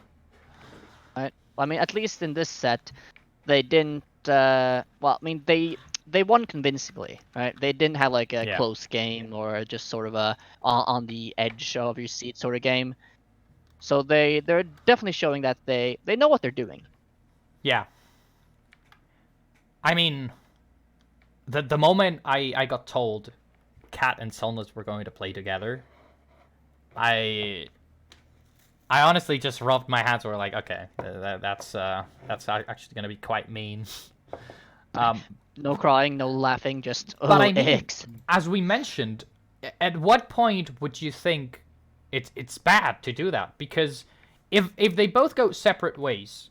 Right. I mean, at least in this set, they didn't. Well, I mean, they won convincingly, right? They didn't have like a Yeah. close game or just sort of a on the edge of your seat sort of game. So they're definitely showing that they know what they're doing. Yeah. I mean, the moment I got told Cat and Sunless were going to play together, I honestly just rubbed my hands. Were like, okay, that's actually gonna be quite mean. No crying, no laughing, just But I mean, X. as we mentioned, at what point would you think it's bad to do that? Because if they both go separate ways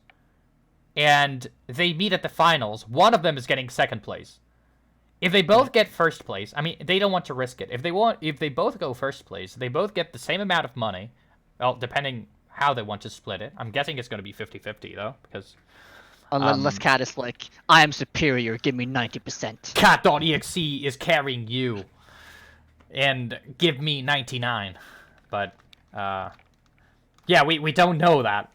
and they meet at the finals, one of them is getting second place. If they both get first place, I mean, they don't want to risk it. If they both go first place, they both get the same amount of money. Well, depending how they want to split it. I'm guessing it's going to be 50-50 though, because Unless Cat is like, I am superior, give me 90%. Cat.exe is carrying you, and give me 99. But yeah, we don't know that.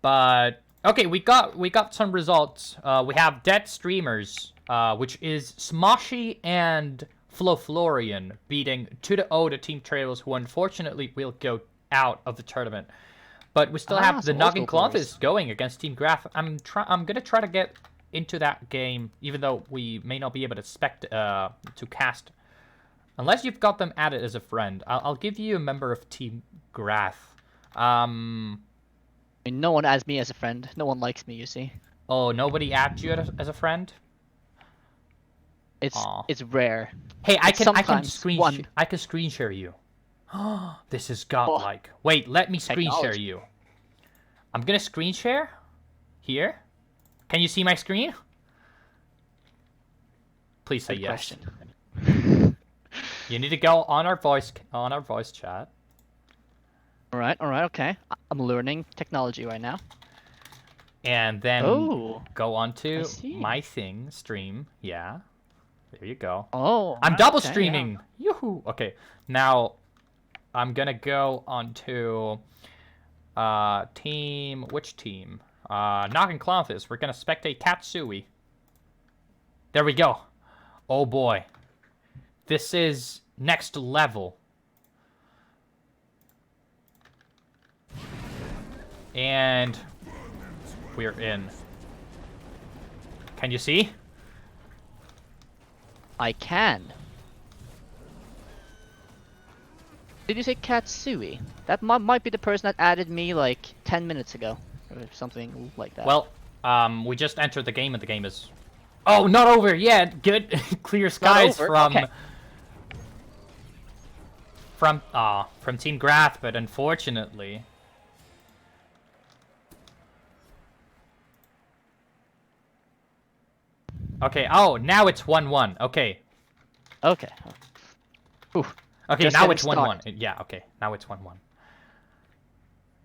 But okay, we got some results. We have Dead Streamers, which is Smoshy and Florian beating 2-0 to Team Trails, who unfortunately will go out of the tournament. But we still have the some Noggin old school players. Clothis going against Team Graph. I'm gonna try to get into that game, even though we may not be able to cast, unless you've got them added as a friend. I'll give you a member of Team Graph. I mean, no one adds me as a friend. No one likes me, you see. Oh, nobody adds you as a friend? Aw. It's rare. Hey, I It's can sometimes screen share you. This is godlike. Wait, let me screen share Technology. you. I'm gonna screen share here. Can you see my screen? Please say Good yes. question. You need to go on our voice chat. All right, okay. I'm learning technology right now. And then Oh. go on to I see. my thing, stream. Yeah. There you go. Oh. I'm double okay, yeah. streaming. Yoo-hoo. Okay. Now I'm gonna go on to team. Which team? Noggin Clothis. We're gonna spectate Katsui. There we go. Oh boy. This is next level. And we're in. Can you see? I can. Did you say Katsui? That might be the person that added me like 10 minutes ago, or something like that. Well, we just entered the game and the game is... Oh, not over yet! Good. Clear skies over? from... Okay. From Team Grath, but unfortunately... Okay, oh, now it's 1-1. Okay. Okay. Ooh. Okay, Just now getting it's 1-1. started. Yeah, okay. Now it's 1-1.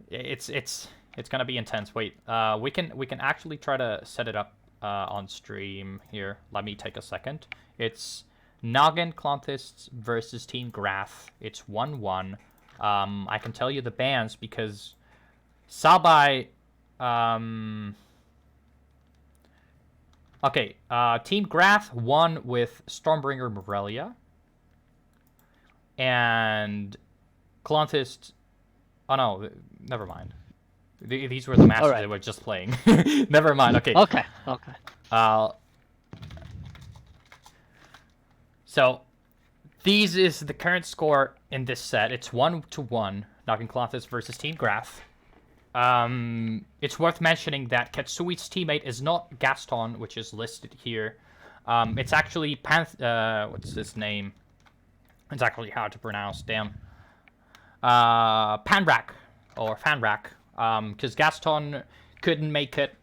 It's gonna be intense. Wait, we can actually try to set it up on stream here. Let me take a second. It's Noggin Clontists versus Team Grath. It's 1-1. I can tell you the bans because salbei. Okay, Team Grath won with Stormbringer Morelia. And Clontist... Oh no, never mind. These were the matches Alright. they were just playing. Never mind, okay. Okay. So, these is the current score in this set. It's 1-1. Knocking versus Team Graph. It's worth mentioning that Katsui's teammate is not Gaston, which is listed here. It's actually what's his name? It's actually hard to pronounce. Damn. Panrak or Fanrak. Because Gaston couldn't make it,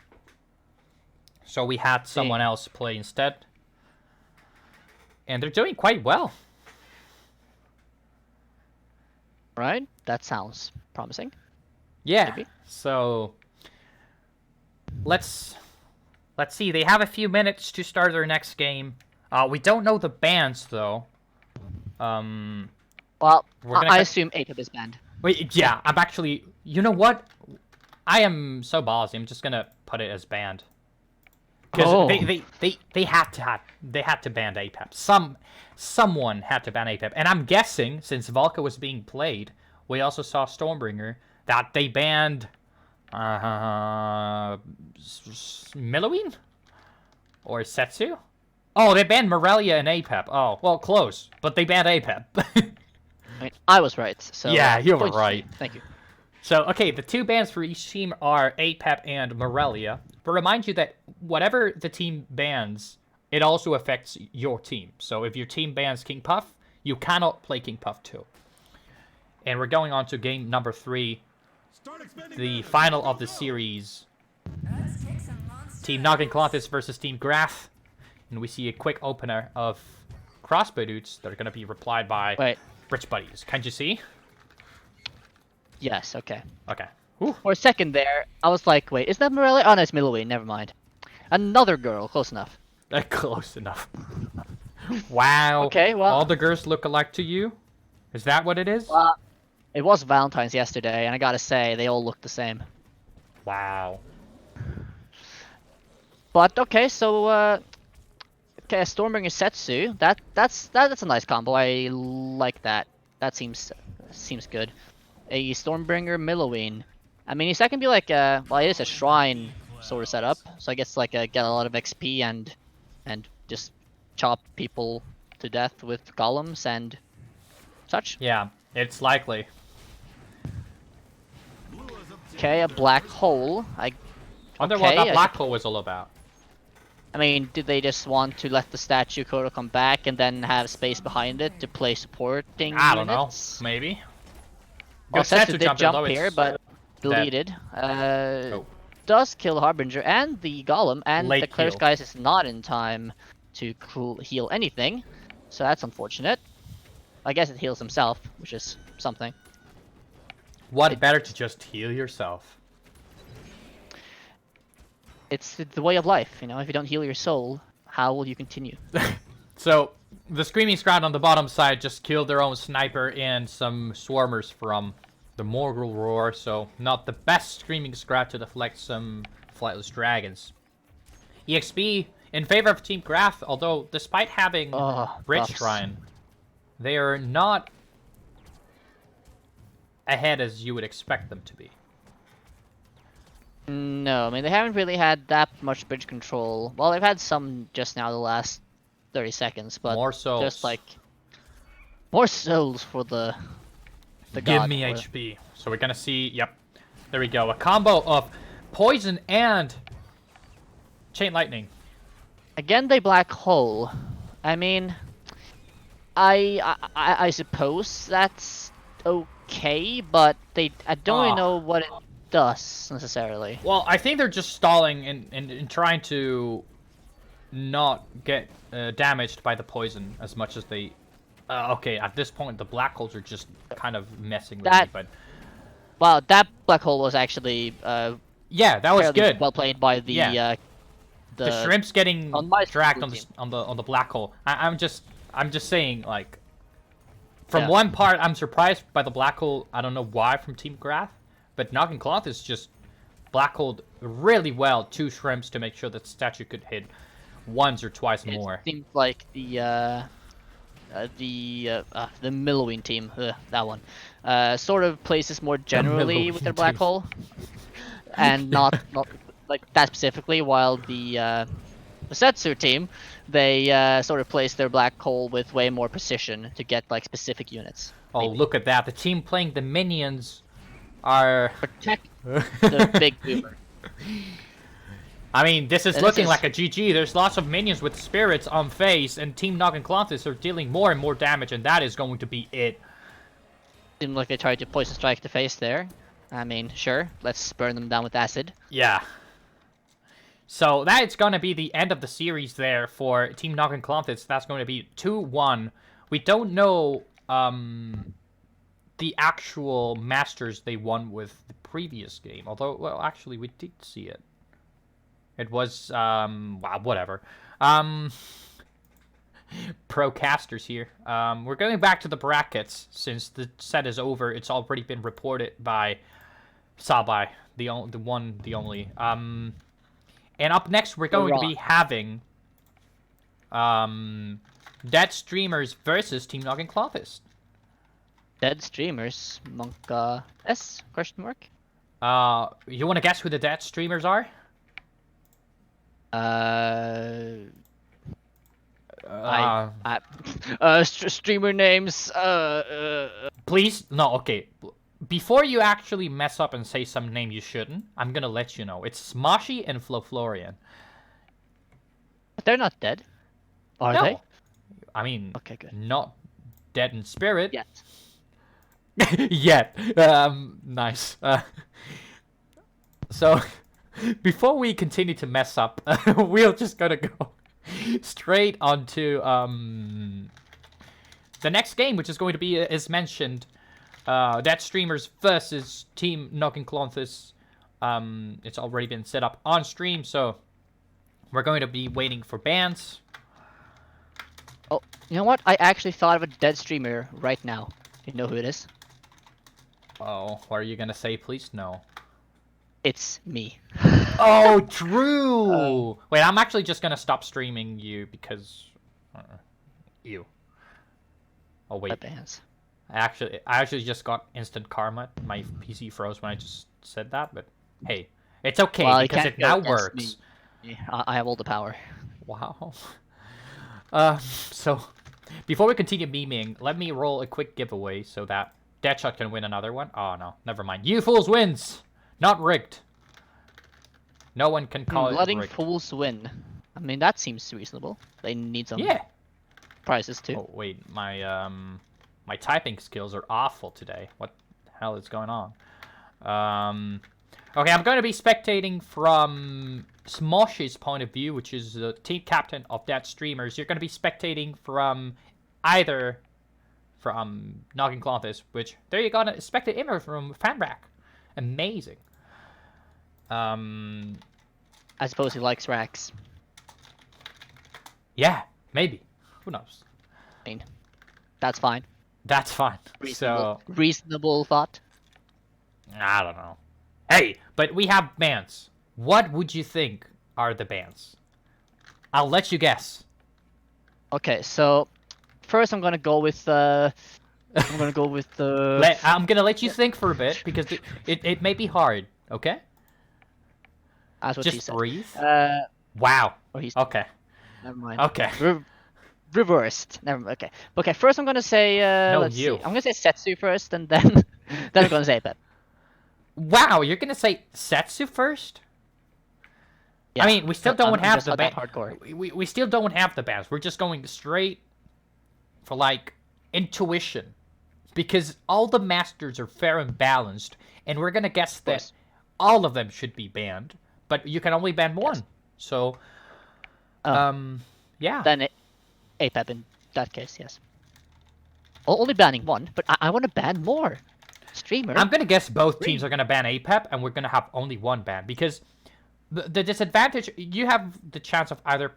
so we had someone else play instead. And they're doing quite well. Right? That sounds promising. Yeah. Maybe. So let's see. They have a few minutes to start their next game. We don't know the bans though. Well, We're gonna I assume APEP is banned. Wait, yeah. I'm actually. You know what? I am so ballsy. I'm just gonna put it as banned. Because they had to ban APEP. Someone had to ban APEP, and I'm guessing since Valka was being played, we also saw Stormbringer that they banned Milloween or Setsu. Oh, they banned Morelia and APEP. Oh, well, close, but they banned APEP. I mean, I was right. So Yeah, you were points to right. me. Thank you. So, okay, the two bans for each team are APEP and Morelia. But remind you that whatever the team bans, it also affects your team. So if your team bans King Puff, you cannot play King Puff 2. And we're going on to game number 3, the final of the series. Team Noggin Clothes versus Team Graph. And we see a quick opener of crossbow dudes that are going to be replied by Rich Buddies. Can't you see? Yes, okay. Okay. Whew. For a second there, I was like, wait, is that Morelia? Oh, no, it's Milloween, never mind. Another girl, close enough. Close enough. Wow. Okay, well... All the girls look alike to you? Is that what it is? It was Valentine's yesterday, and I gotta say, they all look the same. Wow. But, okay, so, okay, Stormbringer Setsu, that's a nice combo, I like that. That seems good. A Stormbringer Milloween. I mean, that can be like well, it is a shrine sort of setup, so I guess like get a lot of XP and just chop people to death with golems and such. Yeah, it's likely. Okay, a black hole. Wonder what that black hole was all about. I mean, did they just want to let the statue Kodo come back and then have space behind it to play supporting I don't units? know. Maybe. Well, Setsu did jump although here, it's but deleted. Does kill the Harbinger and the Golem, and Late the Clear heal. Skies is not in time to heal anything, so that's unfortunate. I guess it heals himself, which is something. What better to just heal yourself? It's the way of life, you know. If you don't heal your soul, how will you continue? So, the Screaming Scrout on the bottom side just killed their own sniper and some swarmers from the Morgul Roar, so not the best Screaming Scrout to deflect some Flightless Dragons. EXP in favor of Team Graph, although despite having Bridge buffs. Shrine, they are not ahead as you would expect them to be. No, I mean, they haven't really had that much bridge control. Well, they've had some just now the last 30 seconds, but More souls. just like more souls for the Give god. me HP. So we're gonna see, yep, there we go. A combo of Poison and Chain Lightning. Again, they black hole. I mean, I suppose that's okay, but I don't really know what it does necessarily. Well, I think they're just stalling and trying to not get damaged by the poison as much as they... okay, at this point, the black holes are just kind of messing with me, but... Well, that black hole was actually yeah, that was fairly good. well played by the The shrimps getting on my dragged team. on the black hole. I'm just saying, like, from one part, I'm surprised by the black hole. I don't know why from Team Graph, but Noggin Cloth is just black holed really well 2 shrimps to make sure that statue could hit once or twice more. It seems like the Milloween team, that one, sort of places more generally with their black hole, and not like that specifically. While the the Setsu team, they sort of place their black hole with way more precision to get like specific units. Oh, maybe. look at that. The team playing the minions are... Protect the big boomer. I mean, this is And looking this like a GG. There's lots of minions with spirits on face, and Team Nog and Clontis are dealing more and more damage, and that is going to be it. Seemed like they tried to poison strike the face there. I mean, sure, let's burn them down with acid. Yeah. So that's going to be the end of the series there for Team Nog and Clontis. That's going to be 2-1. We don't know the actual masters they won with the previous game. Although, well, actually, we did see it. It was, wow, whatever. Procasters here. We're going back to the brackets since the set is over. It's already been reported by salbei, the only. And up next, we're going to be having Dead Streamers versus Team Nog and Clontis. Dead streamers, Monka S? Question mark. You want to guess who the Dead Streamers are? Streamer names. Please, no, okay. Before you actually mess up and say some name you shouldn't, I'm gonna let you know. It's Smoshy and Florian. But they're not dead, are No. they? I mean, Okay, good. not dead in spirit. Yet. Yet. Nice. So, before we continue to mess up, we're just gonna go straight onto the next game, which is going to be, as mentioned, Dead Streamers versus Team Nog and Clontis. It's already been set up on stream, so we're going to be waiting for bans. Oh, you know what? I actually thought of a dead streamer right now. You know who it is? Oh, what are you gonna say, please? No. It's me. Oh, true! Wait, I'm actually just gonna stop streaming you because... you. Oh, wait. What bans? I actually just got instant karma. My PC froze when I just said that, but hey, it's okay Well, you because can't it go now against works. me. I have all the power. Wow. So, before we continue memeing, let me roll a quick giveaway so that Deadshot can win another one. Oh, no. Never mind. You Fools wins! Not rigged. No one can call it Letting rigged. fools win. I mean, that seems reasonable. They need some Yeah. prizes too. Oh, wait. My typing skills are awful today. What the hell is going on? Okay, I'm going to be spectating from Smoshy's point of view, which is the team captain of Dead Streamers. You're going to be spectating from either from Nog and Clontis, which there you go, spectate him from Fanbrack. Amazing. I suppose he likes racks. Yeah, maybe. Who knows? I mean, that's fine. That's fine. Reasonable, So, reasonable thought. I don't know. Hey, but we have bans. What would you think are the bans? I'll let you guess. Okay, so first I'm gonna go with I'm gonna go with the. I'm gonna let you think for a bit because it may be hard. Okay. That's what she Just said. breathe. Oh, Wow. he's. Okay. Never mind. Okay. Reversed. Never mind. Okay. Okay. First I'm gonna say. No, let's you. see. I'm gonna say Setsu first, and then then I'm gonna say Pep. Wow, you're gonna say Setsu first? Yeah, I mean, we still I'm don't have just the not that ban. hardcore. We still don't have the bans. We're just going straight for like intuition, because all the masters are fair and balanced, and we're gonna guess that course. all of them should be banned, but you can only ban one. So, yeah. Then Apep in that case, yes. Only banning one, but I want to ban more. Streamer. I'm gonna guess both teams are gonna ban APEP, and we're gonna have only one ban because the disadvantage, you have the chance of either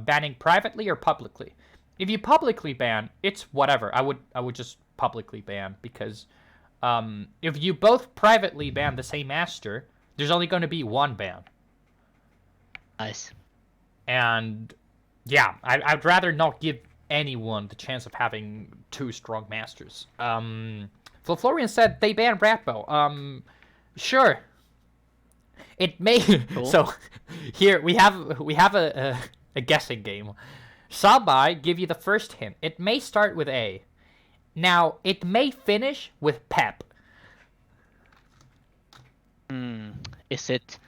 banning privately or publicly. If you publicly ban, it's whatever. I would just publicly ban because if you both privately ban the same master, there's only going to be one ban. Nice. And yeah, I'd rather not give anyone the chance of having two strong masters. Florian said they banned Ratbo. Sure. It may. Cool. So here we have a A guessing game. Salbei give you the first hint. It may start with A. Now, it may finish with Pep. Is it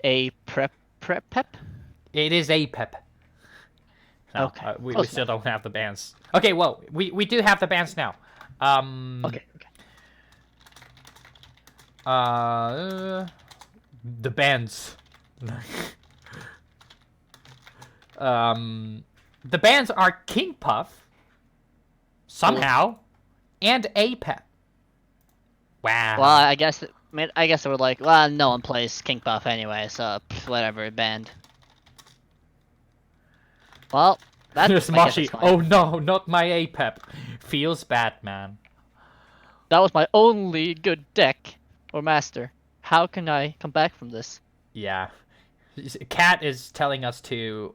a prep pep? It is a Pep. No, Okay, we close still don't have the bands. Okay, well, we do have the bands now. Okay. The bands. The bands are King Puff, somehow, and Apep. Wow. Well, I guess they were like, well, no one plays King Puff anyway, so whatever, banned. Well, that's There's Moshi. Oh no, not my Apep. Feels bad, man. That was my only good deck or master. How can I come back from this? Yeah. Cat is telling us to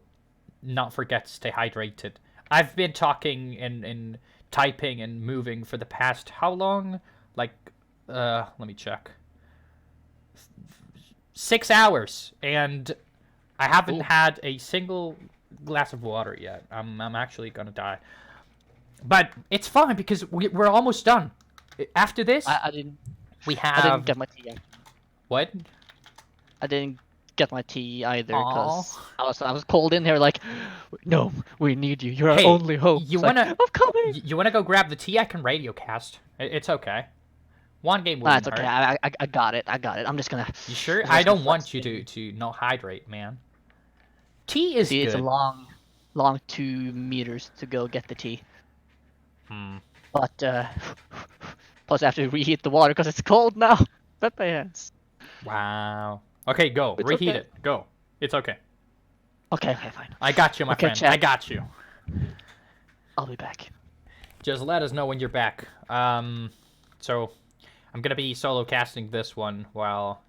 not forget to stay hydrated. I've been talking and typing and moving for the past how long? Like, let me check. 6 hours, and I haven't had a single glass of water yet. I'm actually gonna die. But it's fine because we're almost done. After this, I didn't. we have. I didn't get my tea yet. What? I didn't get my tea either because I was called in here like, no, we need you. You're our only hope. You It's wanna? Like, I'm coming. You wanna go grab the tea? I can radio cast. It's okay. One game Nah, wouldn't it's okay. hurt. I got it. I'm just gonna. You sure? I'm I just gonna don't want flex you it. to not hydrate, man. Tea is See, good. it's a long 2 meters to go get the tea. But plus I have to reheat the water because it's cold now. Bet my hands. Wow. Okay, go. It's Reheat okay. it. Go. It's okay. Okay, fine. I got you, my Okay, friend. chat. I got you. I'll be back. Just let us know when you're back. So I'm gonna be solo casting this one while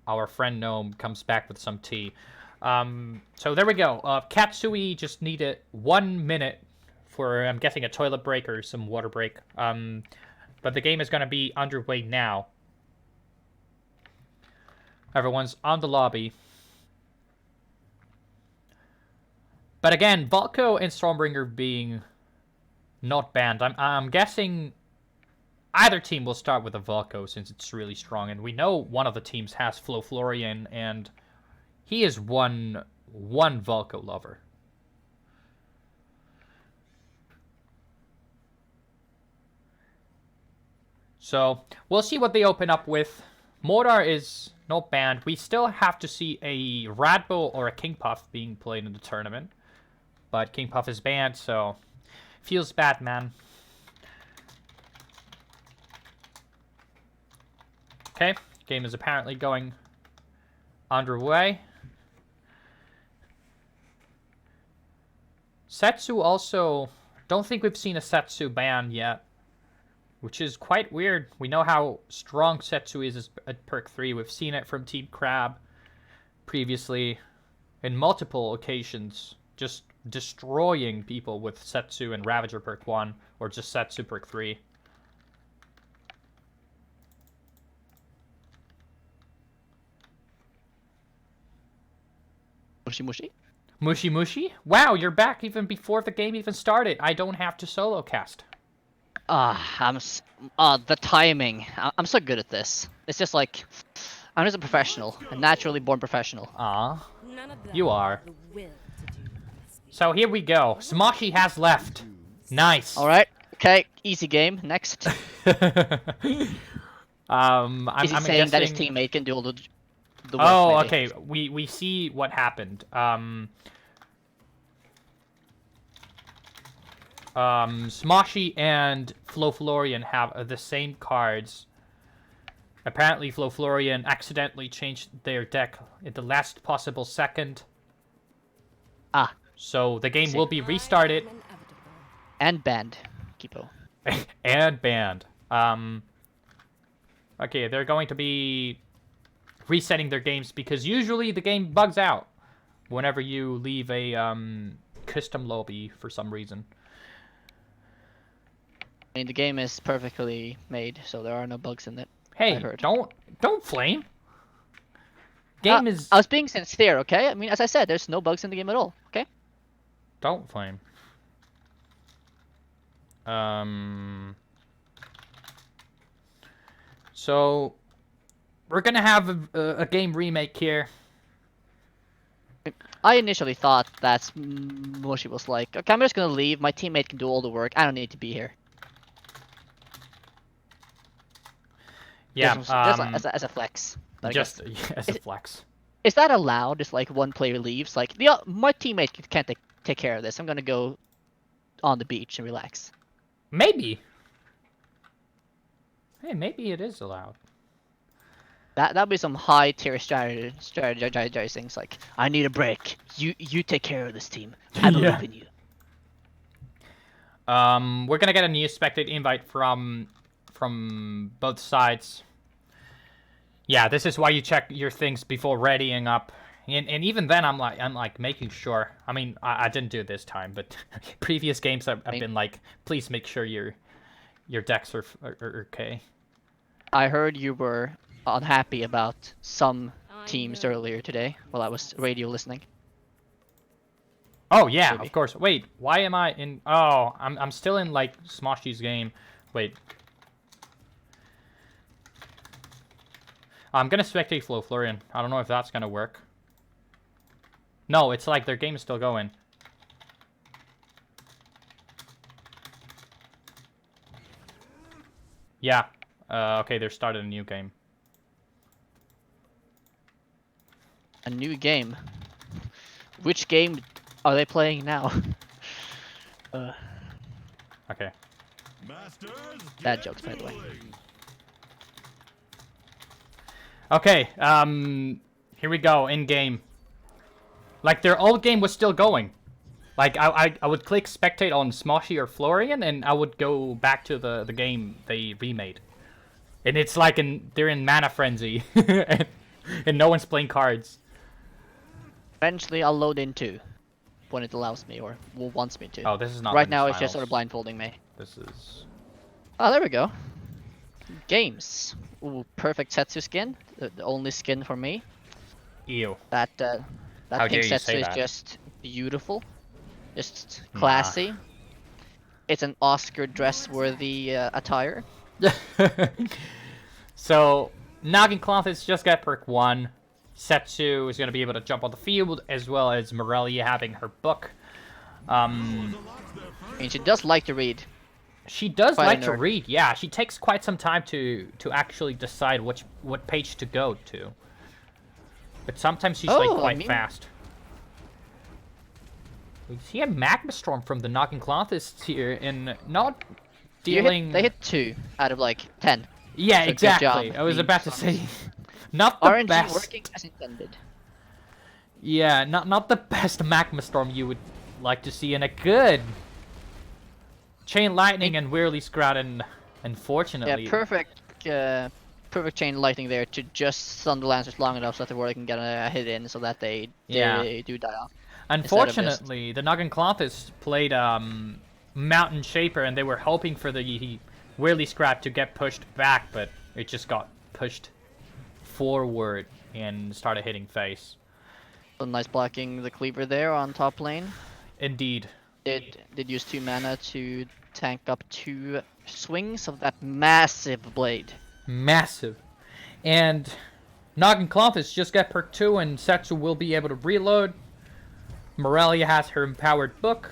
our friend Gnome comes back with some tea. So there we go. Katsui just needed 1 minute for, I'm guessing, a toilet break or some water break. But the game is gonna be underway now. Everyone's on the lobby. But again, Volko and Stormbringer being not banned. I'm guessing either team will start with a Volko since it's really strong, and we know one of the teams has Florian, and he is one Volko lover. So we'll see what they open up with. Mordar is not banned. We still have to see a Radbull or a King Puff being played in the tournament, but King Puff is banned, so feels bad, man. Okay, game is apparently going underway. Setsu also, don't think we've seen a Setsu ban yet, which is quite weird. We know how strong Setsu is at perk 3. We've seen it from Team Crab previously in multiple occasions, just destroying people with Setsu and Ravager perk 1, or just Setsu perk 3. Mushi mushi. Mushi Mushi? Wow, you're back even before the game even started. I don't have to solo cast. The timing. I'm so good at this. It's just like, I'm just a professional, a naturally born professional. Aw, None of them you are. the will to do this. So here we go. Smoshi has left. Nice. All right. Okay. Easy game. Next. I'm Is he I'm saying that his guessing... teammate can do all the work? Oh, maybe? okay. We see what happened. Smoshi and Florian have the same cards. Apparently, Florian accidentally changed their deck at the last possible second. Ah. So the game See. will be restarted Inevitable. And banned. Kipo. and banned. Okay, they're going to be resetting their games because usually the game bugs out whenever you leave a custom lobby for some reason. I mean, the game is perfectly made, so there are no bugs in it. Hey, I heard. don't flame. Game is... I was being sincere, okay? I mean, as I said, there's no bugs in the game at all, okay? Don't flame. So we're gonna have a game remake here. I initially thought that's what she was like. Okay, I'm just gonna leave. My teammate can do all the work. I don't need to be here. Yeah, Just as a flex. But I just guess- as a flex. Is that allowed? Just like one player leaves, like my teammate can't take care of this. I'm gonna go on the beach and relax. Maybe. Hey, maybe it is allowed. That'd be some high tier strategizing. It's like, I need a break. You take care of this team. I believe Yeah. in you. We're gonna get a new spectate invite from both sides. Yeah, this is why you check your things before readying up. And even then, I'm like making sure. I mean, I didn't do it this time, but previous games I've been like, please make sure your decks are okay. I heard you were unhappy about some teams earlier today while I was radio listening. Oh yeah, Maybe. of course. Wait, why am I in? Oh, I'm still in like Smoshy's game. Wait. I'm gonna spectate Florian. I don't know if that's gonna work. No, it's like their game is still going. Yeah. Okay, they're starting a new game. A new game. Which game are they playing now? Okay. Bad jokes, by the way. Okay, here we go, in game. Like, their old game was still going. Like, I would click spectate on Smoshy or Florian, and I would go back to the game they remade. And it's like they're in mana frenzy, and no one's playing cards. Eventually, I'll load in too, when it allows me or wants me to. Oh, this is not Right in now, the it's just sort of finals. blindfolding me. This is... Oh, there we go. Games. Ooh, perfect Setsu skin. The only skin for me. Ew. That How pink dare you Setsu say is that. just beautiful. Just classy. It's an Oscar dress-worthy attire. So, Noggin Cloths just got perk 1. Setsu is going to be able to jump on the field, as well as Morelia having her book. I mean, she does like to read. She does Quite a like to nerd. read, yeah. She takes quite some time to actually decide what page to go to. But sometimes she's like Oh, I quite mean- fast. We see a Magma Storm from the Noggin Clothists here, and not dealing... They hit 2 out of like 10. Yeah, So good exactly. job, I was being about to say, honest. not the RNG best. working as intended. Yeah, not the best Magma Storm you would like to see in a good Chain Lightning and Weirdly Scrat, and unfortunately, Yeah, perfect chain lightning there to just stun the Lancers long enough so that the Warrior can get a hit in so that they do die off. unfortunately, the Noggin Clothists played Mountain Shaper, and they were hoping for the Weirdly Scrat to get pushed back, but it just got pushed forward and started hitting face. So nice blocking the Cleaver there on top lane. Indeed. Did use 2 mana to tank up 2 swings of that massive blade. Massive. And Noggin Clothists just got perk 2, and Setsu will be able to reload. Morelia has her empowered book.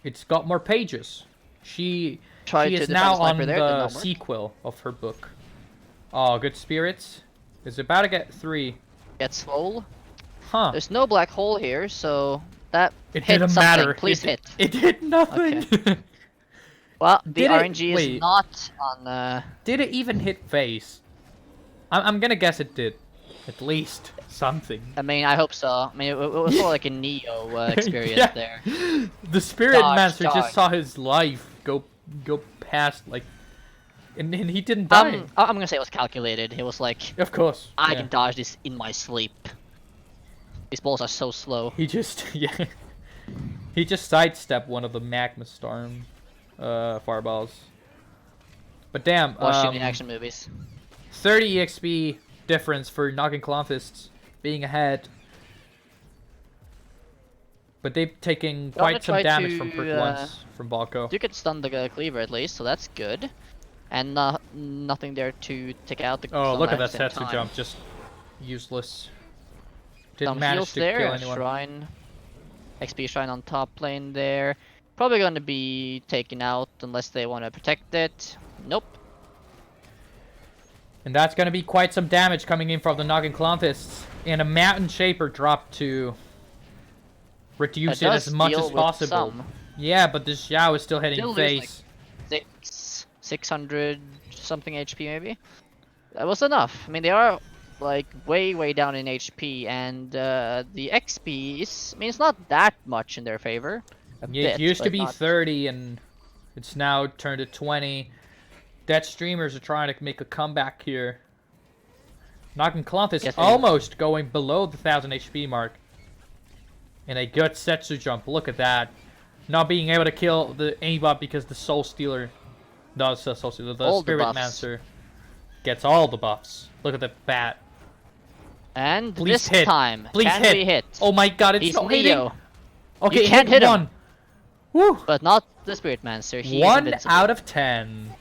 It's got more pages. She Tried to is defend now Sniper on there, did the not work. sequel of her book. Oh, Good Spirits is about to get 3. Get swole. Huh. There's no black hole here, so that It hit didn't something. matter. Please hit. It did nothing. Well, the Did it- RNG is wait. not on. Did it even hit face? I'm gonna guess it did. At least something. I mean, I hope so. I mean, it was more like a Neo experience Yeah. there. The Spirit Dodge, Master dodge. just saw his life go past, like, and he didn't die. I'm gonna say it was calculated. It was like, Of course. I yeah. can dodge this in my sleep. These balls are so slow. He just yeah. He just sidestepped one of the Magma Storm fireballs. But damn, Watch too many action movies. 30 EXP difference for Noggin Clothists. being ahead. But they've taken Gonna quite some try damage to, from Perk once from Balco. You could stun the cleaver at least, so that's good. And nothing there to take out the Oh, stun look at at that the same Setsu time. jump, just useless. Didn't Some manage heals to there, kill a anyone. shrine. XP shrine on top lane there. Probably going to be taken out unless they want to protect it. Nope. And that's going to be quite some damage coming in from the Noggin Clonfists. And a Mountain Shaper drop to reduce it as much as possible. Some. Yeah, but this Xiao is still hitting Still lose, face. like, 600 something HP maybe. That was enough. I mean, they are like way down in HP, and the XP is, I mean, it's not that much in their favor. Yeah, it used to but be not- 30 and it's now turned to 20. That streamers are trying to make a comeback here. Noggin Clonfist Yes, almost going below the 1000 HP mark. And a good Setsu jump. Look at that. Not being able to kill the aimbot because the Soul Stealer does the Soul Stealer. The All the Spirit buffs. Mancer gets all the buffs. Look at the bat. And Please this hit. time, Please can hit. we hit? Oh my god, it's He's not hitting. Neo, Okay, You can't hit him. one. Woo! but not the Spirit Mancer. He is 1 invincible. out of 10.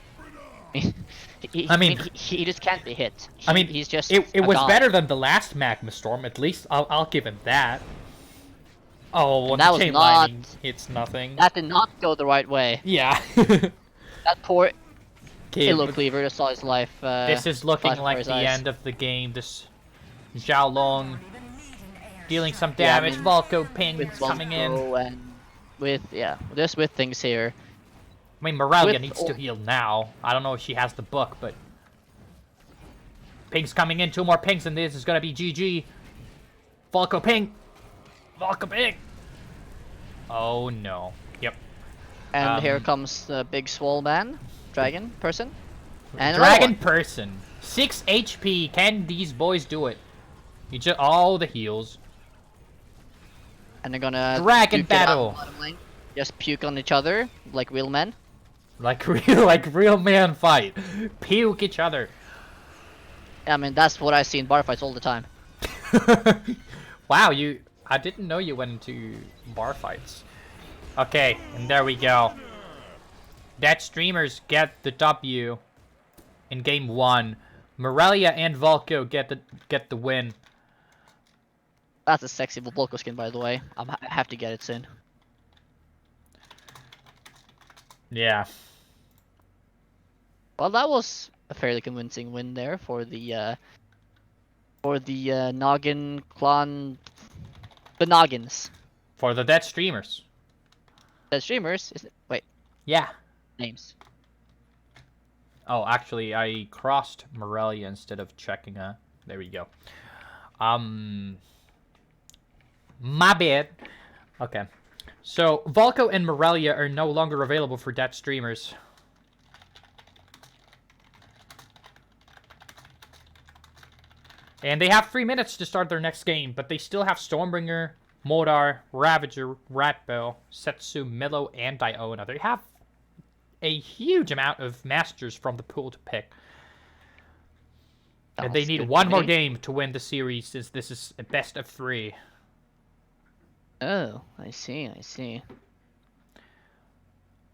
I mean- he just can't be hit. I mean, he's just it a was god. better than the last Magma Storm. At least I'll give him that. Oh, when that the was chain not- lightning hits nothing. That did not go the right way. Yeah. That poor Okay, Illo but Cleaver just saw his life. this is looking flash before like his the eyes. end of the game. This Zhao Long dealing some Yeah, I damage. mean, Volko pings With coming in. Volko and just with things here. I mean, Morelia with needs all- to heal now. I don't know if she has the book, but pings coming in. 2 more pings, and this is gonna be GG. Volko ping. Volko ping. Oh no. Yep. And here Um, comes the big swole man, dragon person, and another Dragon one. person. 6 HP. Can these boys do it? You just all the heals. And they're gonna Dragon duke it out battle. bottom lane. Just puke on each other like real men. Like real man fight. Puke each other. I mean, that's what I see in bar fights all the time. Wow, I didn't know you went into bar fights. Okay, and there we go. That streamers get the W in game 1. Morelia and Volko get the win. That's a sexy Volko skin, by the way. I have to get it soon. Yeah. Well, that was a fairly convincing win there for the Noggin clan, the Noggins. For the dead streamers. The streamers, wait, Yeah. names. Oh, actually, I crossed Morelia instead of checking there we go. My bad. Okay. So, Volko and Morelia are no longer available for dead streamers. And they have 3 minutes to start their next game, but they still have Stormbringer, Modar, Ravager, Ratbell, Setsu, Milo, and Diona. They have a huge amount of masters from the pool to pick. And they Sounds need good one to more me. game to win the series, since this is a best of 3. Oh, I see, I see.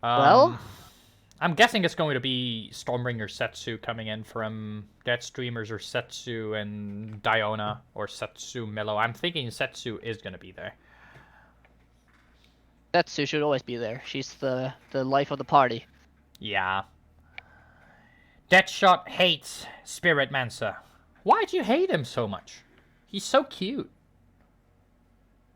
Well, I'm guessing it's going to be Stormbringer Setsu coming in from Dead Streamers, or Setsu and Diona, or Setsu Milo. I'm thinking Setsu is going to be there. Setsu should always be there. She's the life of the party. Yeah. Deadshot hates Spirit Mancer. Why'd you hate him so much? He's so cute.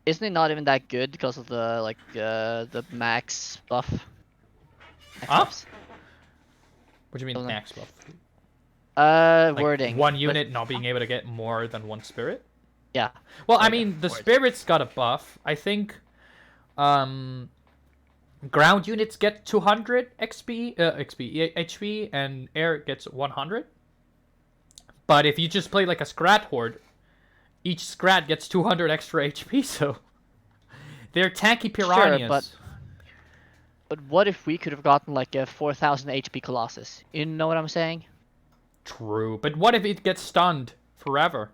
Isn't he not even that good because of the max buff? Max Huh? buffs? What do you mean Don't know. max buff? Like Wording. one but- unit not being able to get more than 1 spirit? Yeah. Well, I Okay, mean, the words. spirits got a buff. I think ground units get 200 HP, and air gets 100. But if you just play like a Scrat Horde, each Scrat gets 200 extra HP, so they're tanky piranhas. But what if we could have gotten like a 4000 HP Colossus? You know what I'm saying? True, but what if it gets stunned forever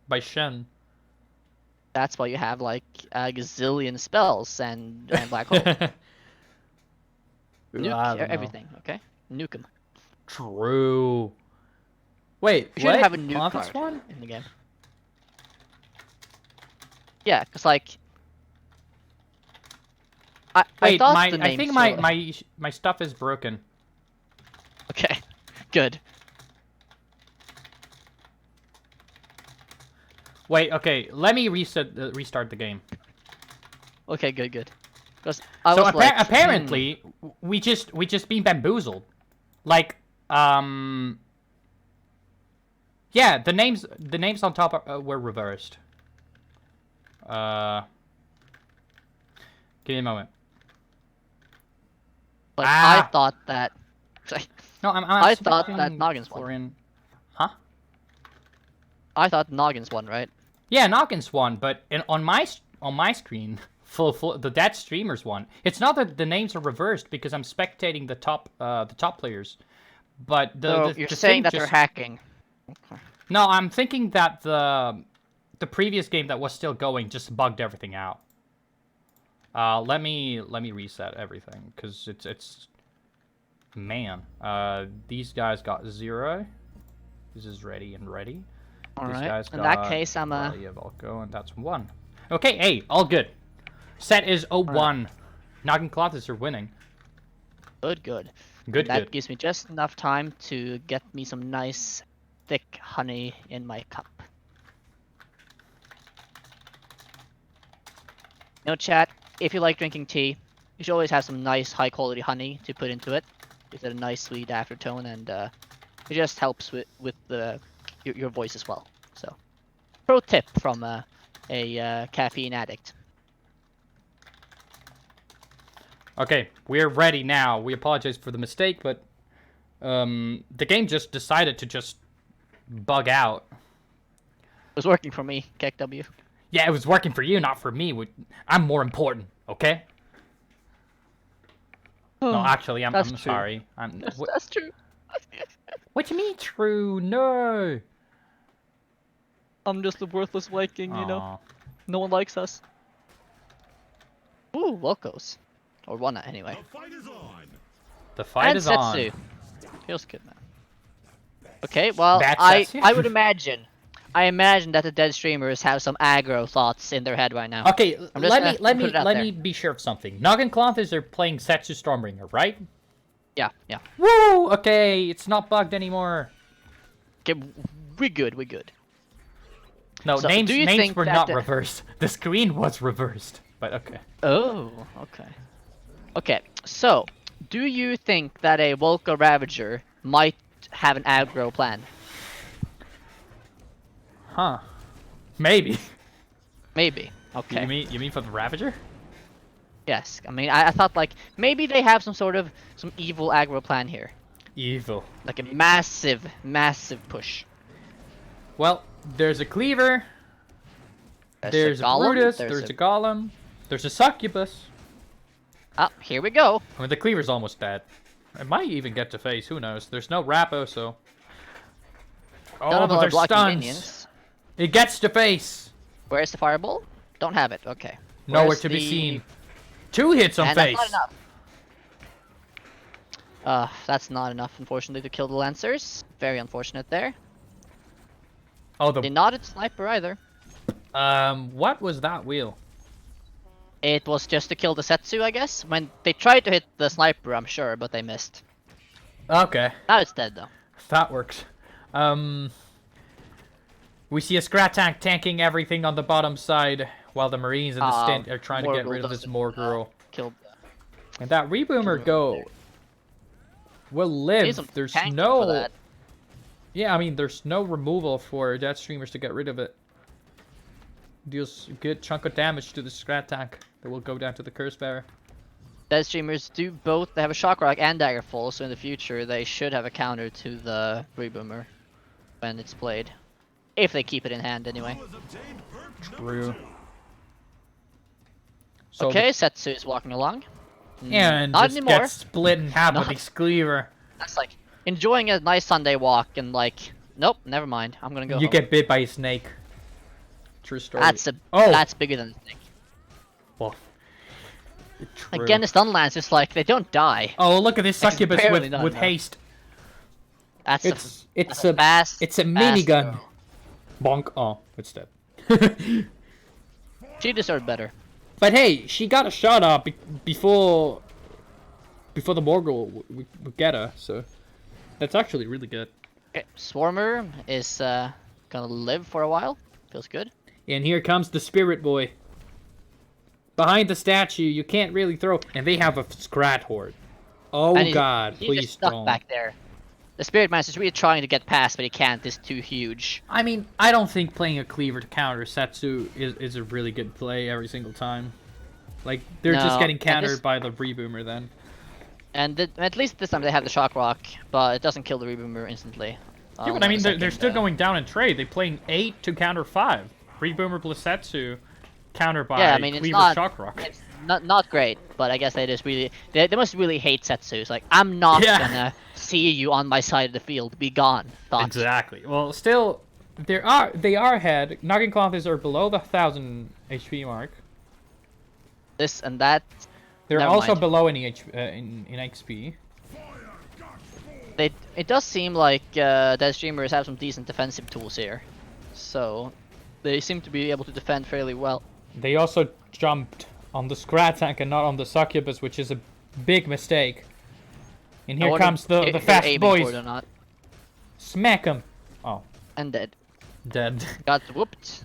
by Shen? That's why you have like a gazillion spells and black hole. Nuke I don't know. everything, okay? Nuke 'em. True. Wait, You should what? have a nuke Conquest card one? in the game. Yeah, cause like I Wait, thought my the I name think sort of- my stuff is broken. Okay, good. Wait, okay, let me restart the game. Okay, good. Because I So was like, apparently we just been bamboozled. Like yeah, the names on top were reversed. Give me a moment. like Ah. I thought that. No, I thought switching that Noggin's won. Florian. Huh? I thought Noggin's won, right? Yeah, Noggins won, but on my screen, the dead streamers won. It's not that the names are reversed because I'm spectating the top players, but So the you're the saying thing that they're just- hacking. No, I'm thinking that the previous game that was still going just bugged everything out. Let me reset everything because it's man. These guys got 0. This is ready and ready. All These right. guys In that got case, I'm a. Valley of Elko, and that's 1. Okay, hey, all good. Set is 0-1. Noggin Cloths are winning. Good. Good, That good. gives me just enough time to get me some nice, thick honey in my cup. No chat. If you like drinking tea, you should always have some nice, high-quality honey to put into it. Gives it a nice, sweet aftertone, and it just helps with your voice as well. So, pro tip from a caffeine addict. Okay, we're ready now. We apologize for the mistake, but the game just decided to just bug out. It was working for me, KW. Yeah, it was working for you, not for me. I'm more important, okay? No, actually, I'm That's true. sorry. That's true. What do you mean true? No. I'm just a worthless Viking, you know. Aw. No one likes us. Ooh, Locos. Or Wanna, anyway. The fight And is on. Setsu. Feels good, man. Okay, well, Bad I Setsu? would imagine. I imagine that the dead streamers have some aggro thoughts in their head right now. Okay, I'm just let gonna me put it out let there. me be sure of something. Noggin Cloths are playing Setsu Stormbringer, right? Yeah. Woo! Okay, it's not bugged anymore. Okay, we good. No, So, names do you think were that not the- reversed. The screen was reversed, but okay. Oh, okay. Okay, so, do you think that a Volca Ravager might have an aggro plan? Huh? Maybe. Maybe. Okay. You mean for the Ravager? Yes. I mean, I thought like maybe they have some evil aggro plan here, Evil. like a massive push. Well, there's a Cleaver. There's a golem, Brutus. There's a Golem. There's a Succubus. Ah, here we go. I mean, the Cleaver's almost dead. It might even get to face. Who knows? There's no Rappo, so. Oh, None of but them are there's blocking stuns. minions. It gets to face. Where's the fireball? Don't have it. Okay. Nowhere Where's to be the- seen. 2 hits on And face. that's not enough. That's not enough, unfortunately, to kill the Lancers. Very unfortunate there. Oh, They not hit sniper either. what was that wheel? It was just to kill the Setsu, I guess. When they tried to hit the sniper, I'm sure, but they missed. Okay, Now it's dead though. that works. We see a Scrat tank tanking everything on the bottom side, while the Marines and the Stint are trying to get Morgul rid of this doesn't, Morgul. Killed. And that Reboomer go will Need live. some There's tanking no. for that. Yeah, I mean, there's no removal for dead streamers to get rid of it. Deals a good chunk of damage to the Scrat tank that will go down to the Curse Bearer. Dead streamers do both. They have a shock rock and daggerfall, so in the future they should have a counter to the reboomer when it's played, if they keep it in hand anyway. True. So Okay, Setsu is walking along. and not just anymore. gets split in half with Not- his Cleaver. That's like enjoying a nice Sunday walk and like, nope, never mind. I'm gonna go. You home. get bit by a snake. True story. That's bigger than the thing. Well, true. Again, the stun lance is like they don't die. Oh, look at this Like, succubus barely with done, haste. That's It's a a fast. It's a fast minigun. go. Bonk. Oh, it's dead. She deserved better. But hey, she got a shot up before the Morgul would get her, so that's actually really good. Okay, Swarmer is gonna live for a while. Feels good. And here comes the Spirit Boy. Behind the statue, you can't really throw, and they have a Scrat Horde. Oh And God, he's please just stuck don't. back there. The Spirit Master's really trying to get past, but he can't. It's too huge. I mean, I don't think playing a cleaver to counter Setsu is a really good play every single time. Like, they're just No, getting and countered this- by the Reboomer then. And at least this time they have the Shock Rock, but it doesn't kill the Reboomer instantly. Yeah, but I mean, they're still going down in trade. They're playing 8 to counter 5. Reboomer plus Setsu, counter by Yeah, I mean, it's Cleaver not- Shock Rock. It's not great, but I guess they just really they must really hate Setsu. It's like, I'm not Yeah. gonna see you on my side of the field. Be gone. Thoughts. Exactly. Well, still, they are ahead. Noggin Cloths are below the 1,000 HP mark. This and that. They're Never also mind. below in XP. It does seem like that streamers have some decent defensive tools here, so they seem to be able to defend fairly well. They also jumped on the Scrat tank and not on the Succubus, which is a big mistake. And I here wonder comes if the they're fast aiming for it boys. or not. Smack 'em. Oh, And dead. dead. Got whooped.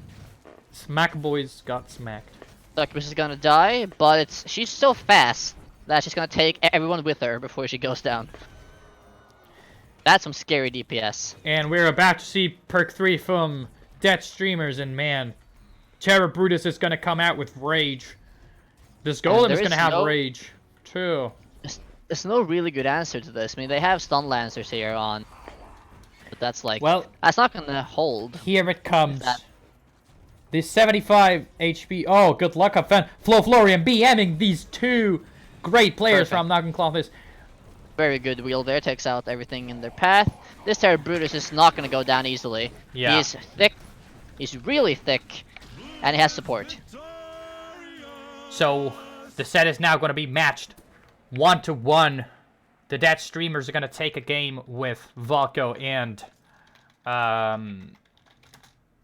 Smack boys got smacked. Succubus is gonna die, but she's so fast that she's gonna take everyone with her before she goes down. That's some scary DPS. And we're about to see perk 3 from Dead Streamers, and man, Terror Brutus is gonna come out with Rage. This Golem there is gonna is have no- Rage, too. There's no really good answer to this. I mean, they have stun lancers here on, but that's like, Well, that's not gonna hold. here it comes. That- The 75 HP. Oh, good luck, have fun. Florian BMing these two great players Perfect. from Noggin Cloths. Very good wheel there, takes out everything in their path. This Terror Brutus is not gonna go down easily. Yeah. He's thick. He's really thick, and he has support. So, the set is now going to be matched 1-1. The Dead Streamers are going to take a game with Valko and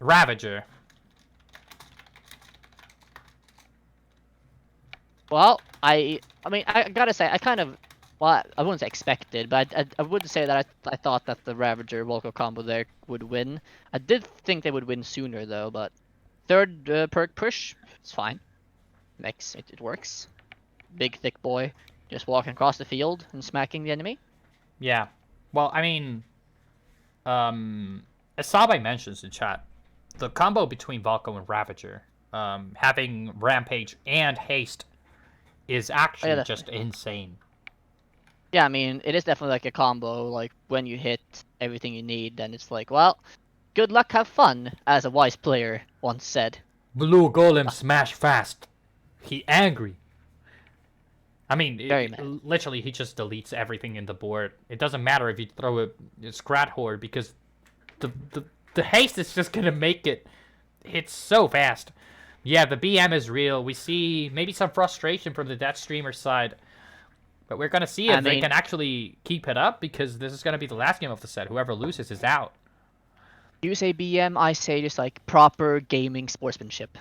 Ravager. Well, I mean, I gotta say, I kind of, well, I wouldn't say expected, but I would say that I thought that the Ravager Volko combo there would win. I did think they would win sooner though, but third perk push, it's fine. It works. Big thick boy, just walking across the field and smacking the enemy. Yeah. Well, I mean, as Salbei mentions in chat, the combo between Valko and Ravager, having Rampage and Haste, is actually that's just insane. Yeah, I mean, it is definitely like a combo. Like when you hit everything you need, then it's like, well, good luck, have fun, as a wise player once said. Blue Golem smash fast. He angry. I mean, Very mad. literally, he just deletes everything in the board. It doesn't matter if you throw a Scrat Horde, because the haste is just gonna make it. It's so fast. Yeah, the BM is real. We see maybe some frustration from the Death Streamer side, but we're gonna see if they can actually keep it up, because this is gonna be the last game of the set. Whoever loses is out. You say BM, I say just like proper gaming sportsmanship.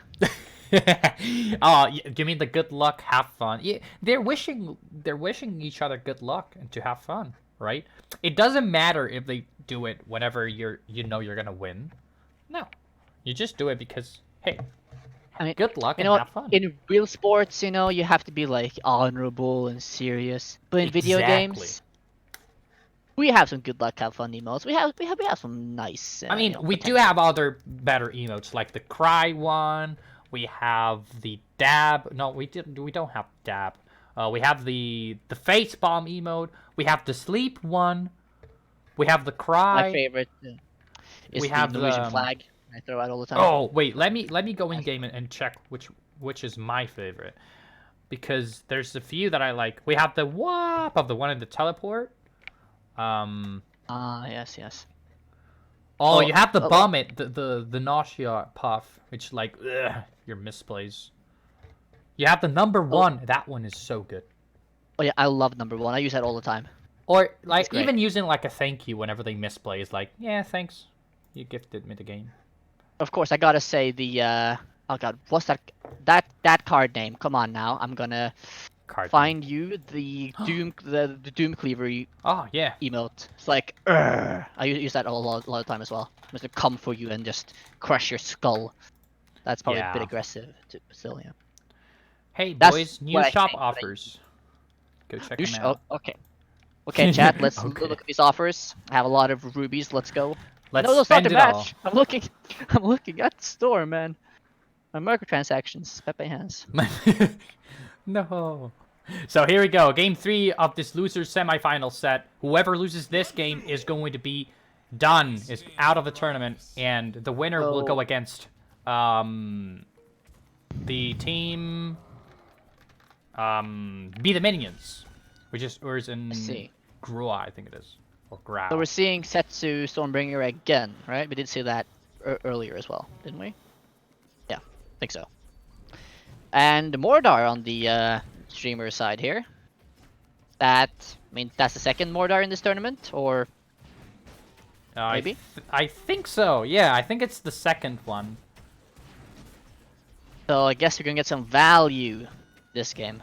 Oh, you mean the good luck, have fun? Yeah, they're wishing each other good luck and to have fun, right? It doesn't matter if they do it whenever you're gonna win. No, you just do it because hey, I mean, good luck you and know what? have fun. In real sports, you know, you have to be like honorable and serious. But in video Exactly. games, we have some good luck, have fun emotes. We have some nice. I mean, you know, we do potential. have other better emotes, like the cry one. We have the dab. No, we don't have dab. We have the face bomb emote. We have the sleep one. We have the cry. My favorite is we the have Norwegian the, flag. I throw out all the time. Oh wait, let me go in game and check which is my favorite, because there's a few that I like. We have the whoop of the one in the teleport. Yes. Oh, Oh, you have the oh. vomit, the nausea puff, which like your misplays. You have the number 1. That one is so good. Oh yeah, I love number 1. I use that all the time. Or like great. even using like a thank you whenever they misplay is like, yeah, thanks, you gifted me the game. Of course, I gotta say the oh god, what's that card name? Come on now, I'm gonna Card. find you the Doom Cleaver Oh yeah. emote. It's like, I use that a lot of time as well. I'm just gonna come for you and just crush your skull. That's probably a bit Yeah. aggressive, still, yeah. Hey That's boys, new what I shop think, but offers. Go check them Oh, out. okay. Okay, chat. Let's Okay. look at these offers. I have a lot of rubies. Let's go. Let's No, that's not spend the it all. match. I'm looking. I'm looking at the store, man. My microtransactions. Pepe hands. No. So here we go. Game 3 of this loser's semifinal set. Whoever loses this game is going to be done. Is out of the tournament, and the winner will go Oh. against the team Be the Minions, which is in see. Grua, I think it is, or Grau. So we're seeing Setsu Stormbringer again, right? We did see that earlier as well, didn't we? Yeah, I think so. And Mordar on the streamer side here. That's the second Mordar in this tournament, or maybe? I think so. Yeah, I think it's the second one. So I guess we're gonna get some value this game.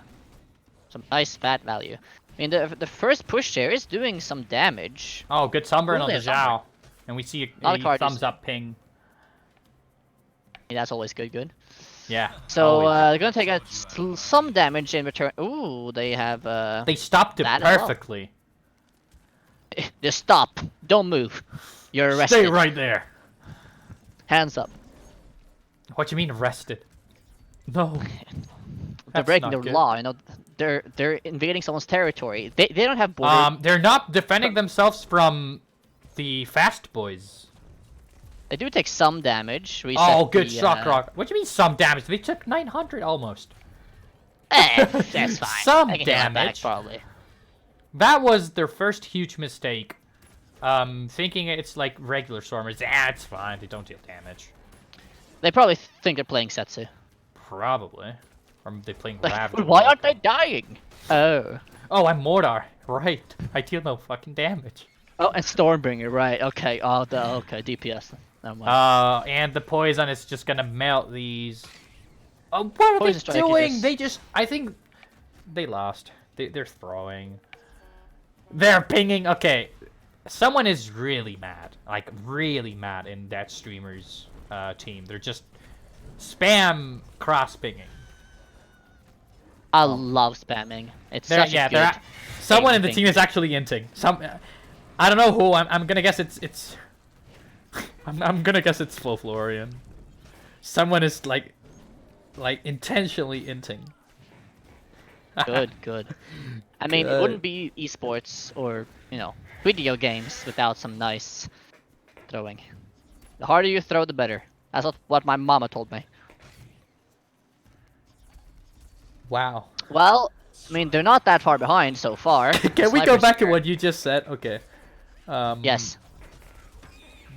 Some nice fat value. I mean, the first push here is doing some damage. Oh, good sunburn on Really the a sunburn. Zhao. And we see Lot a of cards. thumbs up ping. I mean, that's always good. Yeah. So always. they're gonna take some damage in return. Ooh, they have They stopped it that as well. perfectly. Just stop. Don't move. You're arrested. Stay right there. Hands up. What do you mean arrested? No. They're That's breaking not the good. law. You know, they're invading someone's territory. They don't have border. They're not defending themselves from the fast boys. They do take some damage. Reset Oh, good the, shock rock. What do you mean some damage? They took 900 almost. That's fine. Some I can heal that back, damage. probably. That was their first huge mistake. Thinking it's like regular stormers. It's fine. They don't deal damage. They probably think they're playing Setsu. Probably. Or they playing Like, Ravager. why aren't they dying? Oh. Oh, I'm Mordar. Right. I deal no fucking damage. Oh, and Stormbringer, right? Okay. Oh, okay. DPS. Never mind. And the poison is just gonna melt these. Oh, what are Poison they strike is doing? just- They just. I think they lost. They're throwing. They're pinging. Okay, someone is really mad. Like really mad in that streamer's team. They're just spam cross pinging. I love spamming. It's such a good. Someone in the thing. team is actually inting. I don't know who. I'm gonna guess it's. I'm gonna guess it's Florian. Someone is like intentionally inting. Good. I mean, it wouldn't be esports or video games without some nice throwing. The harder you throw, the better. That's what my mama told me. Wow. Well, I mean, they're not that far behind so far. Can we go back to what you just said? Okay. Yes.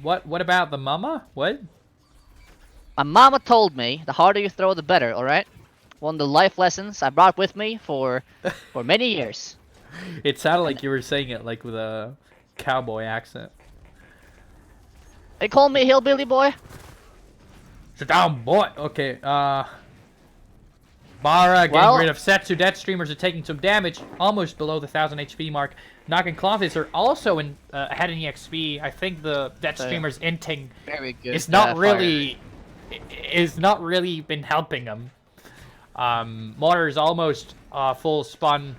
What about the mama? What? My mama told me the harder you throw, the better. All right. One of the life lessons I brought with me for many years. It sounded like you were saying it like with a cowboy accent. They call me hillbilly boy. Sit down, boy. Okay. Bara getting Well- rid of Setsu. Dead streamers are taking some damage, almost below the 1000 HP mark. Knocking Clothes are also ahead in EXP. I think the dead streamers inting Very good. is not really been helping them. Motor is almost full spun.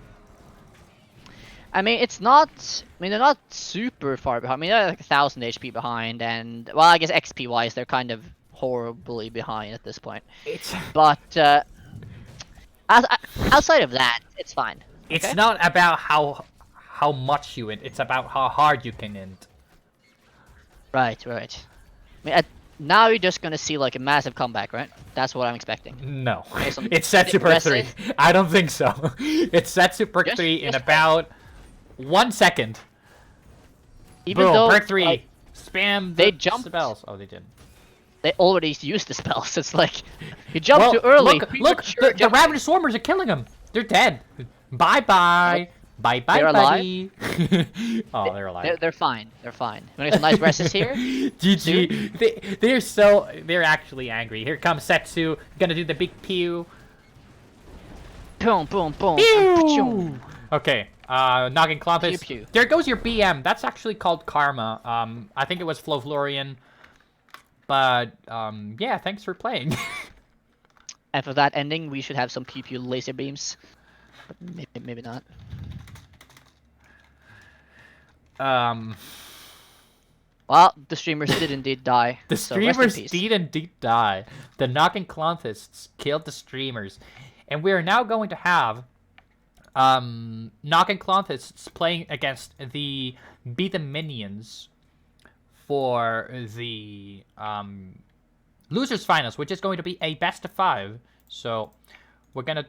I mean, it's not. I mean, they're not super far behind. I mean, they're like 1000 HP behind, and well, I guess XP wise, they're kind of horribly behind at this point. It's But outside of that, it's fine. it's Okay? not about how much you int. It's about how hard you can int. Right. I mean, now you're just gonna see like a massive comeback, right? That's what I'm expecting. No, Okay, so it's set Super 3. aggressive. I don't think so. It's set Super Just- 3 in just about 1 second. Even Boom, though perk 3. like, spam They the jumped. spells. Oh, they didn't. They already used the spells. It's like you jumped Well, too early. Look, the Ravenous Swarmers are killing them. They're dead. Bye bye. Bye bye, They're buddy. Oh, they're alive. They're fine. They're fine. You want to get some nice verses here? GG. They're actually angry. Here comes Setsu. Gonna do the big pew. Boom, boom, boom. Pew! Okay. Noggin Clompus. Pew, pew. There goes your BM. That's actually called Karma. I think it was Florian. But yeah, thanks for playing. And for that ending, we should have some pew pew laser beams. But maybe not. Well, the streamers did indeed die. The so rest in streamers peace. did indeed die. The Noggin Clontists killed the streamers. And we are now going to have Noggin Clontists playing against the Be the Minions for the losers finals, which is going to be a best of 5. So we're gonna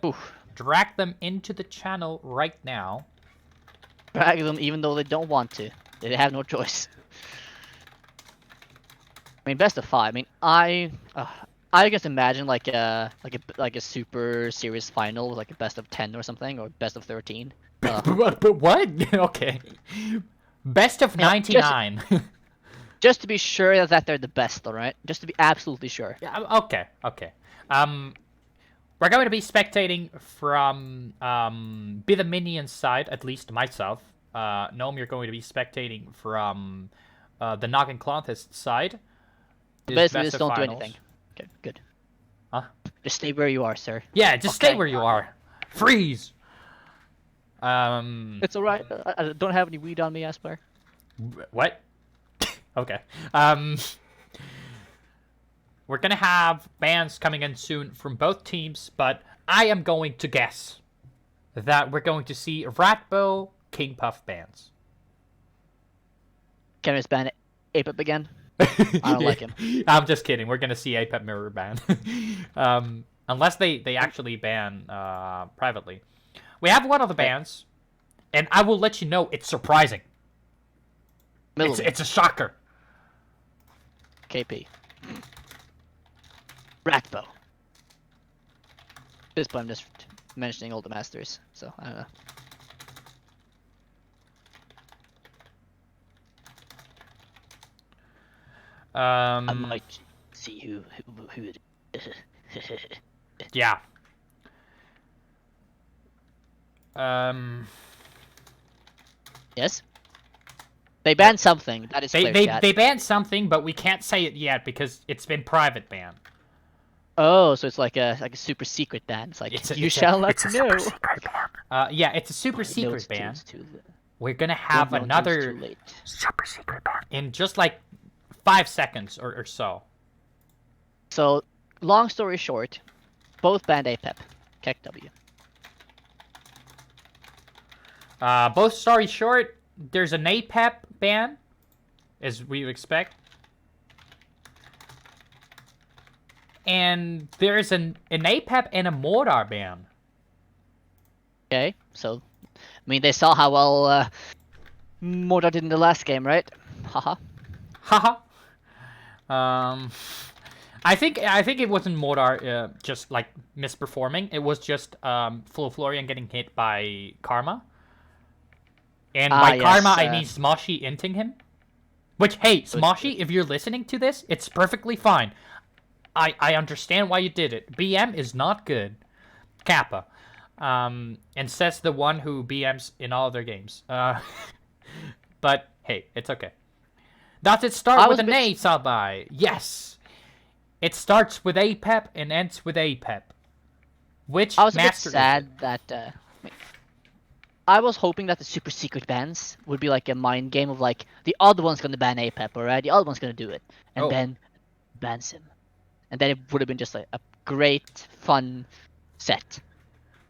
drag them into the channel right now. Drag them even though they don't want to. They have no choice. I mean, best of 5. I mean, I just imagine like a super serious final with like a best of 10 or something, or best of 13. But what? Okay. Best of 99. Just to be sure that they're the best, all right? Just to be absolutely sure. Yeah, okay. We're going to be spectating from Be the Minions side, at least myself. Gnome, you're going to be spectating from the Noggin Clontist side. Basically, just don't do anything. Okay, good. Huh? Just stay where you are, sir. Yeah, just stay where you are. Freeze! It's alright. I don't have any weed on me, Aspire. What? Okay. We're gonna have bans coming in soon from both teams, but I am going to guess that we're going to see Ratbo, King Puff bans. Can we just ban Ape again? I don't like him. I'm just kidding. We're gonna see Apep Mirror ban. Unless they actually ban privately. We have one of the bans, and I will let you know it's surprising. It's a shocker. KP. Ratbo. At this point, I'm just mentioning all the masters, so I don't know. I might see who it is. Yeah. Yes? They banned something. That is clear, chat. They banned something, but we can't say it yet because it's been private ban. Oh, so it's like a super secret ban. It's like you shall not know. Yeah, it's a super secret ban. It's too late. We're gonna have another super secret ban in just like 5 seconds or so. So, long story short, both banned APEP. Keck W. Both story short, there's an APEP ban, as we would expect. And there's an APEP and a Mordar ban. Okay, so, I mean, they saw how well Mordor did in the last game, right? Haha. Haha. I think it wasn't Mordar just like misperforming. It was just Florian getting hit by Karma. And by Karma, I mean Smoshy inting him. Which, hey, Smoshy, if you're listening to this, it's perfectly fine. I understand why you did it. BM is not good. Kappa. And says the one who BMs in all their games. But, hey, it's okay. Does it start with an A, salbei? Yes. It starts with APEP and ends with APEP. Which I was a bit master sad that I was hoping that the super secret bans would be like a mind game of like the other one's gonna ban APEP, alright? The other one's gonna do it, and then bans him, and then it would have been just like a great fun set.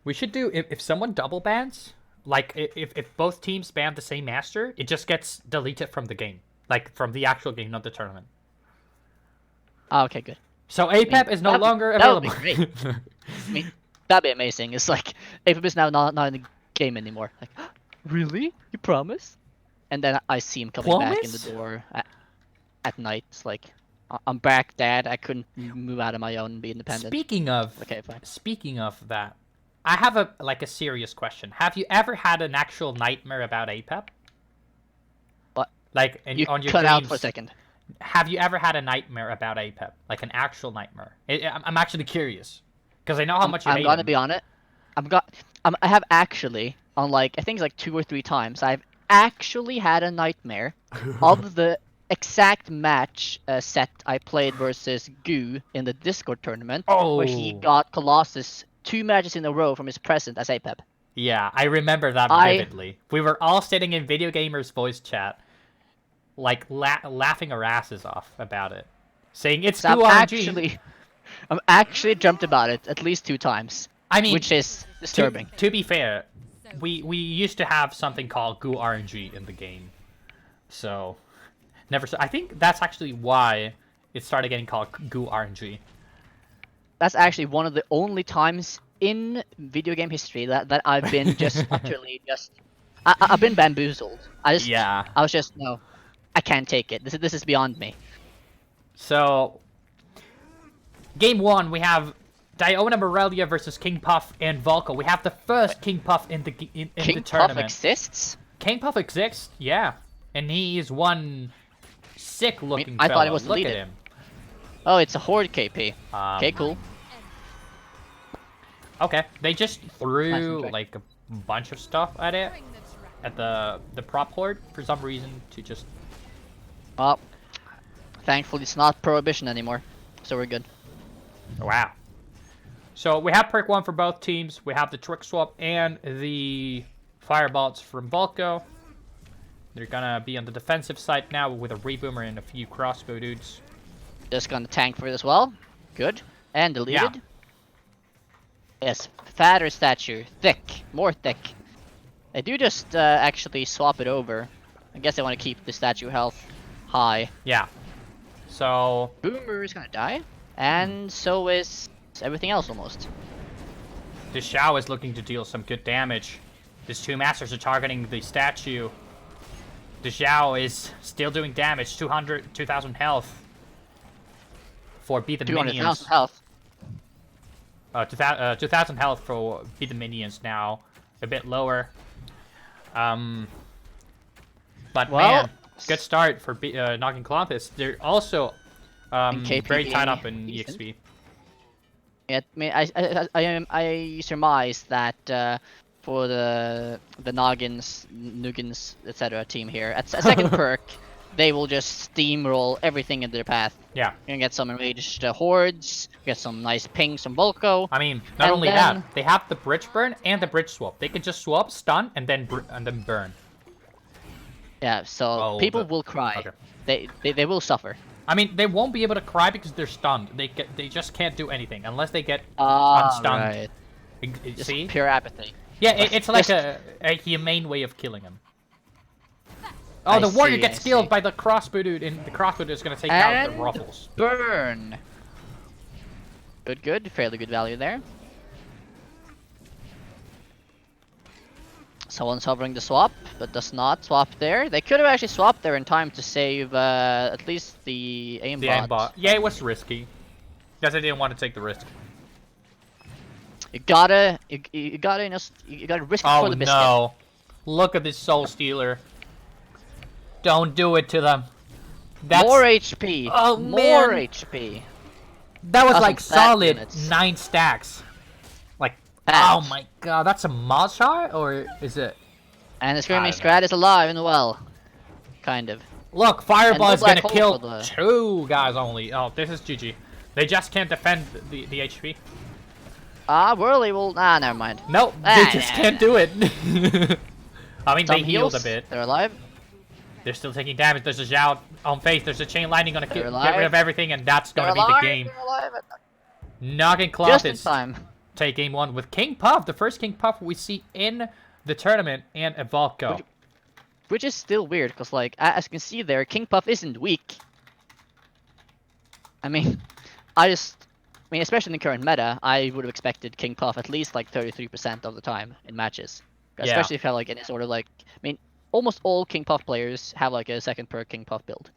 We should do if someone double bans, like if both teams ban the same master, it just gets deleted from the game. Like, from the actual game, not the tournament. Oh, okay, good. So APEP is no longer available. That would be great. I mean, that'd be amazing. It's like, APEP is now not in the game anymore. Like, really? You promise? And then I see him coming back in the door. at night. It's like I'm back, Dad. I couldn't move out of my own and be independent. Okay, fine. Speaking of that, I have a serious question. Have you ever had an actual nightmare about APEP? What? Like You on your cut dreams, out for a second. Have you ever had a nightmare about APEP? Like an actual nightmare? I'm actually curious. Because I know how much you hate I'm gonna him. be on it. I have actually, on like, I think it's like 2 or 3 times, I've actually had a nightmare of the exact match set I played versus Goo in the Discord tournament, where he Oh. got Colossus 2 matches in a row from his present as APEP. Yeah, I remember that vividly. We were all sitting in Video Gamers voice chat, like laughing our asses off about it, saying it's So Goo RNG. I'm actually jumped about it at least 2 times. I mean, which is disturbing. To be fair, we used to have something called Goo RNG in the game, so never. I think that's actually why it started getting called Goo RNG. That's actually one of the only times in video game history that I've been just utterly just. I've been bamboozled. I was just no, I can't take it. This is beyond me. So, game 1 we have Diona Morelia versus King Puff and Volko. We have the first King Puff in the King the tournament. Puff exists? King Puff exists, yeah, and he is one sick-looking I fella. thought it was Look deleted. at him. Oh, it's a horde KP. Okay, cool. Okay, they just threw Nice like a bunch of stuff at it, at the prop horde for some reason to just. Well, thankfully it's not prohibition anymore, so we're good. Wow. So we have perk 1 for both teams. We have the trick swap and the firebolts from Volko. They're gonna be on the defensive side now with a reboomer and a few crossbow dudes. Just gonna tank for it as well. Good. And deleted. Yeah. Yes, fatter statue. Thick. More thick. They do just actually swap it over. I guess they want to keep the statue health high. Yeah. So Boomer is gonna die. And so is everything else almost. the Shao is looking to deal some good damage. These 2 masters are targeting the statue. The Xiao is still doing damage. 2,000 health. For beat the 200,000 minions. health. 2,000 health for beat the minions now. A bit lower. But Well, man, good start for knocking Columbus. They're also KP very tied being up in decent. EXP. Yeah, I mean, I surmise that for the Noggins, Nuggins, etc. team here, at second perk, they will just steamroll everything in their path. Yeah. You're gonna get some enraged hordes, get some nice pings from Volko. I mean, not And only then- that, they have the bridge burn and the bridge swap. They can just swap, stun, and then burn. Yeah, so Oh, people will cry. Okay. They will suffer. I mean, they won't be able to cry because they're stunned. They just can't do anything unless they get Ah, unstunned. right. Just See? pure apathy. Yeah, it's like Just- a humane way of killing him. Oh, the I warrior see, gets I killed see. by the crossbow dude, and the crossbow dude is gonna take out the And ruffles. burn. Good. Fairly good value there. Someone's hovering the swap, but does not swap there. They could have actually swapped there in time to save at least the aimbot. The aimbot. Yeah, it was risky. Because I didn't want to take the risk. You gotta risk it Oh for the biscuit. no! Look at this soul stealer. Don't do it to them. That's, More HP. Oh, More man. HP. that was Awesome like stat solid units. 9 stacks. Like, Bad. oh my god, that's a mod shot or is it? And the I Screaming don't know. Scrat is alive and well. Kind of. Look, Fireball no is gonna black hole kill for the- 2 guys only. Oh, this is GG. They just can't defend the HP. Whirly will. Never mind. Nope, they Ah, just nah, can't do it. I mean, Some they healed a heals. bit. They're alive. They're still taking damage. There's a Zhao on face. There's a chain lightning gonna They're get rid alive. of everything, and that's They're gonna be alive. the game. They're alive. Knocking Just in Clothis time. take game 1 with King Puff, the first King Puff we see in the tournament, and a Volko. Which is still weird, because, like, as you can see there, King Puff isn't weak. I mean, especially in the current meta, I would have expected King Puff at least, like, 33% of the time in matches. Yeah. Especially if you have, like, any sort of, like, almost all King Puff players have, like, a second perk King Puff build.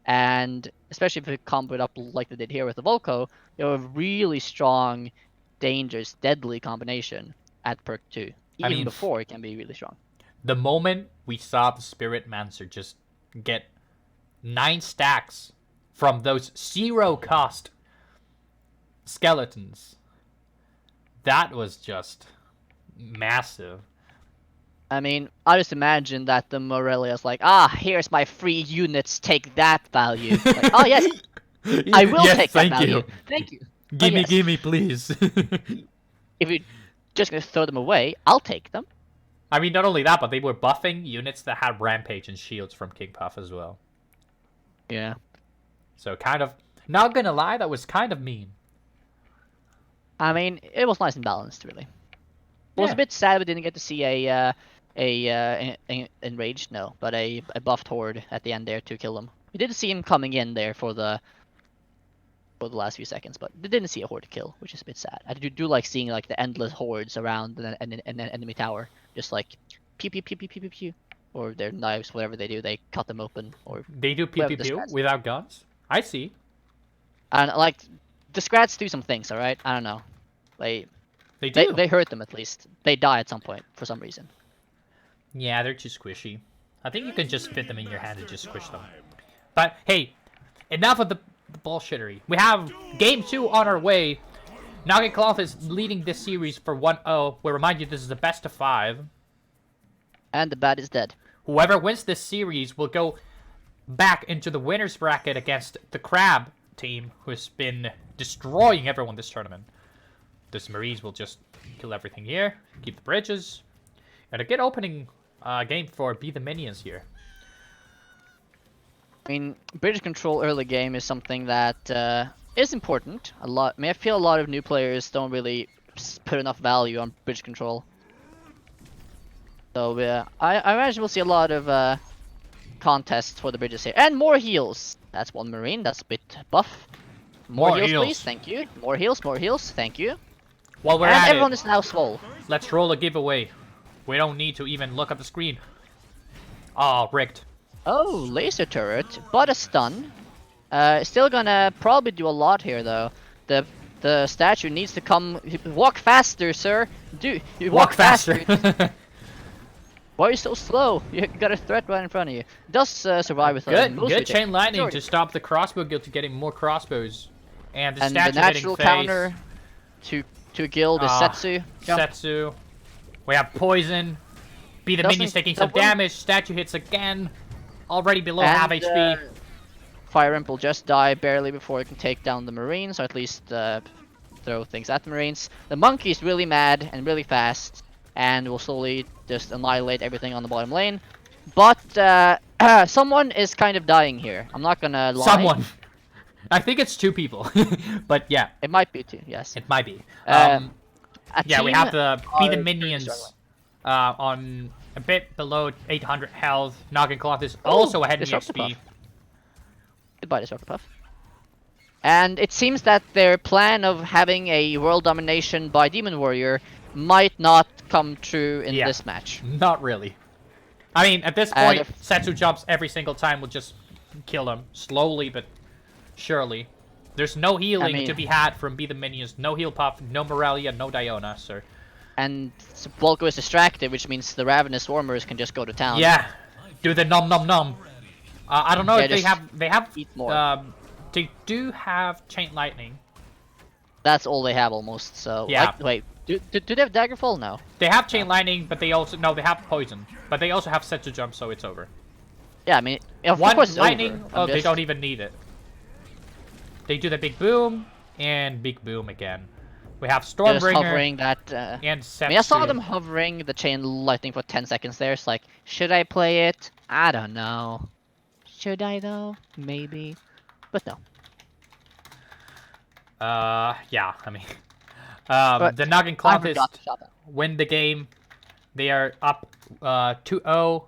And especially if you combo it up like they did here with the Volko, you have a really strong, dangerous, deadly combination at perk 2. Even mean, before, it can be really strong. The moment we saw the Spirit Mancer just get 9 stacks from those 0 cost skeletons, that was just massive. I mean, I just imagine that the Morelia's like, here's my free units, take that value. Like, oh yes, I will Yes, take that thank value. you. Thank you. Gimme, yes. gimme, please. If you're just gonna throw them away, I'll take them. I mean, not only that, but they were buffing units that had Rampage and Shields from King Puff as well. Yeah. So kind of, not gonna lie, that was kind of mean. I mean, it was nice and balanced, really. It was Yeah. a bit sad we didn't get to see a enraged, no, but a buffed horde at the end there to kill him. We did see him coming in there for the last few seconds, but they didn't see a horde kill, which is a bit sad. I do like seeing like the endless hordes around an enemy tower, just like pew pew pew pew pew pew pew, or their knives, whatever they do, they cut them open, or They do whatever the PPP stats. without guns? I see. And like the scrats do some things, all right. I don't know, They do. they hurt them at least. They die at some point for some reason. Yeah, they're too squishy. I think you can just fit them in your hand and just squish them. But hey, enough of the bullshittery. We have game 2 on our way. Cloth is leading this series for 1-0. We remind you this is the best of 5. And the bat is dead. Whoever wins this series will go back into the winner's bracket against the Crab team, who has been destroying everyone this tournament. This Marines will just kill everything here, keep the bridges, and a good opening game for Be the Minions here. I mean, bridge control early game is something that is important. I mean, I feel a lot of new players don't really put enough value on bridge control. So I imagine we'll see a lot of contests for the bridges here. And more heals! That's one Marine, that's a bit buff. More heals, please, thank you. More heals, thank you. While we're And at everyone it, is now swole. let's roll a giveaway. We don't need to even look at the screen. Oh, rigged. Oh, laser turret, but a stun. Still gonna probably do a lot here though. The statue needs to come. Walk faster, sir. Walk faster. Why are you so slow? You got a threat right in front of you. Does survive with a Good chain lightning to stop the crossbow guild to getting more crossbows, and the statue the natural getting counter to guild is Setsu. Jump. Setsu. We have poison. Be the Doesn't minions taking some double- damage. Statue hits again. Already below And, half HP. Fire Imp will just die barely before it can take down the Marines, or at least throw things at the Marines. The monkey is really mad and really fast, and will slowly just annihilate everything on the bottom lane. But someone is kind of dying here. I'm not gonna lie. Someone. I think it's 2 people, but yeah, It might be two. Yes. it might be. A Yeah, we team have the Be the are Minions struggling. on a bit below 800 health. Cloth is also ahead in Disruptor XP. Puff. Goodbye, Disruptor Puff. And it seems that their plan of having a world domination by Demon Warrior might not come true in Yeah. this match. Not really. I mean, at this And point, if- Setsu jumps every single time will just kill them. Slowly, but surely. There's no healing mean- to be had from Be the Minions. No heal puff, no Morelia, no Diona, so... And Volko is distracted, which means the Ravenous Swarmers can just go to town. Yeah, do the nom nom nom. I don't know Yeah, if they just have... eat more. They do have Chain Lightning. That's all they have almost, so... Yeah. Wait, do they have Daggerfall? No. They have Chain Lightning, but they also... No, they have Poison. But they also have Setsu Jump, so it's over. Yeah, I mean, of One course it's Lightning, over. oh, I'm they just- don't even need it. They do the Big Boom, and Big Boom again. We have just Stormbringer, hovering that... and Setsu. I mean, I saw them hovering the chain lightning for 10 seconds there. It's like, should I play it? I don't know. Should I though? Maybe. But no. Yeah, I mean... But the Noggin I forgot Clothist to shop it. win the game. They are up 2-0.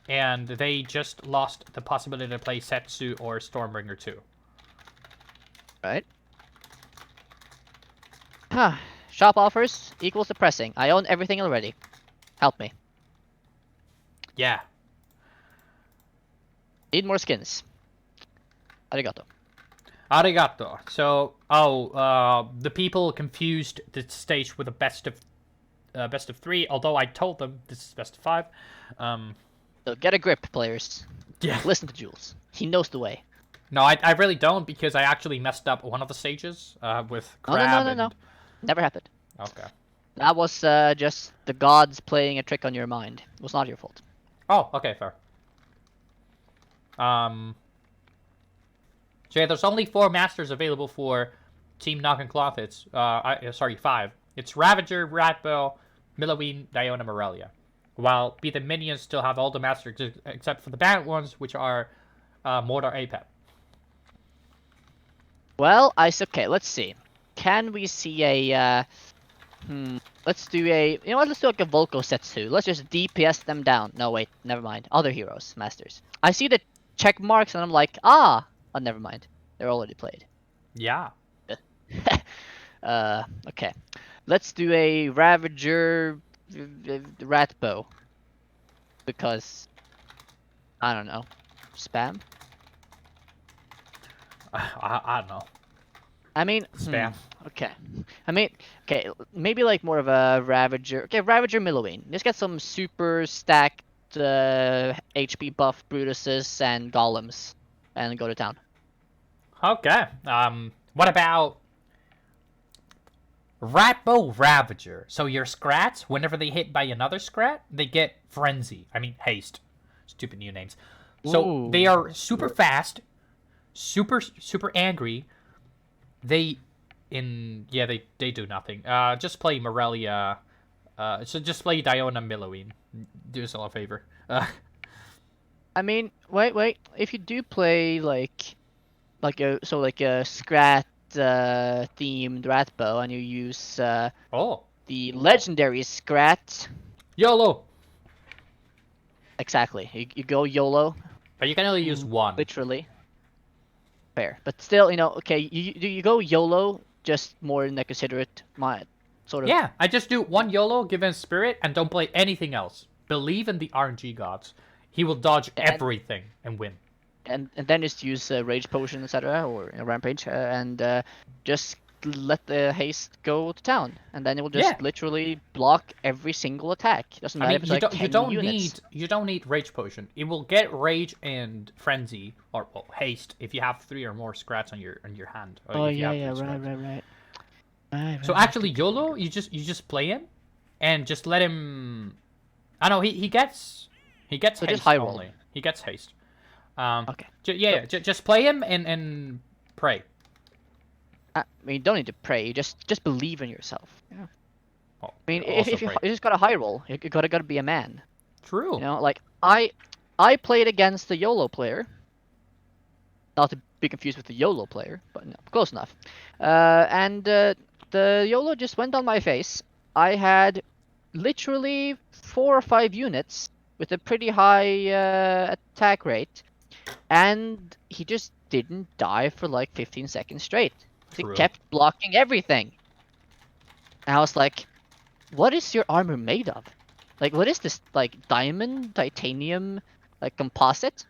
And they just lost the possibility to play Setsu or Stormbringer 2. Right? Huh. Shop offers equals depressing. I own everything already. Help me. Yeah. Need more skins. Arigato. Arigato. So, the people confused the stage with a best of 3. Although I told them this is best of 5. So get a grip, players. Yeah. Listen to Jules. He knows the way. No, I really don't, because I actually messed up one of the stages with crab. No. Never happened. Okay. That was just the gods playing a trick on your mind. It was not your fault. Oh, okay, fair. So yeah, there's only 4 masters available for Team Knock-and-Cloth. It's, sorry, 5. It's Ravager, Ratbow, Milloween, Diona, Morelia. While Be the Minions still have all the masters except for the banned ones, which are Mordor Apep. Well, okay, let's see. Can we see a, let's do a, you know what, let's do like a Volko Setsu. Let's just DPS them down. No, wait, never mind. Other heroes, masters. I see the check marks and I'm like, oh, never mind. They're already played. Yeah. Okay. Let's do a Ravager Ratbow. Because, I don't know, spam? I don't know. I mean, Spam. Okay. I mean, okay, maybe like more of a Ravager. Okay, Ravager Milloween. Just get some super stacked HP buff Brutuses and Golems and go to town. Okay. What about Ratbow Ravager? So your Scrats, whenever they hit by another Scrat, they get Frenzy. I mean, Haste. Stupid new names. So they are super fast, super angry. They do nothing. Just play Morelia. So just play Diona Milloween. Do us all a favor. I mean, wait. If you do play like a Scrat themed Ratbow and you use the legendary Scrat. YOLO. Exactly. You go YOLO. But you can only use one. Literally. Fair, but still, you know, okay, you go YOLO, just more in a considerate mind, sort of. Yeah, I just do one YOLO, give him spirit, and don't play anything else. Believe in the RNG gods. He will dodge everything and win. And then just use Rage Potion, etc., or Rampage, and just let the haste go to town, and then it will just literally block every single attack. Doesn't matter if it's like 10 units. You don't need Rage Potion. It will get Rage and Frenzy or Haste if you have 3 or more Scrats on your hand. Oh yeah, right. So actually, YOLO, you just play him, and just let him. I know he gets haste just high roll. only. He gets haste. Okay. Just play him and pray. I mean, you don't need to pray. You just believe in yourself. Yeah. Well, I mean, if you just got a high roll, you gotta be a man. True. You know, like I played against the YOLO player. Not to be confused with the YOLO player, but no, close enough. And the YOLO just went on my face. I had literally 4 or 5 units with a pretty high attack rate, and he just didn't die for like 15 seconds straight. He kept blocking everything. And I was like, what is your armor made of? Like, what is this, like, diamond, titanium, like, composite?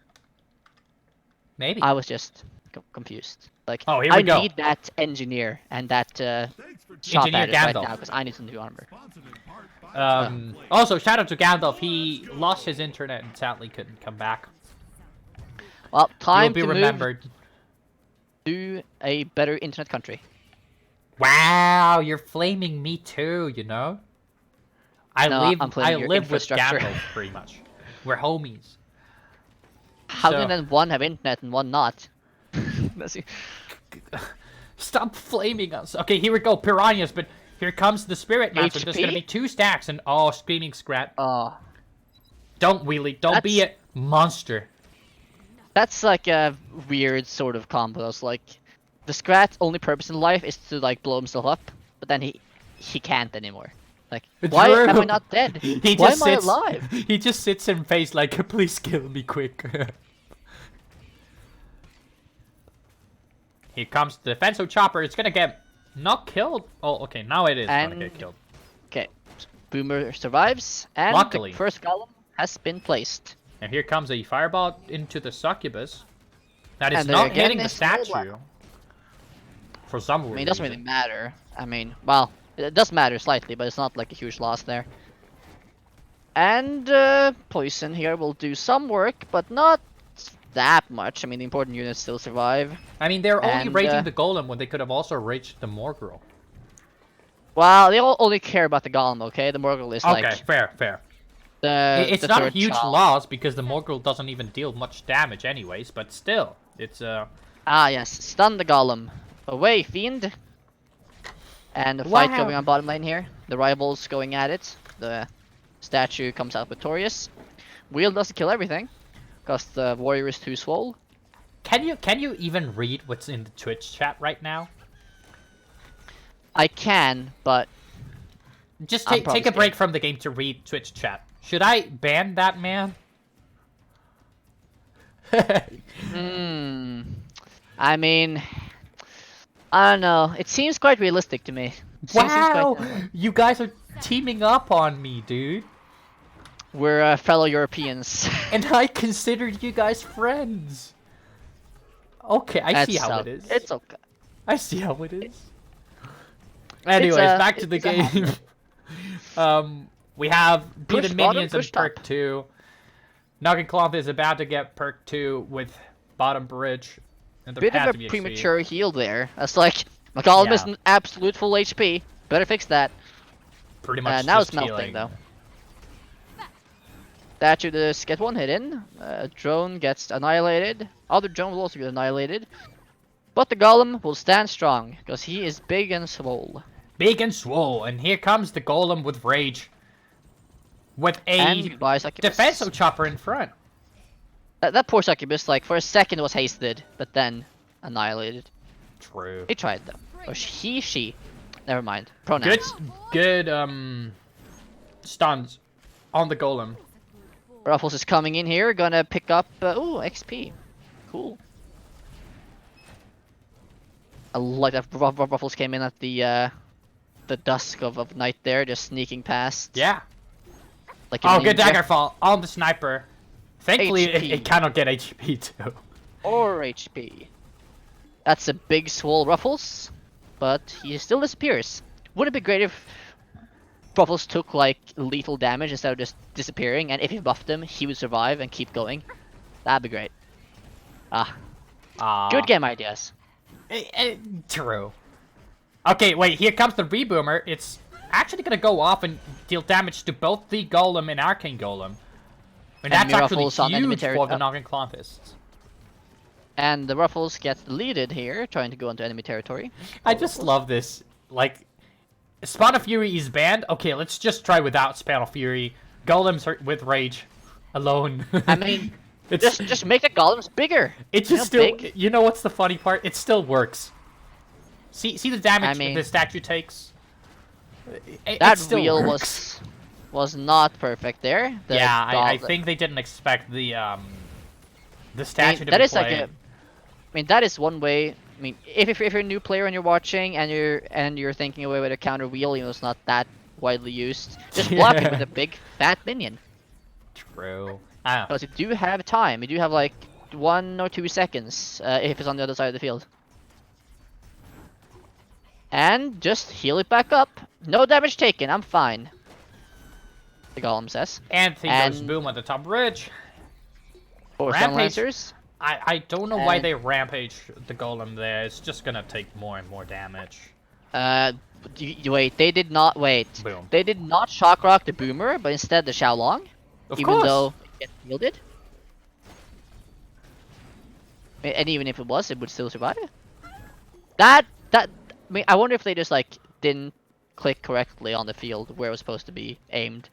Maybe. I was just confused. Like, oh, here we go. I need that engineer and that shop Engineer at it right Gandalf. now, because I need some new armor. Also, shout out to Gandalf. He lost his internet and sadly couldn't come back. Well, time He'll be to remembered. move to a better internet country. Wow, you're flaming me too, you know? I live with Gandalf, pretty much. We're homies. How can then one have internet and one not? Stop flaming us. Okay, here we go, piranhas, but here comes the spirit master. There's gonna be 2 stacks and screaming Scrat. Don't wheelie, don't be a monster. That's like a weird sort of combo. It's like the Scrat's only purpose in life is to like blow himself up, but then he can't anymore. Like, why am I not dead? Why am I alive? He just sits in face like, please kill me quick. Here comes the defensive chopper. It's gonna get not killed. Oh, okay, now it is gonna get killed. Okay, Boomer survives, and Luckily. the first golem has been placed. And here comes a fireball into the succubus. That is And there not again hitting the is no statue. For some I mean, it reason. doesn't really matter. I mean, well, it does matter slightly, but it's not like a huge loss there. And poison here will do some work, but not that much. I mean, the important units still survive. I mean, they're only And, raging the golem when they could have also raged the Morgul. Well, they all only care about the golem, okay? The Morgul is Okay, like fair. the It's not a third huge child. loss because the Morgul doesn't even deal much damage anyways, but still, it's Ah, yes. Stun the golem. Away, fiend. And the fight Wow. going on bottom lane here. The rivals going at it. The statue comes out victorious. Wheel doesn't kill everything, because the warrior is too swole. Can you even read what's in the Twitch chat right now? I can, but Just I'm take probably a break from the game to read Twitch chat. Should I ban that man? I mean, I don't know. It seems quite realistic to me. Seems Wow! quite- You guys are teaming up on me, dude. We're fellow Europeans. And I considered you guys friends. Okay, I see how it is. It's okay. I see how it is. Anyways, back to the it's a game. We have Push beat the bottom, minions and push top. perk 2. Nugget is about to get perk 2 with bottom bridge. And there Bit has of to a be premature heal there. That's like, my golem Yeah. is an absolute full HP. Better fix that. Pretty much Now just it's melting healing. though. Statue does get one hit in. Drone gets annihilated. Other drone will also get annihilated. But the golem will stand strong, because he is big and swole. Big and swole, and here comes the golem with rage. With a And goodbye, Succubus. defensive chopper in front. That poor Succubus, like, for a second was hasted, but then annihilated. True. He tried though. Or she. Never mind. Good, Pronouns. good stuns on the golem. Ruffles is coming in here, gonna pick up, ooh, XP. Cool. I like that Ruffles came in at the dusk of night there, just sneaking past. Yeah. Like a Oh, good ninja. dagger fall on the sniper. Thankfully, HP. it cannot get HP too. Or HP. That's a big swole Ruffles, but he still disappears. Wouldn't it be great if Ruffles took like lethal damage instead of just disappearing, and if you buffed him, he would survive and keep going? That'd be great. Good game ideas. True. Okay, wait, here comes the reboomer. It's actually gonna go off and deal damage to both the golem and arcane golem. And that's Enemy actually Ruffles on enemy huge for the terri- Noggin Clonfists. And the Ruffles gets deleted here, trying to go into enemy territory. I just love this. Like, Spawn of Fury is banned. Okay, let's just try without Spawn of Fury. Golems are with rage alone. I mean, it's just make the golems bigger. it You know, just still. big. You know what's the funny part? It still works. See the damage I mean- the statue takes. It That still wheel works. was not perfect there. The Yeah, I gol- think they didn't expect the I statue mean, to that be is like playing. I mean, that is one way. I mean, if you're a new player and you're watching and you're thinking a way to counter wheel, you know, it's not that widely used. Just block it with a big fat minion. True. I don't know. Because you do have time. You do have like 1 or 2 seconds if it's on the other side of the field. And just heal it back up. No damage taken. I'm fine. The golem says. And he goes And- boom on the top bridge. Or Rampage. Lancers. I don't know why And- they rampage the golem there. It's just gonna take more and more damage. Wait. They did not wait. Boom. They did not shock rock the boomer, but instead the Xiaolong. Of even course. though it gets shielded. And even if it was, it would still survive. I mean, I wonder if they just like didn't click correctly on the field where it was supposed to be aimed.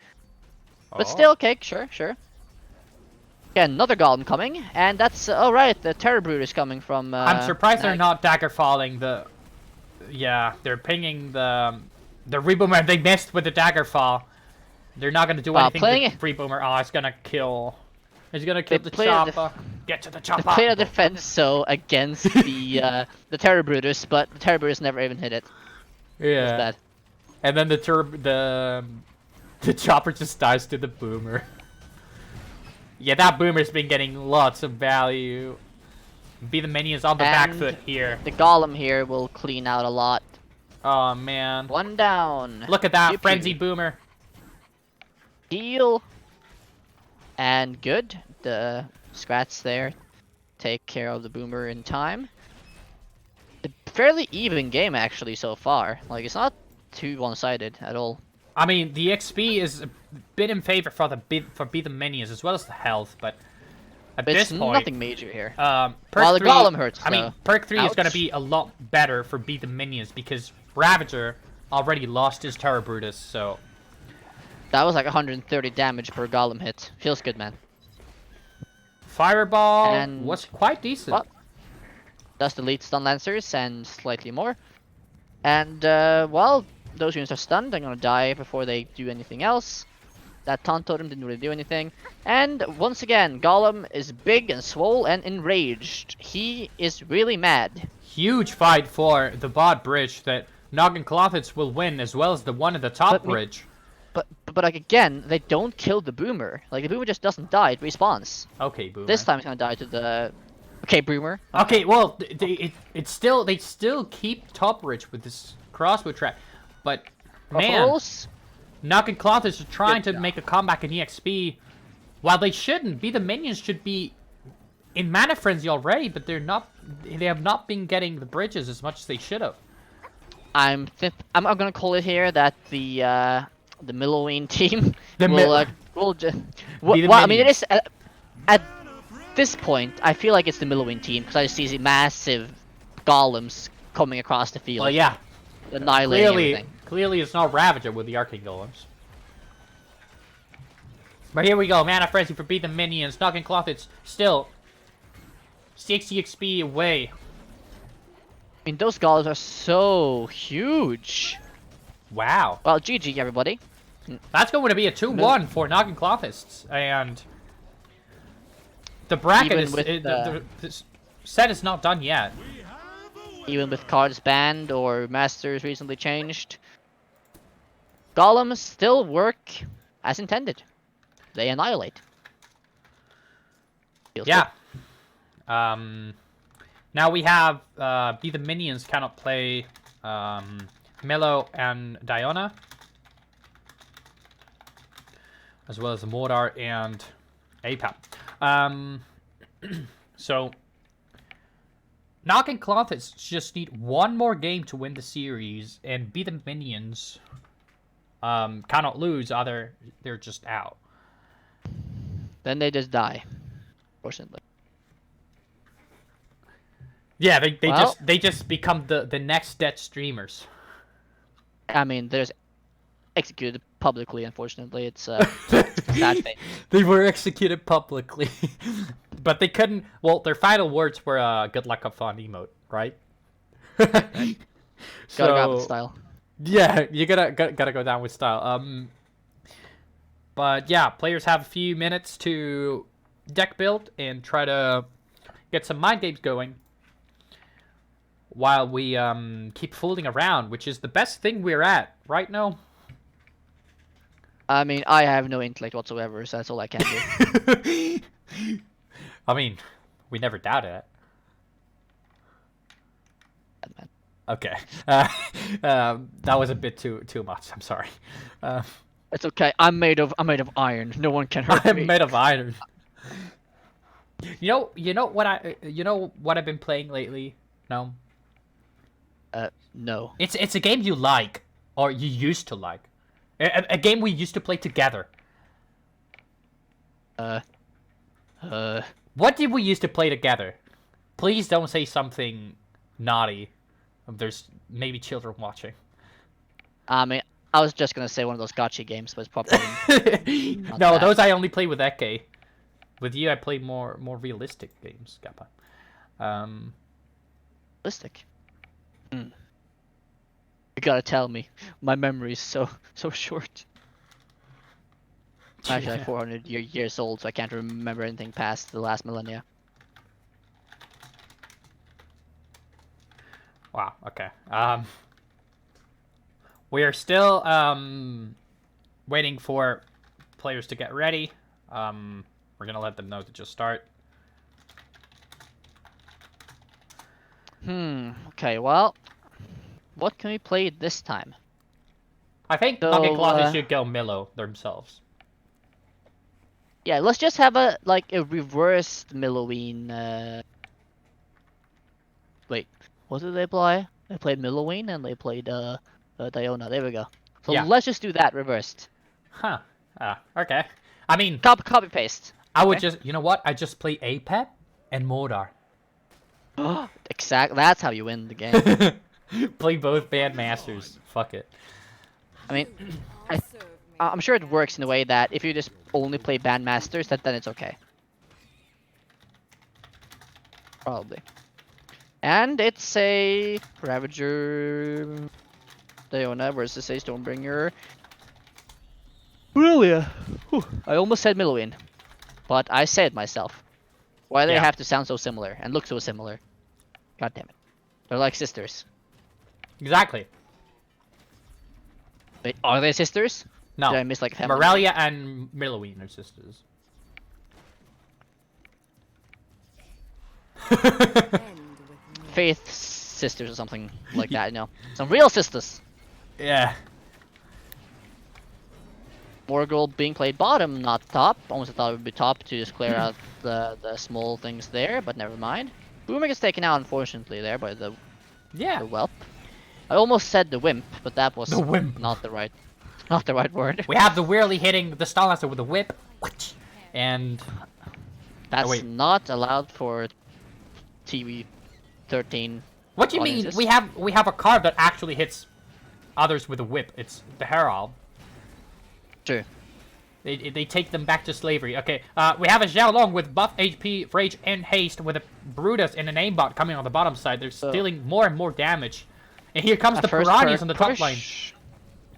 But Oh. still, okay, sure. Okay, another golem coming, and that's oh right, the Terror Brood is coming from. I'm surprised they're Nag. not dagger falling the. Yeah, they're pinging the reboomer. They missed with the dagger fall. They're not gonna do Wow, anything playing to the reboomer. Oh, it's gonna kill. He's gonna kill the played a chopper. Get to the They chopper. played a defense so against the Terror Brooders, but the Terror Brooders never even hit it. It's Yeah. bad. And then the chopper just dies to the boomer. Yeah, that boomer's been getting lots of value. Be the minions on the back And foot here. The golem here will clean out a lot. Oh man. One down. Look at that Pew, pew. frenzy boomer. Heal. And good. The scrats there take care of the boomer in time. A fairly even game actually so far. Like it's not too one-sided at all. I mean, the XP is a bit in favor for be the minions as well as the health, but at But this it's point, nothing major here. perk While the 3, golem hurts, I mean, though. perk 3 is going to Ouch. be a lot better for be the minions because Ravager already lost his Terror Brutus, so That was like 130 damage per golem hit. Feels good, man. Fireball And- was quite decent. Well, does delete stun lancers and slightly more. And well, those units are stunned. They're gonna die before they do anything else. That taunt totem didn't really do anything. And once again, Golem is big and swole and enraged. He is really mad. Huge fight for the bot bridge that Noggin Clothits will win as well as the one at the top But me- bridge. But like again, they don't kill the boomer. Like the boomer just doesn't die. It respawns. Okay, boomer. This time it's gonna die to the. Okay, boomer. Okay, well, they still keep top bridge with this crossbow trap, but man, Ruffles? Noggin Clothits are trying Good to make a comeback in EXP. While they shouldn't be, the minions should be in mana frenzy already, but they're not. They have not been getting the bridges as much as they should have. I'm gonna call it here that the Milloween team The will just. Be the Well, I mean, it minions. is at this point. I feel like it's the Milloween team because I just see the massive golems coming across the field, Well, yeah, annihilating everything. clearly it's not Ravager with the Arcane Golems. But here we go, mana frenzy for beat the minions. Noggin Clothits still 60 XP away. I mean, those golems are so huge. Wow. Well, GG everybody. That's going to be a 2-1 for Noggin Clothists, and the bracket Even is with the set is not done yet. Even with cards banned or masters recently changed, golems still work as intended. They annihilate. Feels Yeah. Now we have be the minions cannot play Melo and Diona, as well as Mordar and Apap. So Noggin Clothits just need one more game to win the series, and be the minions cannot lose. Either they're just out. Then they just die. Fortunately. Yeah, Well- they just become the next dead streamers. I mean, there's executed publicly. Unfortunately, it's sad fate. They were executed publicly, but they couldn't. Well, their final words were "Good luck, have fun" emote, right? Gotta go with style. Yeah, you gotta go down with style. But yeah, players have a few minutes to deck build and try to get some mind games going, while we keep fooling around, which is the best thing we're at right now. I mean, I have no intellect whatsoever, so that's all I can do. I mean, we never doubted it. Man. Okay, that was a bit too much. I'm sorry. It's okay. I'm made of iron. No one can hurt me. I'm made of iron. You know what I've been playing lately? No. No. It's a game you like, or you used to like. A game we used to play together. What did we used to play together? Please don't say something naughty. There's maybe children watching. I mean, I was just gonna say one of those gotcha games, but it's probably not No, that. those I only play with Ecke. With you, I play more realistic games, Kappa. realistic. You gotta tell me. My memory is so short. I'm actually like 400 years old, so I can't remember anything past the last millennia. Wow. Okay. We are still waiting for players to get ready. We're gonna let them know to just start. Okay, well, what can we play this time? I think So, Knocking Closets should go Milo themselves. Yeah, let's just have a reversed Milloween. Wait, what did they play? They played Milloween and they played Diona. There we go. So Yeah. let's just do that reversed. Huh. Okay. I mean, Copy paste. I would Okay. just, you know what? I just play Apep and Mordar. Exactly. That's how you win the game. Play both Bandmasters. Fuck it. I mean, I'm sure it works in a way that if you just only play Bandmasters, then it's okay. Probably. And it's a Ravager Diona versus a Stonebringer. Really? I almost said Milloween, but I said myself. Why do they Yeah. have to sound so similar and look so similar? God damn it. They're like sisters. Exactly. Wait, are they sisters? No. Did I miss like a family? Morelia and Milloween are sisters. Faith sisters or something like that, you know. Some real sisters. Yeah. Morgul being played bottom, not top. Almost thought it would be top to just clear out the small things there, but never mind. Boomer gets taken out, unfortunately, there by the Yeah. whelp. I almost said the wimp, but that was The wimp. not the right word. We have the Weirdly hitting the Stalmaster with a whip. And That's wait. not allowed for TV 13. what do you mean? audiences. We have a card that actually hits others with a whip. It's the Herald. True. They take them back to slavery. Okay, we have a Xiaolong with buff HP, Rage, and Haste with a Brutus and an aimbot coming on the bottom side. They're dealing more and more damage. And here comes the First Piranhas card on the top push. line.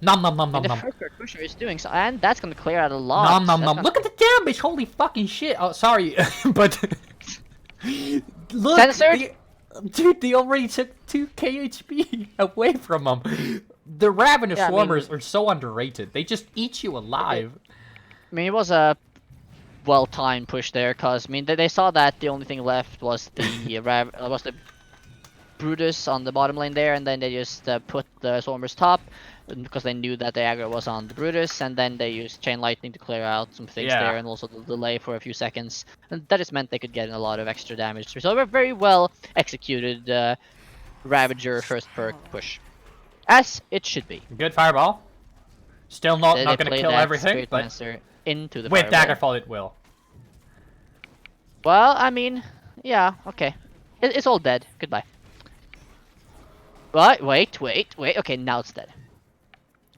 Nom nom nom nom And the nom. first card pusher is doing so, and that's gonna clear out a lot. Nom nom That's nom. gonna- Look at the damage! Holy fucking shit! Oh, sorry, but look, Censored? dude, they already took 2 KHP away from them. The Ravenous Yeah, I mean- Swarmers are so underrated. They just eat you alive. I mean, it was a well-timed push there, cause I mean they saw that the only thing left was the was the Brutus on the bottom lane there, and then they just put the Swarmers top, because they knew that the aggro was on the Brutus, and then they used Chain Lightning to clear out some things Yeah. there, and also the delay for a few seconds, and that just meant they could get in a lot of extra damage. So a very well executed Ravager first perk push, as it should be. Good fireball. Still not They gonna played kill that everything, Spirit but Dancer into the with fireball. Daggerfall it will. Well, I mean, yeah, okay. It's all dead. Goodbye. But wait. Okay, now it's dead.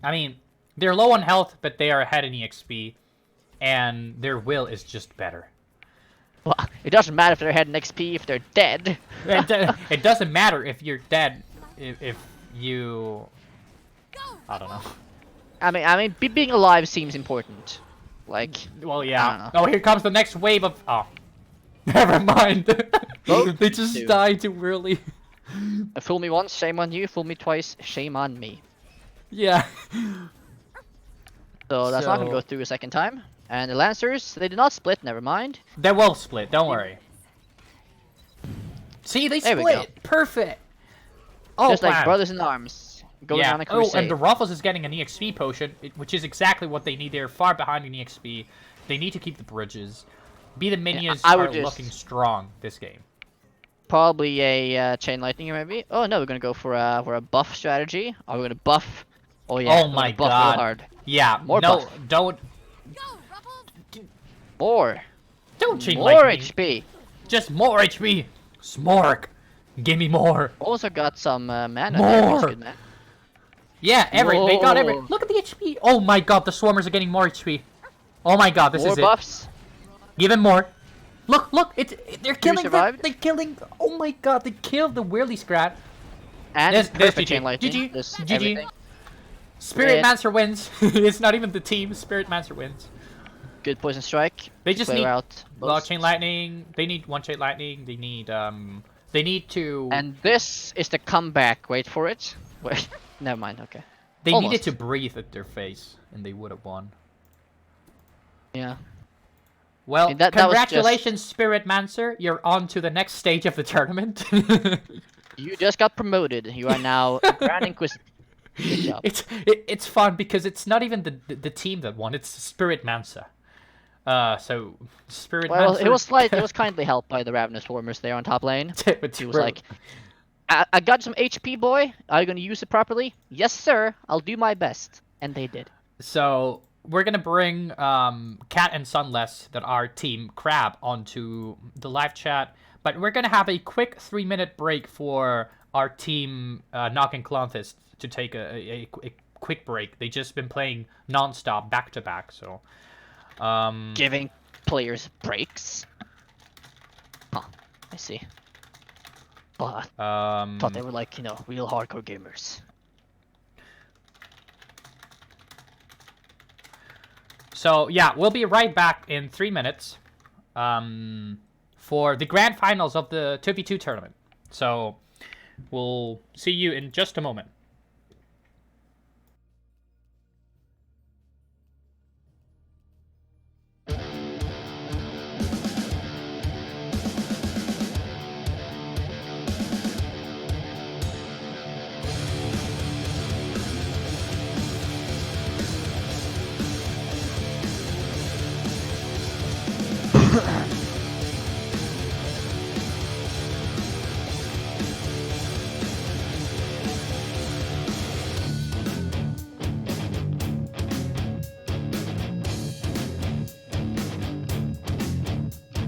I mean, they're low on health, but they are ahead in EXP, and their will is just better. Well, it doesn't matter if they're ahead in XP if they're dead. It doesn't matter if you're dead, if you... I don't know. I mean, being alive seems important. Like, Well, I yeah. don't Oh, here comes the next wave of... Oh. Never mind. Oh, They just dude. died too early. fool me once, shame on you. Fool me twice, shame on me. Yeah. So that's not gonna So- go through a second time. And the Lancers, they did not split. Never mind. They will split, don't worry. See, they There we go. split. Perfect. Oh, Just like plan. brothers in arms, going Yeah. on a Oh, crusade. and the Ruffles is getting an EXP potion, which is exactly what they need. They're far behind in EXP. They need to keep the bridges. The minions I are would just- looking strong this game. Probably a Chain Lightning here, maybe. Oh no, we're gonna go for a buff strategy. Are we gonna buff? Oh yeah. Oh we're gonna my buff real god. hard. Yeah. More no, buff. don't More. chain More lightning. HP. Just more HP. Smork. Give me more. Also got some mana there. More. That's good, man. Yeah, they got every. Whoa. Look at the HP. Oh my god, the swarmers are getting more HP. Oh my god, this More is buffs. it. Give him more. Look, they're killing. survived? They're killing. Oh my god, they killed the Whirly Scrat. And There's perfect GG. Chain Lightning. GG. There's GG. everything. Spirit Yeah. Mancer wins. It's not even the team. Spirit Mancer wins. Good poison strike. They just Clear need out well, most. chain lightning. They need one chain lightning. They need to. And this is the comeback. Wait for it. Wait. Never mind. Okay. they almost. needed to breathe at their face, and they would have won. Yeah. Well, mean, that was just- congratulations, Spirit Mancer. You're on to the next stage of the tournament. You just got promoted. You are now a Grand Inquisitor. Good job. It's fun because it's not even the team that won. It's Spirit Mancer. So Spirit Well, Mancer. it was kindly helped by the Ravenous Swarmers there on top lane. But He was like, I got some HP, boy. Are you gonna use it properly? Yes, sir. I'll do my best. And they did. So we're gonna bring Cat and Sunless, that are Team Crab, onto the live chat. But we're gonna have a quick 3-minute break for our team Nock and Clonthis to take a quick break. They just been playing non-stop, back to back. So Giving players breaks. Huh. I see. But thought they were like, real hardcore gamers. So yeah, we'll be right back in 3 minutes for the grand finals of the 2v2 tournament. So we'll see you in just a moment.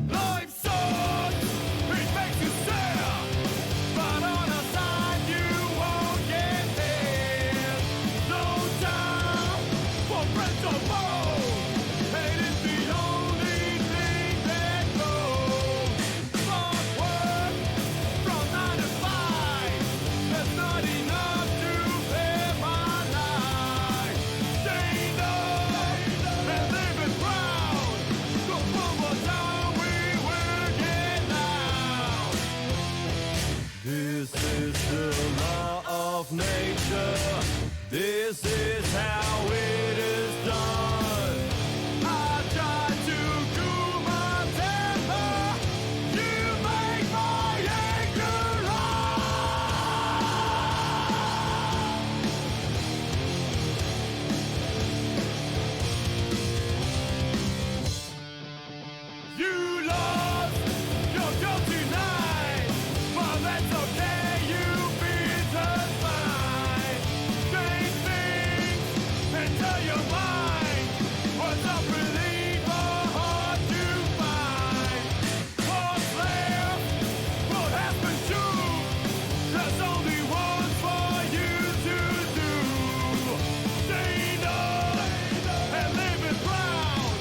Life sucks, it makes you sad, but on the side you won't get there. No time for friends or foes, hate is the only thing that goes. Hard work from 9 to 5, that's not enough to pay my life. Staying up and living proud, go one more time we will get loud. This is the law of nature. This is how it is done. I try to cool my temper. You make my anger rise. You lost your job tonight, but that's okay, you beat us fine. Strange things enter your mind, words of relief are hard to find. What's left, what has been true, there's only one for you to do. Stand up and live it proud,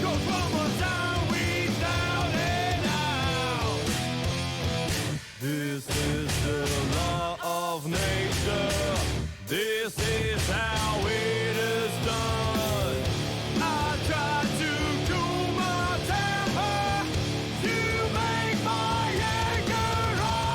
'cause one more time we down and out. This is the law of nature. This is how it is done. I try to cool my temper. You make my anger rise.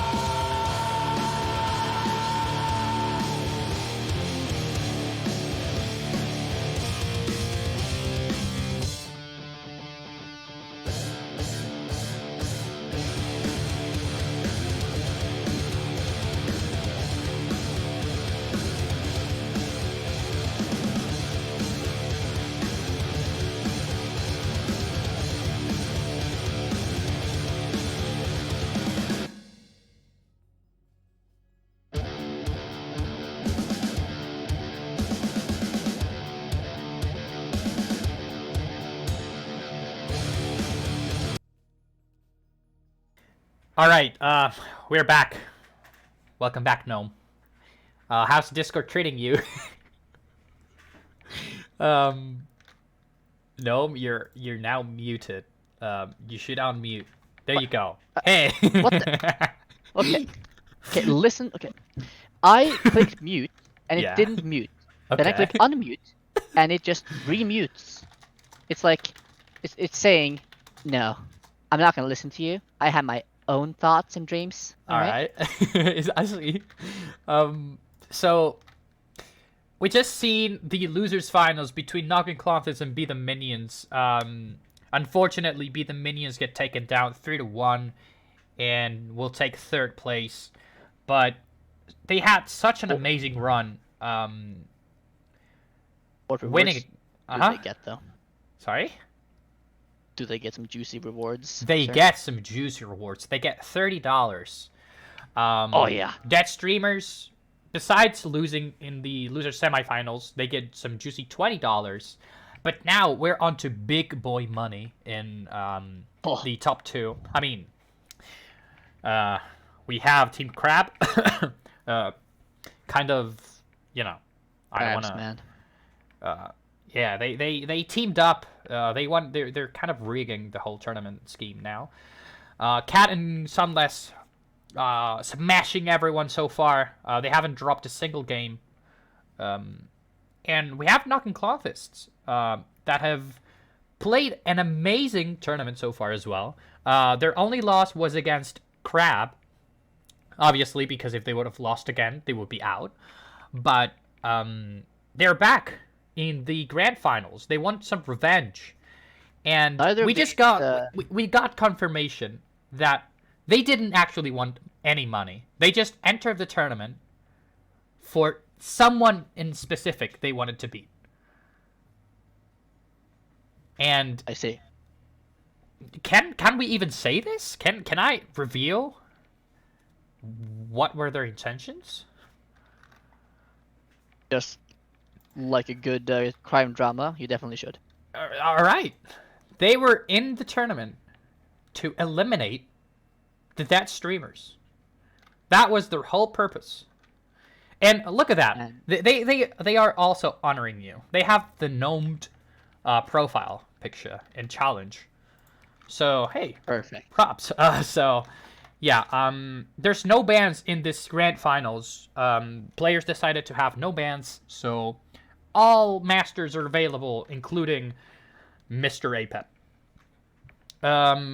All right, we're back. Welcome back, Gnome. How's Discord treating you? Gnome, you're now muted. You should unmute. There you go. Hey. What the? Okay. Okay, listen. Okay. I clicked mute, and it Yeah. didn't mute. Then I Okay. click unmute, and it just remutes. It's like, it's saying, no, I'm not gonna listen to you. I have my own thoughts and dreams. All right. I see. So we just seen the losers finals between Nock and Clonthis and Be the Minions. Unfortunately, Be the Minions get taken down 3-1, and will take third place. But they had such an amazing run. What Winning. rewards do Uh-huh. they get though? Sorry? Do they get some juicy rewards? They sir? get some juicy rewards. They get $30. Oh yeah. Dead streamers, besides losing in the loser semifinals, they get some juicy $20. But now we're on to big boy money in the top 2. I mean, we have Team Crab. Kind of, I don't Crabs, want to. man. Yeah, they teamed up. They won. They're kind of rigging the whole tournament scheme now. Cat and Sunless smashing everyone so far. They haven't dropped a single game. And we have Knockin' Clawfists that have played an amazing tournament so far as well. Their only loss was against Crab, obviously, because if they would have lost again, they would be out. But they're back in the grand finals. They want some revenge. And we just got we got confirmation that they didn't actually want any money. They just entered the tournament for someone in specific they wanted to beat. And I see. Can we even say this? Can I reveal what were their intentions? Just like a good crime drama, you definitely should. All right. They were in the tournament to eliminate the dead streamers. That was their whole purpose. And look at that. They are also honoring you. They have the gnomed profile picture in challenge. So, hey. Perfect. Props. So, yeah. There's no bans in this grand finals. Players decided to have no bans, so all masters are available, including Mr. Apep.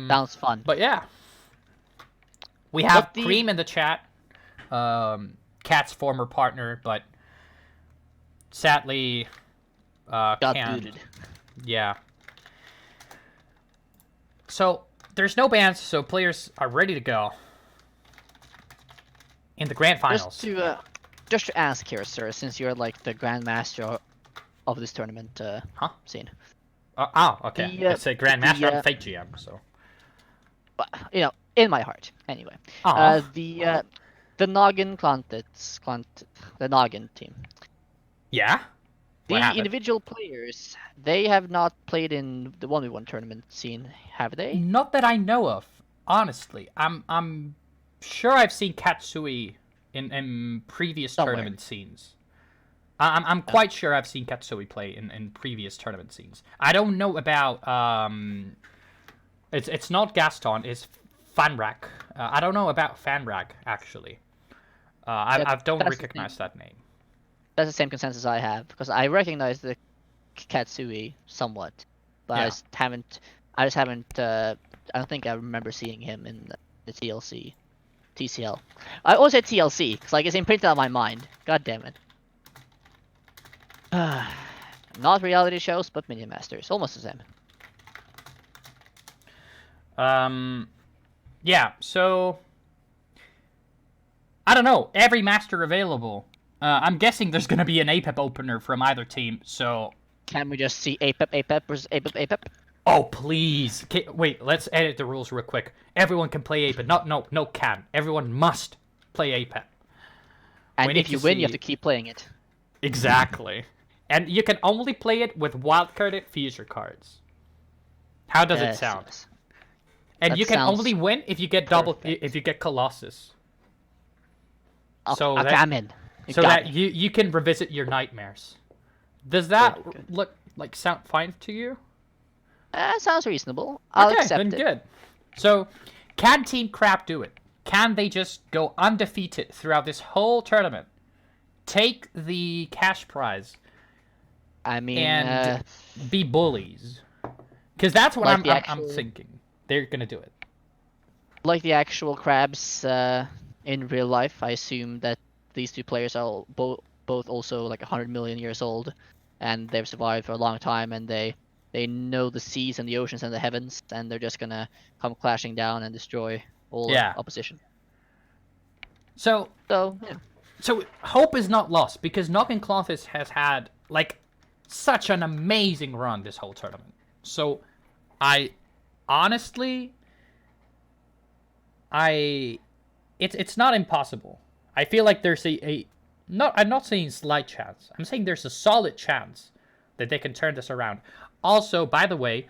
Sounds fun. But yeah, we have Cream in the chat, Cat's former partner, but sadly, got can't. booted. Yeah. So there's no bans, so players are ready to go in the grand finals. Just to ask here, sir, since you're like the grandmaster of this tournament scene. Okay. It's a grandmaster. I'm fake GM, so. But, in my heart, anyway. The Noggin the Noggin team. Yeah. The individual players, they have not played in the 1v1 tournament scene, have they? Not that I know of, honestly. I'm sure I've seen Katsui in previous tournament scenes. I'm quite sure I've seen Katsui play in previous tournament scenes. I don't know about it's not Gaston, it's Fanrak. I don't know about Fanrak actually. I don't recognize that name. That's the same consensus I have, because I recognize the Katsui somewhat, but Yeah. I just haven't. I don't think I remember seeing him in the TCL. I always said TLC because like it's imprinted on my mind. God damn it. Not reality shows, but Minion Masters, almost the same. Yeah. So I don't know. Every master available. I'm guessing there's gonna be an APEP opener from either team. So can we just see APEP versus APEP? Oh please! Wait, let's edit the rules real quick. Everyone can play APEP. No can. Everyone must play APEP. And if you win, you have to keep playing it. Exactly. And you can only play it with wildcarded future cards. How does it sound? Yes. And That you can sounds only win if you get if you get Colossus. Okay, So okay, that, I'm in. so that you can revisit your nightmares. Does that look like sound fine to you? Sounds reasonable. I'll accept then it. Good. So, can Team Crap do it? Can they just go undefeated throughout this whole tournament? Take the cash prize. I mean, and be bullies. Because that's what I'm thinking. They're gonna do it. Like the actual crabs in real life, I assume that these two players are both also like 100 million years old, and they've survived for a long time, and they They know the seas and the oceans and the heavens, and they're just gonna come clashing down and destroy all Yeah. opposition. So So yeah. So hope is not lost because Noggin Clonthis has had like such an amazing run this whole tournament. So I honestly it's not impossible. I feel like there's I'm not saying slight chance. I'm saying there's a solid chance that they can turn this around. Also, by the way,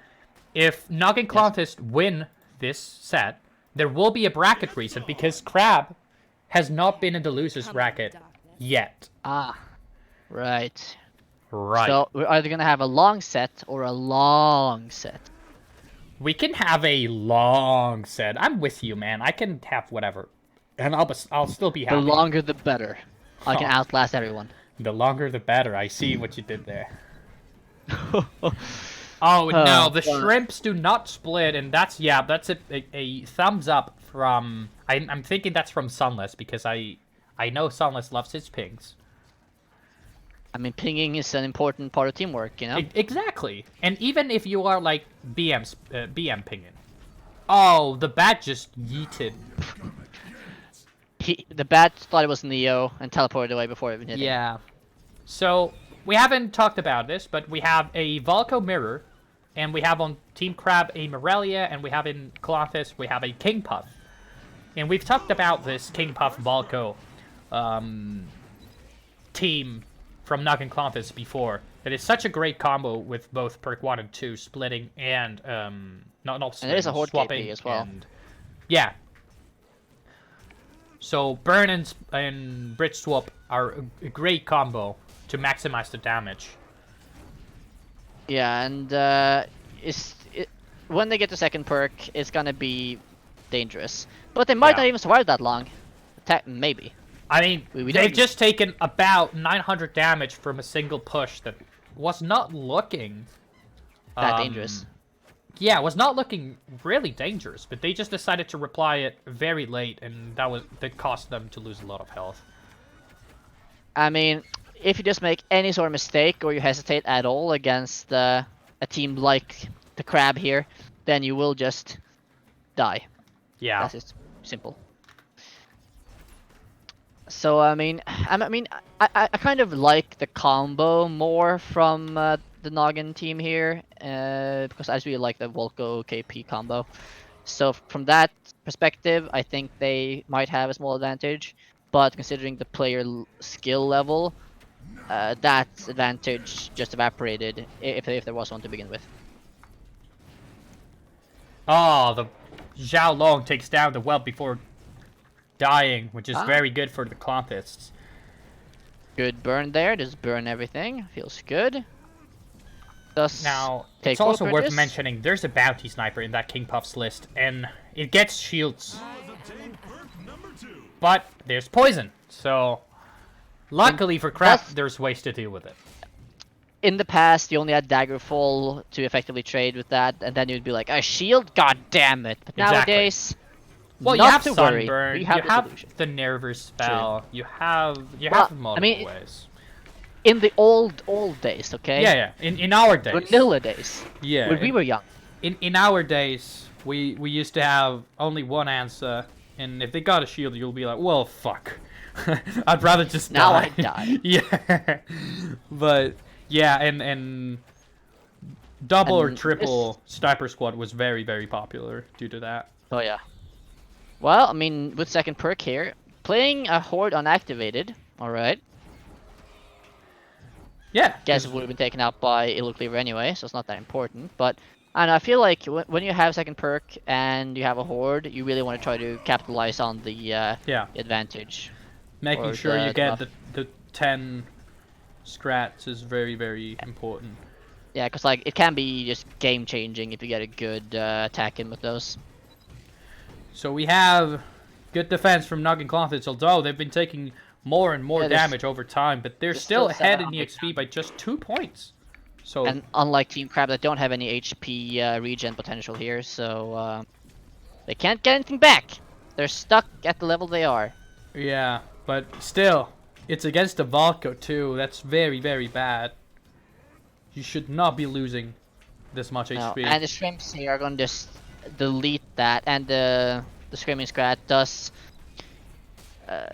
if Noggin Clonthis win this set, there will be a bracket reset because Crab has not been in the losers bracket yet. Ah, right. Right. So we're either gonna have a long set or a long set. We can have a long set. I'm with you, man. I can have whatever, and I'll still be happy. The longer the better. I can outlast everyone. The longer the better. I see what you did there. Oh no, the shrimps do not split, and that's a thumbs up from. I'm thinking that's from Sunless because I know Sunless loves his pings. I mean, pinging is an important part of teamwork, you know. Exactly, and even if you are like BM pinging. Oh, the bat just yeeted. The bat thought it was Neo and teleported away before it even hit him. Yeah. So we haven't talked about this, but we have a Volco mirror, and we have on Team Crab a Morelia, and we have in Clonthis we have a King Puff. And we've talked about this King Puff Volco team from Noggin Clonthis before. It is such a great combo with both perk 1 and 2 splitting and not splitting, and there's a horde swapping KP as well. And, yeah. So Burn and Bridge Swap are a great combo to maximize the damage. Yeah, and when they get the second perk, it's gonna be dangerous. But they might not even survive that long. Maybe. I mean, they've just taken about 900 damage from a single push that was not looking that dangerous. Yeah, it was not looking really dangerous, but they just decided to reply it very late, and that cost them to lose a lot of health. I mean, if you just make any sort of mistake or you hesitate at all against a team like the Crab here, then you will just die. Yeah. That's just simple. So I mean, I kind of like the combo more from the Noggin team here, because I just really like the Volco KP combo. So from that perspective, I think they might have a small advantage. But considering the player skill level, that advantage just evaporated if there was one to begin with. Oh, the Zhao Long takes down the whelp before dying, which is very good for the Clonthis. Good burn there. Just burn everything. Feels good. Now, it's also worth mentioning there's a bounty sniper in that King Puff's list, and it gets shields. But there's poison, so luckily for Crab, there's ways to deal with it. In the past, you only had Daggerfall to effectively trade with that, and then you'd be like, a shield? God damn it. But nowadays, well, not you have to Sunburn, worry. you have the Nervous spell, True. you have multiple ways. In the old days, okay? Yeah, in our days. Vanilla days. Yeah. When we were young. In our days, we used to have only one answer, and if they got a shield, you'll be like, well, fuck. I'd rather just now die. I die. Yeah. But, yeah, and double or triple Sniper Squad was very, very popular due to that. Oh, yeah. Well, I mean, with second perk here, playing a Horde unactivated, alright. Yeah. Guess it would have been taken out by Illu Cleaver anyway, so it's not that important. But and I feel like when you have second perk and you have a Horde, you really want to try to capitalize on the advantage. Making sure you get the 10 scrats is very, very important. Yeah, because like it can be just game changing if you get a good attack in with those. So we have good defense from Noggin Clonthis, although they've been taking more and more damage over time, but they're still ahead in EXP by just 2 points. So and unlike Team Crab that don't have any HP regen potential here, so they can't get anything back. They're stuck at the level they are. Yeah, but still, it's against the Volco too. That's very, very bad. You should not be losing this much No, HP. and the shrimps here are gonna just delete that, and the screaming scrat does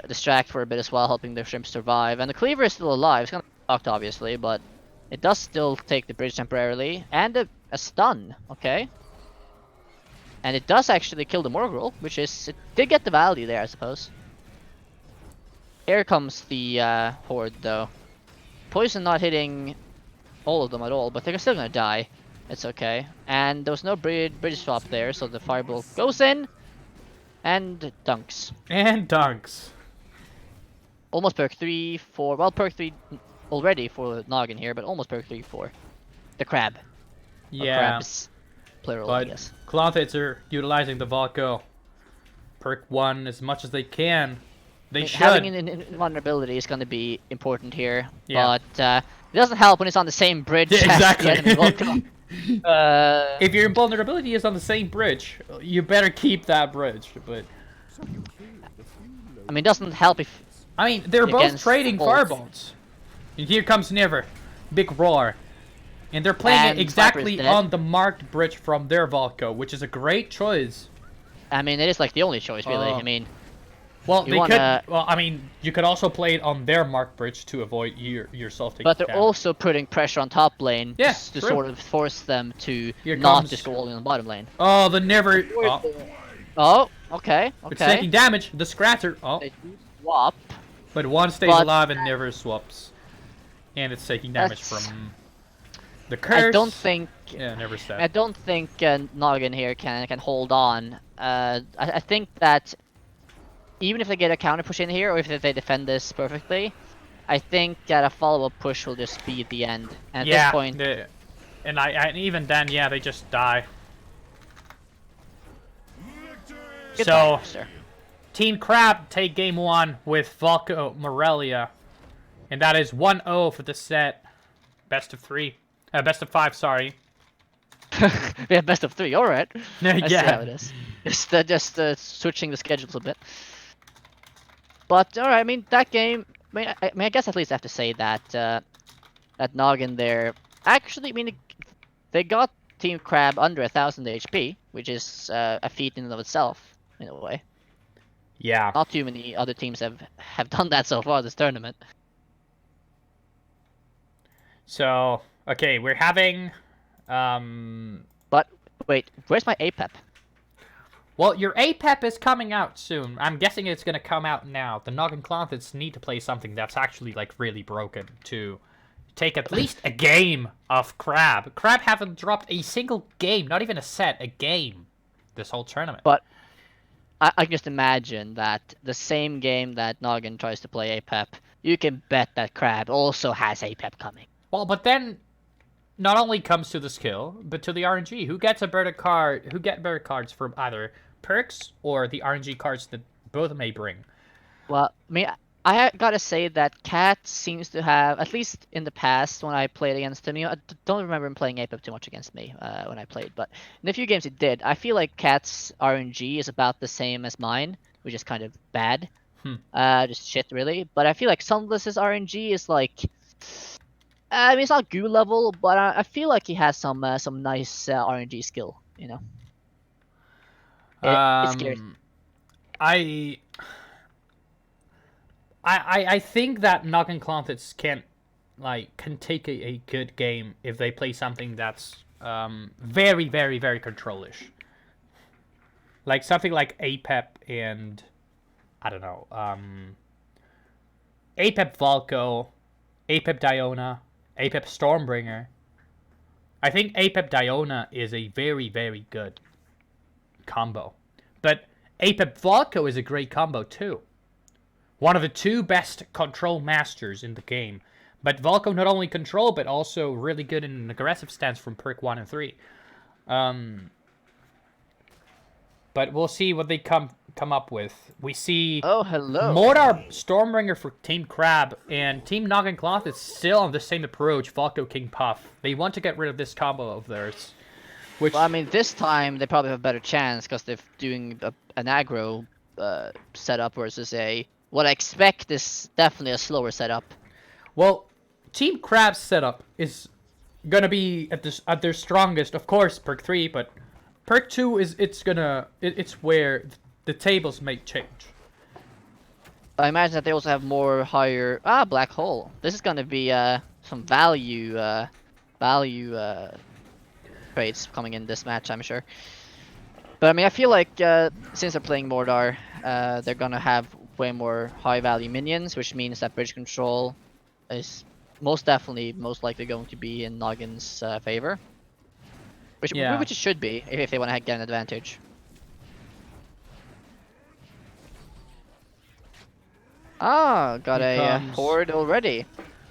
distract for a bit as well, helping the shrimps survive. And the cleaver is still alive. It's gonna be blocked, obviously, but it does still take the bridge temporarily, and a stun. Okay. And it does actually kill the Morgul, which is, it did get the value there, I suppose. Here comes the horde, though. Poison not hitting all of them at all, but they're still gonna die. It's okay. And there was no bridge swap there, so the fireball goes in and dunks. And dunks. Almost perk 3 for, well, perk 3 already for Noggin here, but almost perk 3 for the crab. Or Yeah. crabs, plural, I But guess. Clonthids are utilizing the Valko. Perk 1 as much as they can. They should. Having an invulnerability is going to be important here, Yeah. but it doesn't help when it's on the same bridge. Yeah, as the exactly. enemy Vulcan. If your invulnerability is on the same bridge, you better keep that bridge. But I mean, it doesn't help if I mean, they're both Against trading both. firebolts. And here comes Never. Big roar. And they're playing And it exactly Viper's dead. on the marked bridge from their Valko, which is a great choice. I mean, it is like the only choice, really. I mean, Well, You they wanna- could. Well, I mean, you could also play it on their marked bridge to avoid yourself taking but they're damage. also putting pressure on top lane Yeah, just to true. sort of force them to Here not comes- just go all in on bottom lane. Oh, the Never. Oh, Oh, okay, it's okay. taking damage. The Scratter. Oh, They do swap. but one stays but- alive and Never swaps, and it's taking damage That's- from the curse. I don't think. Yeah, Never's I dead. don't think Noggin here can hold on. I think that even if they get a counter push in here, or if they defend this perfectly, I think that a follow-up push will just be the end. And at Yeah, this point, and even then, yeah, they just die. goodbye, So, sir. Team Crab take game 1 with Valko Morelia, and that is 1-0 for the set. Best of 3. Best of 5, sorry. We have best of 3. All right. I see Yeah. how it is. Just switching the schedules a bit. But all right, I mean that game. I mean, I guess at least I have to say that that Noggin there. Actually, I mean, they got Team Crab under 1,000 HP, which is a feat in and of itself, in a way. Yeah. Not too many other teams have done that so far this tournament. So, okay, we're having... But wait, where's my APEP? Well, your APEP is coming out soon. I'm guessing it's going to come out now. The Noggin Clonthids need to play something that's actually, like, really broken to take at least a game of Crab. Crab haven't dropped a single game, not even a set, a game this whole tournament. But I can just imagine that the same game that Noggin tries to play APEP, you can bet that Crab also has APEP coming. Well, but then not only comes to the skill, but to the RNG. Who gets a better card? Who get better cards from either perks or the RNG cards that both may bring? Well, I mean, I gotta say that Cat seems to have, at least in the past when I played against him, I don't remember him playing APEP too much against me when I played, but in a few games he did. I feel like Cat's RNG is about the same as mine, which is kind of bad. Just shit, really. But I feel like Sunless's RNG is like, I mean, it's not goo level, but I feel like he has some nice RNG skill, you know. It scares me. I think that Noggin Clonthids can take a good game if they play something that's very, very, very control-ish. Like something like APEP and I don't know, APEP Valko, APEP Diona, APEP Stormbringer. I think APEP Diona is a very, very good combo. But APEP Valko is a great combo too. One of the 2 best control masters in the game. But Valko not only control, but also really good in an aggressive stance from perk 1 and 3. But we'll see what they come up with. We see Oh, hello. Mordar Stormbringer for Team Crab, and Team Noggin Cloth is still on the same approach, Valko King Puff. They want to get rid of this combo of theirs. Which, Well, I mean, this time they probably have a better chance because they're doing an aggro setup versus what I expect is definitely a slower setup. well, Team Crab's setup is gonna be at their strongest, of course, perk 3, but perk 2 is it's where the tables may change. I imagine that they also have more higher black hole. This is gonna be some value trades coming in this match, I'm sure. But I mean, I feel like since they're playing Mordar, they're gonna have way more high value minions, which means that bridge control is most likely going to be in Noggin's favor. Which it should be if they want to get an advantage. Ah, got a horde already.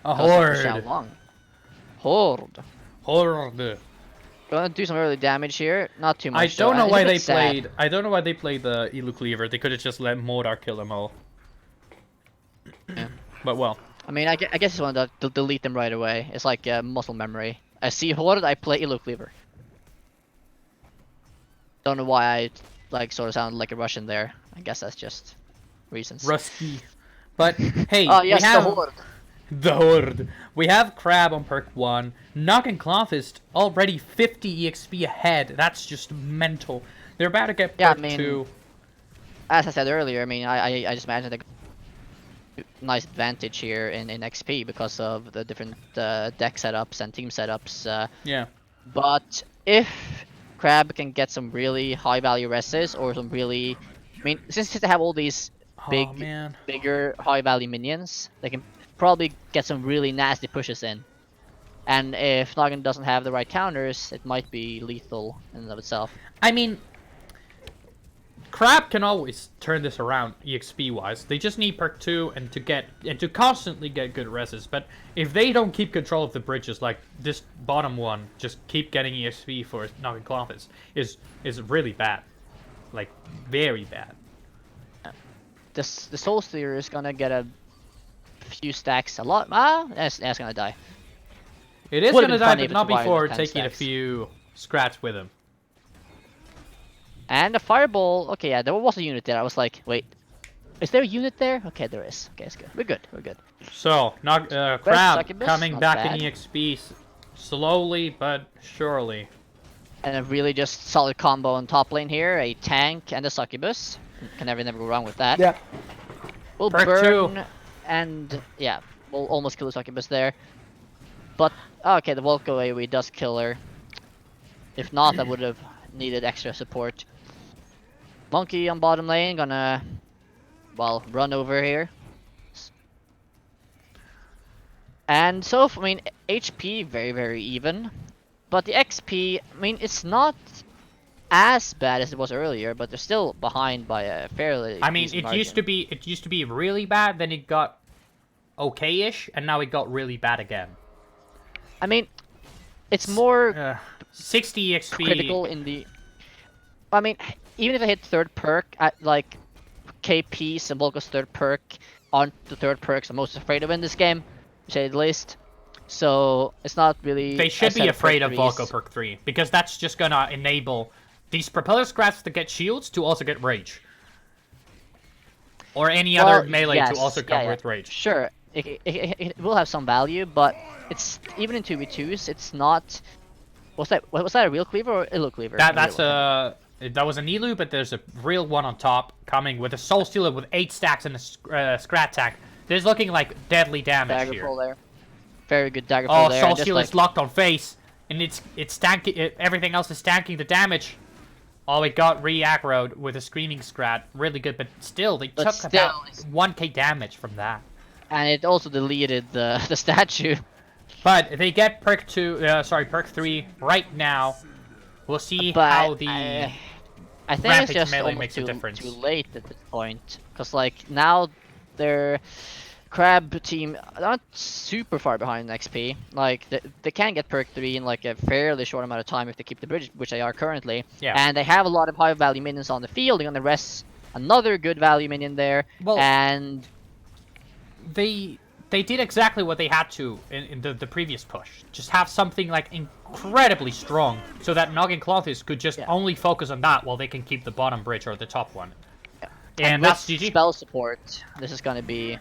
A horde. Horde. Horde. Gonna do some early damage here. Not too much. I don't know why they sad. played. I don't know why they played the Elu Cleaver. They could have just let Mordar kill them all. Yeah. But well. I mean, I guess it's one to delete them right away. It's like muscle memory. I see horde, I play Elu Cleaver. Don't know why I like sort of sounded like a Russian there. I guess that's just reasons. Rusky. But hey, oh yes, we have the horde. the horde. We have Crab on perk 1. Noggin Clothist already 50 EXP ahead. That's just mental. They're about to get perk 2. As I said earlier, I mean, I just imagine a nice advantage here in XP because of the different deck setups and team setups. Yeah. But if Crab can get some really high value reses or some really, I mean, since they have all these bigger high value minions, they can probably get some really nasty pushes in. And if Noggin doesn't have the right counters, it might be lethal in and of itself. I mean, Crab can always turn this around EXP wise. They just need perk 2 and to constantly get good reses. But if they don't keep control of the bridges, like this bottom one, just keep getting EXP for Noggin Clothis is really bad, like very bad. The Soul Steer is gonna get a few stacks, a lot. That's gonna die. It is gonna die, but not before taking a few scraps with him. And a fireball. Okay, yeah, there was a unit there. I was like, wait, is there a unit there? Okay, there is. Okay, it's good. We're good. We're good. So, Crab coming back in EXP slowly but surely. And a really just solid combo on top lane here. A tank and a succubus. Can never go wrong with that. Yeah. We'll burn and yeah, we'll almost kill the succubus there. But okay, the Volko AoE does kill her. If not, I would have needed extra support. Monkey on bottom lane, gonna, well, run over here. And so, I mean, HP very, very even. But the XP, I mean, it's not as bad as it was earlier, but they're still behind by a fairly. I mean, margin. It used to be really bad, then it got okay-ish, and now it got really bad again. I mean, it's more 60 XP critical in the. I mean, even if I hit third perk at like KP and Volko's third perk aren't the third perks I'm most afraid of in this game, to say the least. So it's not really. They should be afraid of Volko perk 3 because that's just gonna enable these propeller scraps to get shields to also get rage, or any other melee to also come with rage. Sure, it will have some value, but it's even in 2v2s. It's not. Was that a real cleaver or Elu cleaver? That was an Elu, but there's a real one on top coming with a Soul Stealer with 8 stacks and a Scrat Attack. This is looking like deadly damage here. There. Very good daggerfall there. Soul Stealer is locked on face, and it's tanking. Everything else is tanking the damage. Oh, it got re-aggroed with a Screaming Scrat. Really good, but still, they took about 1k damage from that. And it also deleted the statue. But they get perk 3 right now. We'll see how the I think it's just almost too late at this point, because like now their Crab team not super far behind in XP. Like they can get perk 3 in like a fairly short amount of time if they keep the bridge, which they are currently. Yeah. And they have a lot of high value minions on the field. They're gonna rest another good value minion there. Well, and they did exactly what they had to in the previous push. Just have something like incredibly strong so that Noggin Clothis could just only focus on that while they can keep the bottom bridge or the top one. Yeah. And that's GG. Spell support. This is gonna be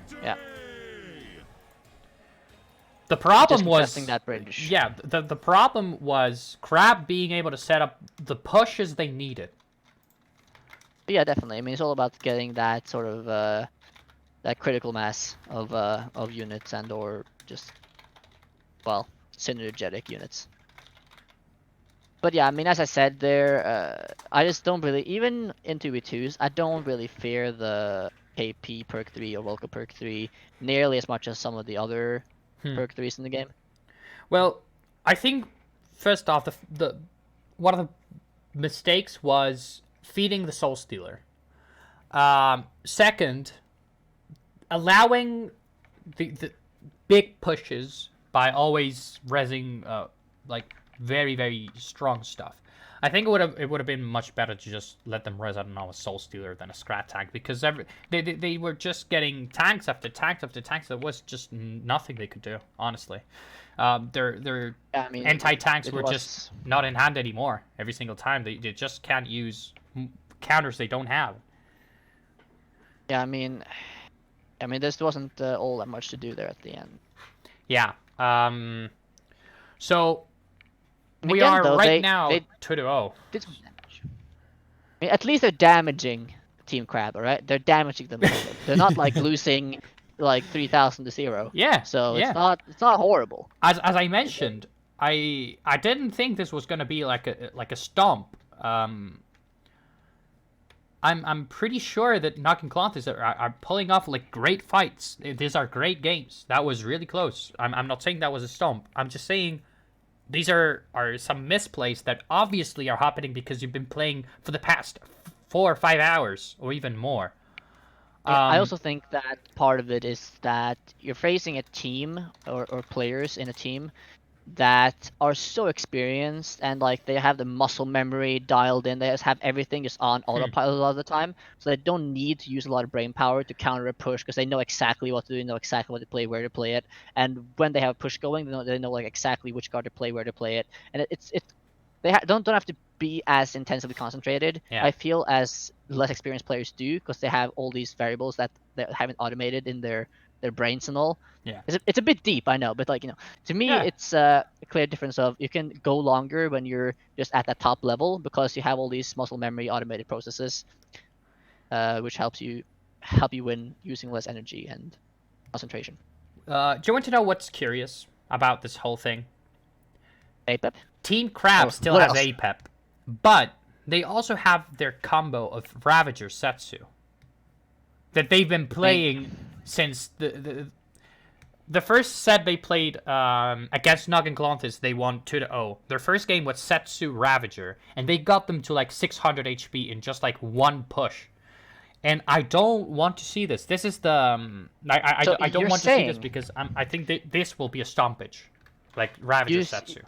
The problem Just was contesting that bridge. Yeah, the problem was Crab being able to set up the pushes they needed. But yeah, definitely. I mean, it's all about getting that sort of that critical mass of units and or just synergetic units. But yeah, I mean, as I said there, I just don't really, even in 2v2s, I don't really fear the KP perk 3 or Volca perk 3 nearly as much as some of the other perk 3s in the game. Well, I think first off, the one of the mistakes was feeding the Soul Stealer. Second, allowing the big pushes by always rezzing like very, very strong stuff. I think it would have been much better to just let them res, I don't know, a Soul Stealer than a Scrat tank, because they were just getting tanks after tanks after tanks. There was just nothing they could do, honestly. Their anti-tanks were just not in hand anymore. Every single time they just can't use counters they don't have. Yeah, I mean, this wasn't all that much to do there at the end. Yeah. So we again, are though, right they now 2-0. did some damage. I mean, at least they're damaging Team Crab, all right? They're damaging them. They're not like losing like 3,000 to 0. Yeah. So yeah. it's not horrible. As I mentioned, I didn't think this was gonna be like a stomp. I'm pretty sure that Knocking Cloths are pulling off like great fights. These are great games. That was really close. I'm not saying that was a stomp. I'm just saying these are some misplays that obviously are happening because you've been playing for the past 4 or 5 hours or even more. I also think that part of it is that you're facing a team or players in a team that are so experienced and like they have the muscle memory dialed in. They just have everything just on autopilot a lot of the time, so they don't need to use a lot of brain power to counter a push because they know exactly what to do, know exactly what to play, where to play it, and when they have a push going, they know like exactly which card to play, where to play it, and they don't have to be as intensively concentrated. Yeah. I feel as less experienced players do because they have all these variables that they haven't automated in their brains and all. Yeah. It's a bit deep, I know, but like, to me, it's a clear difference of you can go longer when you're just at that top level because you have all these muscle memory automated processes, which help you win using less energy and concentration. Do you want to know what's curious about this whole thing? APEP? Team Crab still what has else? APEP, but they also have their combo of Ravager Setsu that they've been playing since the first set they played against Noggin Cloths. They won 2-0. Their first game was Setsu Ravager, and they got them to like 600 HP in just like one push. And I don't want to see this. This is the I don't want to see this because I think this will be a stompage, like Ravager Setsu.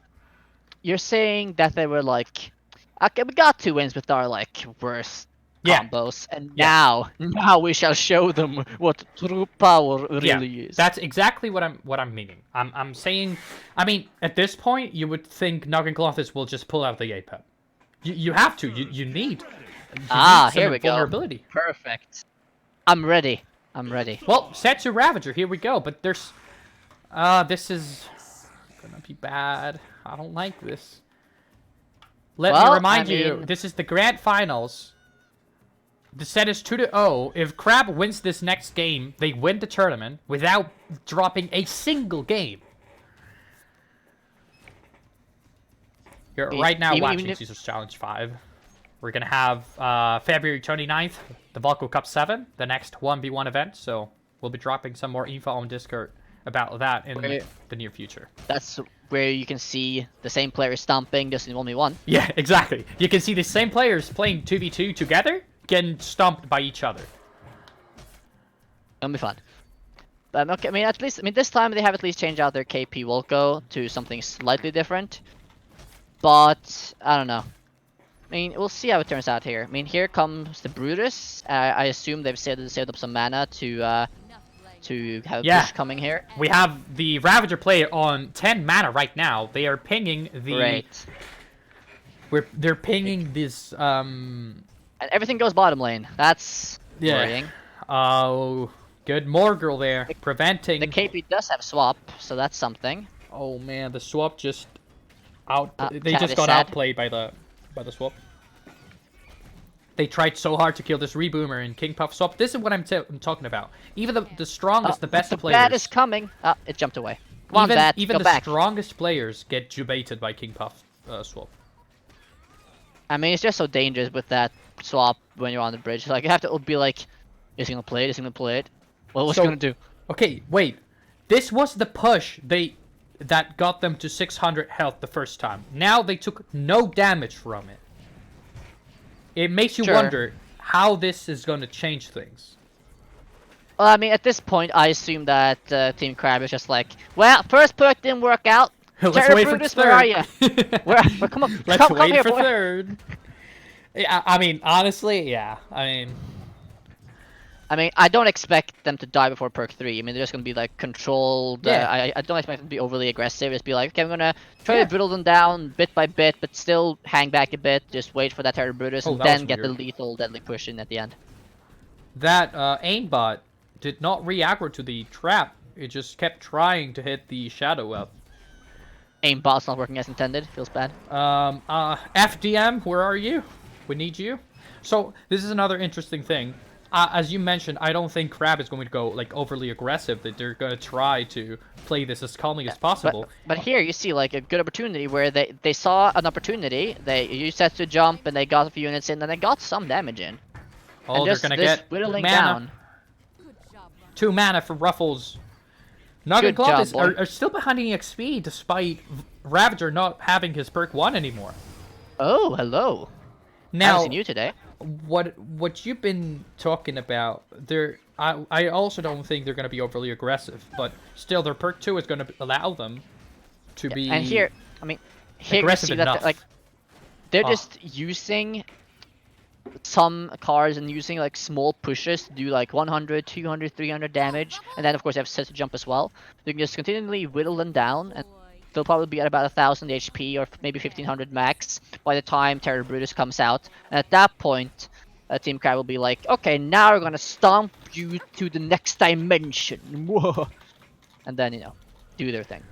You're saying that they were like, okay, we got 2 wins with our like worst combos, and now we shall show them what true power really is. That's exactly what I'm meaning. I'm saying, I mean, at this point, you would think Noggin Cloths will just pull out the APEP. You have to. You need. Here we vulnerability. Go. Perfect. I'm ready. Well, Setsu Ravager. Here we go. But there's, this is gonna be bad. I don't like this. Let me remind you, this is the grand finals. The set is 2-0. If Crab wins this next game, they win the tournament without dropping a single game. You're right now watching Caesar's Challenge 5. We're going to have February 29th, the Volco Cup 7, the next 1v1 event. So we'll be dropping some more info on Discord about that in the near future. That's where you can see the same players stomping just in 1v1. Yeah, exactly. You can see the same players playing 2v2 together getting stomped by each other. It'll be fun. Okay, I mean, this time they have at least changed out their KP Volco to something slightly different. But, I don't know. I mean, we'll see how it turns out here. I mean, here comes the Brutus. I assume they've saved up some mana to have a push coming here. We have the Ravager player on 10 mana right now. They are pinging the... Great. They're pinging this... And everything goes bottom lane. That's worrying. Oh, Good Morgul there, preventing. The KP does have swap, so that's something. Oh man, the swap just out. They that just is got sad. outplayed by the swap. They tried so hard to kill this Reboomer and King Puff swap. This is what I'm talking about. Even the strongest, the best the players. bat is coming. It jumped away. Come on, even bat, even go the back. strongest players get jubated by King Puff swap. I mean, it's just so dangerous with that swap when you're on the bridge. Like, you have to be like, is he gonna play it? Is he gonna play it? Well, what's he gonna do? Okay, wait. This was the push that got them to 600 health the first time. Now they took no damage from it. It makes you Sure. wonder how this is going to change things. Well, I mean, at this point, I assume that Team Crab is just like, well, first perk didn't work out. Let's Terra wait for Brutus, third. where are you? Where? Come on, Let's come wait here, for boy. third. Yeah, I mean, honestly, yeah. I mean, I don't expect them to die before perk 3. I mean, they're just gonna be like controlled. Yeah. I don't expect them to be overly aggressive. Just be like, okay, I'm gonna try Yeah. to whittle them down bit by bit, but still hang back a bit. Just wait for that Terra Brutus, Oh, and that was then get the weird. lethal deadly push in at the end. That aimbot did not re-aggro to the trap. It just kept trying to hit the shadow up. Aimbot's not working as intended. Feels bad. FDM, where are you? We need you. So this is another interesting thing. As you mentioned, I don't think Crab is going to go like overly aggressive. That they're going to try to play this as calmly as possible. But here you see like a good opportunity where they saw an opportunity. They used that to jump and they got a few units in and they got some damage in. Oh, and they're just going to this get whittling mana. down. 2 mana for Ruffles. Nugget Good job, Globus boy. are still behind in XP despite Ravager not having his perk 1 anymore. Oh, hello. I Now, haven't seen you today. what you've been talking about, I also don't think they're going to be overly aggressive, but still their perk 2 is going to allow them to be And here, I mean, here you aggressive see enough. that like they're just using some cards and using like small pushes to do like 100, 200, 300 damage, and then of course they have set to jump as well. You can just continually whittle them down, and they'll probably be at about 1,000 HP or maybe 1,500 max by the time Terra Brutus comes out. And at that point, Team Crab will be like, okay, now we're gonna stomp you to the next dimension. Whoa. And then, you know, do their thing.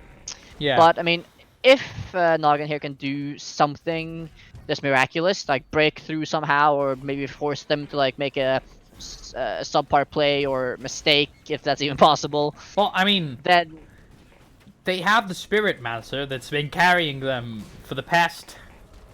Yeah. But I mean, if Noggin here can do something that's miraculous, like break through somehow, or maybe force them to like make a subpar play or mistake, if that's even possible, well, I mean, then they have the Spirit Master that's been carrying them for the past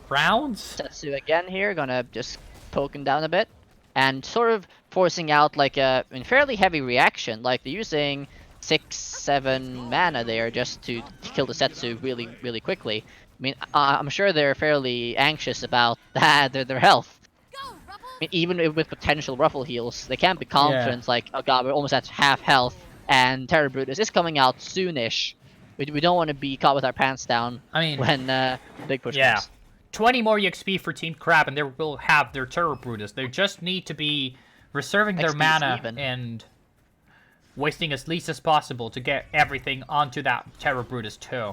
rounds. Setsu again here, gonna just poke him down a bit, and sort of forcing out like a fairly heavy reaction, like they're using 6-7 mana there just to kill the Setsu really, really quickly. I mean, I'm sure they're fairly anxious about their health. I mean, even with potential Ruffle heals, they can't be confident like, oh god, we're almost at half health, and Terra Brutus is coming out soonish. We don't want to be caught with our pants down I mean, when big push yeah. comes. 20 more EXP for Team Crab, and they will have their Terror Brutus. They just need to be reserving their XP is mana even. and wasting as least as possible to get everything onto that Terror Brutus too.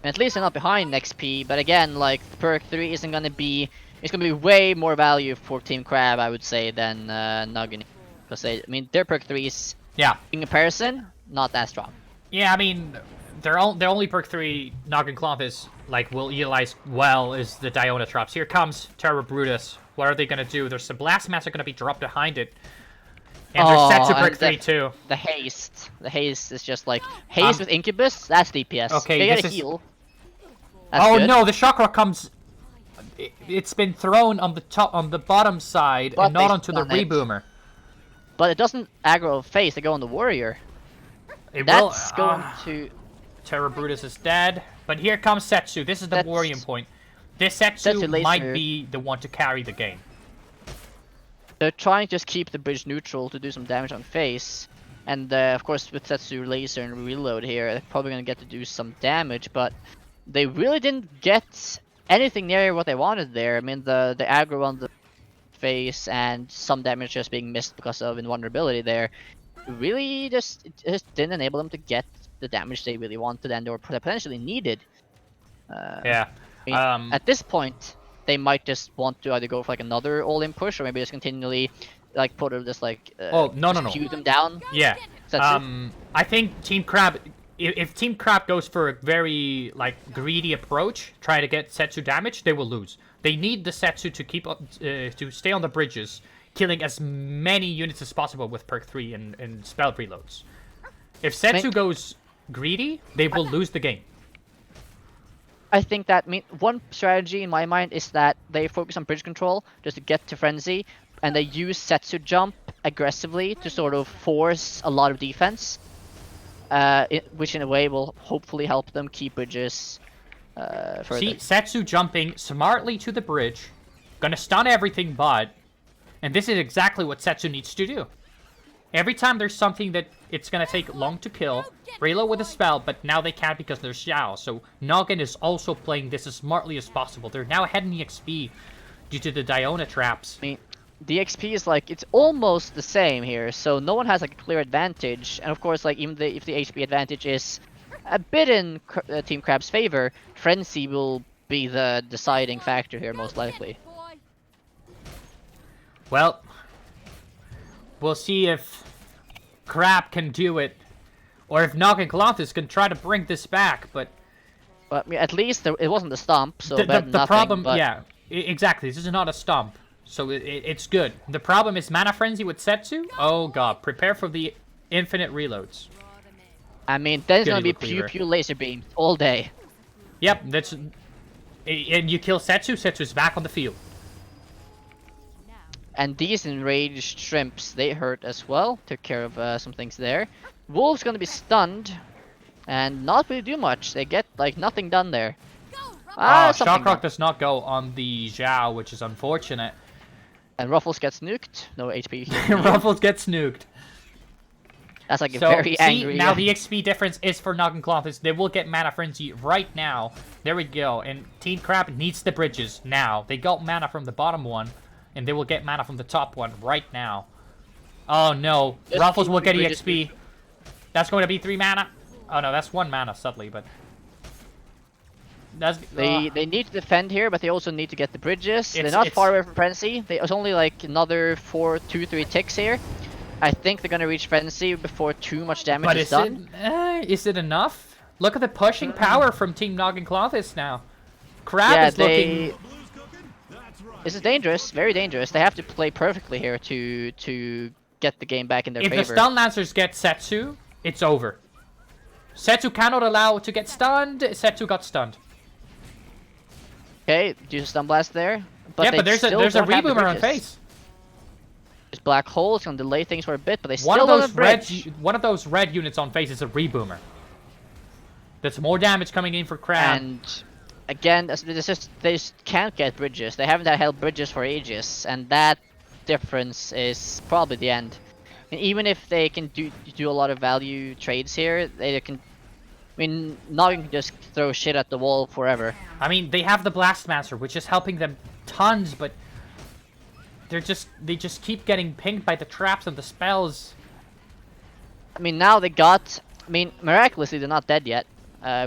And at least they're not behind XP, but again, like, perk 3 isn't gonna be... It's gonna be way more value for Team Crab, I would say, than Noggin. Because, I mean, their perk 3 is, Yeah. in comparison, not that strong. Yeah, I mean, their only perk 3 Noggin Cloth is, like, will utilize well is the Diona Traps. Here comes Terror Brutus. What are they gonna do? There's some Blast Mass are gonna be dropped behind it. And they're set to and perk 3 too. The haste. The haste is just like... Haste with Incubus? That's DPS. Okay, They get a this is- heal. That's Oh good. no, the chakra comes. It's been thrown on the bottom side, But and not they onto the stun it. reboomer. But it doesn't aggro face, they go on the warrior. It That's will, going to... Terror Brutus is dead, but here comes Setsu. This is the warrior point. This Setsu Setsu laser. might be the one to carry the game. They're trying to just keep the bridge neutral to do some damage on face. And of course with Setsu laser and reload here, they're probably going to get to do some damage, but they really didn't get anything near what they wanted there. I mean, the aggro on the face and some damage just being missed because of invulnerability there really just didn't enable them to get the damage they really wanted and or potentially needed. Yeah. I mean, at this point, they might just want to either go for like another all-in push or maybe just continually like put it just like Oh, no, just no, no. cue them down? Yeah. Setsu? I think Team Crab, if Team Crab goes for a very like greedy approach, try to get Setsu damage, they will lose. They need the Setsu to keep to stay on the bridges, killing as many units as possible with perk 3 and spell preloads. If Setsu goes greedy, they will lose the game. I think that one strategy in my mind is that they focus on bridge control just to get to frenzy, and they use Setsu jump aggressively to sort of force a lot of defense, which in a way will hopefully help them keep bridges further. See, Setsu jumping smartly to the bridge, gonna stun everything but, and this is exactly what Setsu needs to do. Every time there's something that it's gonna take long to kill, reload with a spell, but now they can't because there's Xiao. So Noggin is also playing this as smartly as possible. They're now ahead in the XP due to the Diona traps. I mean, the XP is like, it's almost the same here, so no one has like a clear advantage. And of course, like even if the HP advantage is a bit in Team Crab's favor, Frenzy will be the deciding factor here most likely. Well, we'll see if Crab can do it, or if Noggin Colossus can try to bring this back, but... But I mean, at least it wasn't a stomp, so the nothing, problem, but... yeah, exactly, this is not a stomp, so it's good. The problem is Mana Frenzy with Setsu? Oh god, prepare for the infinite reloads. I mean, then it's gonna be Cleaver. pew laser beam all day. Yep, that's... And you kill Setsu, Setsu's back on the field. And these enraged shrimps, they hurt as well. Took care of some things there. Wolf's gonna be stunned, and not really do much. They get like nothing done there. Something Shockrock done. does not go on the Zhao, which is unfortunate. And Ruffles gets nuked. No HP. Ruffles gets nuked. That's like a So, very see, angry. now the XP difference is for Noggin Colossus. They will get Mana Frenzy right now. There we go. And Team Crab needs the bridges now. They got mana from the bottom one, and they will get mana from the top one right now. Oh no, Just Ruffles keep will the get bridges EXP. That's going to be 3 mana. Oh no, that's 1 mana, subtly, but... That's, They need to defend here, but they also need to get the bridges. They're It's- not it's- far away from Frenzy. There's only like another 2-3 ticks here. I think they're gonna reach Frenzy before too much damage But is done. is it enough? Look at the pushing power from Team Noggin Colossus now. Crab Yeah, is looking... This is dangerous, very dangerous. They have to play perfectly here to get the game back in their If favor. the stun lancers get Setsu, it's over. Setsu cannot allow to get stunned. Setsu got stunned. Okay, do a stun blast there. Yeah, they but there's a still there's a don't have the reboomer on bridges. face. There's black hole. It's gonna delay things for a bit, but they One still of don't those have bridge. one of those red units on face is a reboomer. That's more damage coming in for Crab. And again, they just can't get bridges. They haven't held bridges for ages, and that difference is probably the end. And even if they can do a lot of value trades here, they can. I mean, Noggin can just throw shit at the wall forever. I mean, they have the Blastmaster, which is helping them tons, but they just keep getting pinged by the traps and the spells. I mean, now they got. I mean, miraculously they're not dead yet,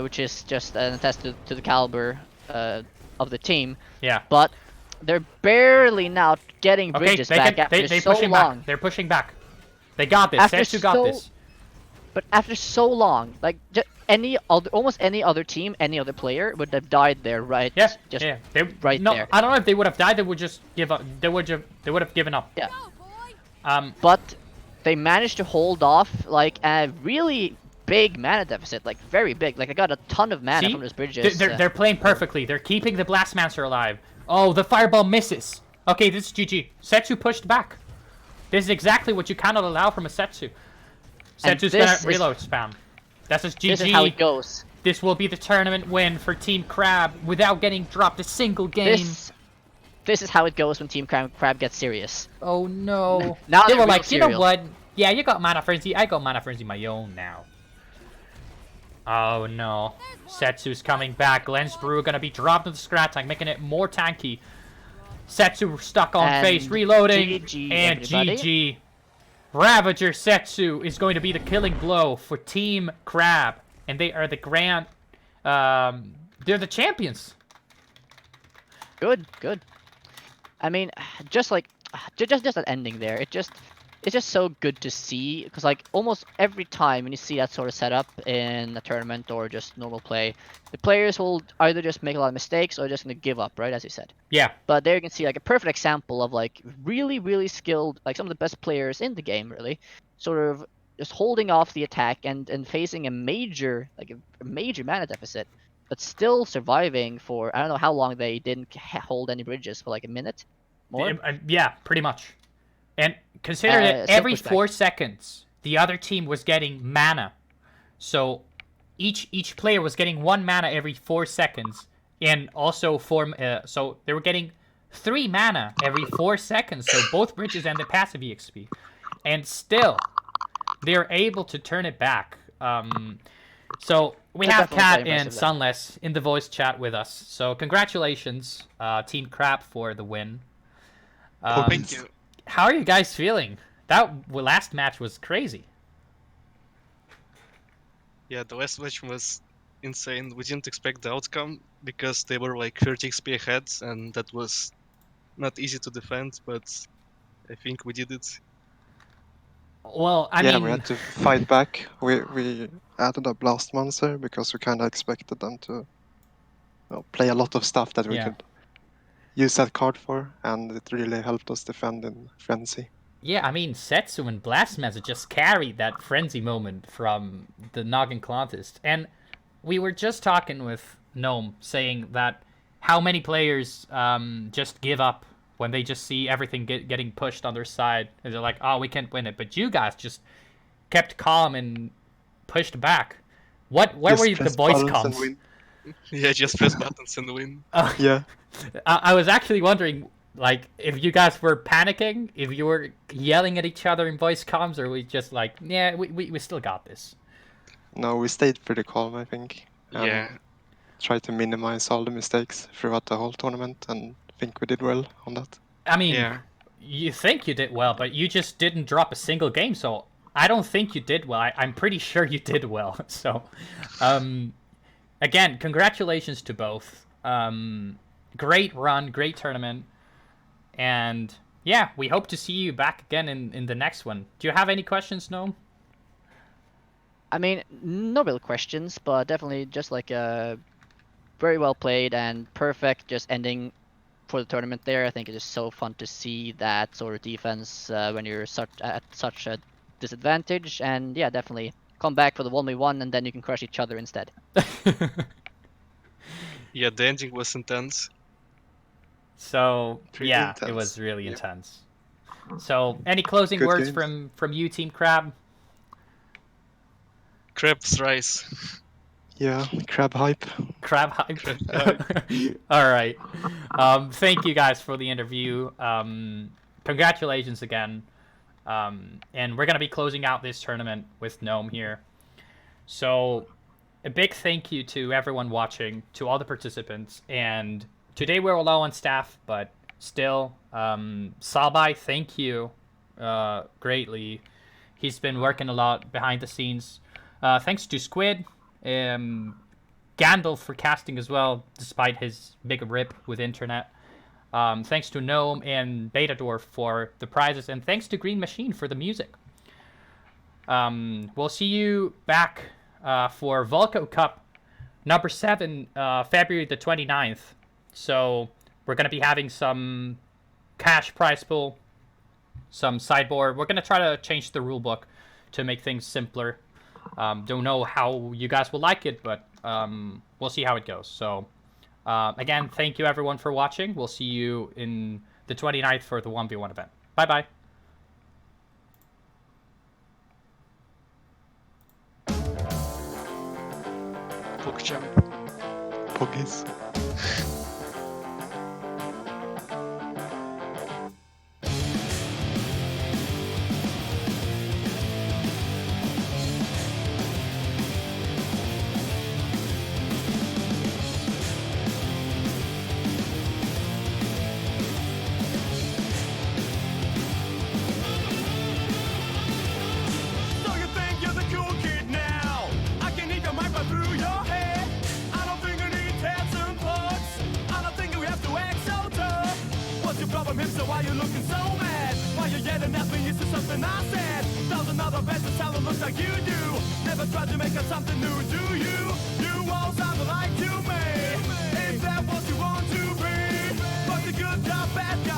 which is just an attest to the caliber of the team. Yeah. But they're barely now getting Okay, bridges back after they so pushing long. back. They're pushing back. They got this. After Setsu got so- this. But after so long, like almost any other team, any other player would have died there, right? Yeah, just yeah. They, right no, there. I don't know if they would have died. They would just give up. They would have given up. Yeah. Um, But they managed to hold off like a really big mana deficit, like very big. Like they got a ton of mana see, from those bridges. they're playing perfectly. They're keeping the Blastmaster alive. Oh, the fireball misses. Okay, this is GG. Setsu pushed back. This is exactly what you cannot allow from a Setsu. And Setsu's this gonna is- reload spam. That's just GG. This is how it goes. This will be the tournament win for Team Crab without getting dropped a single game. This is how it goes when Team Crab gets serious. Oh no. Now they they're were real like, you know serial. what? Yeah, you got Mana Frenzy. I got Mana Frenzy my own now. Oh no. Setsu's coming back. Glenn's Brew gonna be dropped into the Scrat Tank, making it more tanky. Setsu stuck on And face, reloading, GG, and everybody. GG. Ravager Setsu is going to be the killing blow for Team Crab, and they are the grand. They're the champions. Good, good. I mean, just like just that ending there. It's just so good to see because like almost every time when you see that sort of setup in a tournament or just normal play, the players will either just make a lot of mistakes or just gonna give up, right? As you said. Yeah. But there you can see like a perfect example of like really skilled, like some of the best players in the game, really, sort of just holding off the attack and facing a major mana deficit, but still surviving for I don't know how long they didn't hold any bridges for like a minute more. Yeah, pretty much. And consider that still every push back. 4 seconds, the other team was getting mana. So each player was getting 1 mana every 4 seconds, and also so they were getting 3 mana every 4 seconds. So both bridges and the passive EXP, and still they're able to turn it back. So we That's have definitely Kat very and impressive, Sunless in the voice chat with us. So congratulations, Team Crap, for the win. Thank you. How are you guys feeling? That last match was crazy. Yeah, the last match was insane. We didn't expect the outcome because they were like 30 XP ahead, and that was not easy to defend, but I think we did it. Well, I yeah, mean, we had to fight back. We added a blast monster because we kind of expected them to play a lot of stuff that we Yeah. could use that card for, and it really helped us defend in Frenzy. yeah, I mean, Setsu and Blastmaster just carried that frenzy moment from the Noggin contest. And we were just talking with Gnome, saying that how many players just give up when they just see everything getting pushed on their side. And they're like, oh, we can't win it. But you guys just kept calm and pushed back. Where Just were the press voice buttons and comms? win. Yeah, just press buttons and win. Yeah, I was actually wondering, like, if you guys were panicking, if you were yelling at each other in voice comms, or we just like, yeah, we still got this. no, we stayed pretty calm, I think. and Yeah. Tried to minimize all the mistakes throughout the whole tournament, and I think we did well on that. I mean, Yeah. you think you did well, but you just didn't drop a single game, so I don't think you did well. I'm pretty sure you did well. So, again, congratulations to both. Great run, great tournament. And yeah, we hope to see you back again in the next one. Do you have any questions, Gnome? I mean, no real questions, but definitely just like very well played and perfect just ending for the tournament there. I think it is so fun to see that sort of defense when you're at such a disadvantage. And yeah, definitely come back for the 1v1 and then you can crush each other instead. Yeah, the ending was intense. So Pretty yeah, it intense. was really Yep. intense. So any closing Good words games. from you, Team Crab? Crab's rice. Yeah, crab hype. Crab hype. All right. Thank you guys for the interview. Congratulations again. And we're gonna be closing out this tournament with Gnome here. So a big thank you to everyone watching, to all the participants, and today we're low on staff, but still, Salbei, thank you greatly. He's been working a lot behind the scenes. Thanks to Squid, Gandalf for casting as well, despite his big rip with internet. Thanks to Gnome and Betador for the prizes, and thanks to Green Machine for the music. We'll see you back for Volco Cup number 7, February the 29th. So we're going to be having some cash prize pool, some sideboard. We're going to try to change the rulebook to make things simpler. Don't know how you guys will like it, but we'll see how it goes. So again, thank you everyone for watching. We'll see you in the 29th for the 1v1 event. Bye-bye. PogChamp. Poggies. So you think you're the cool kid now? I can eat the mic right through your head. I don't think I need tats and plugs. another bestseller looks like you do. Never tried to make up something new, do you? You all sound like to me. If that what you want to be, fuck the good, the bad guy.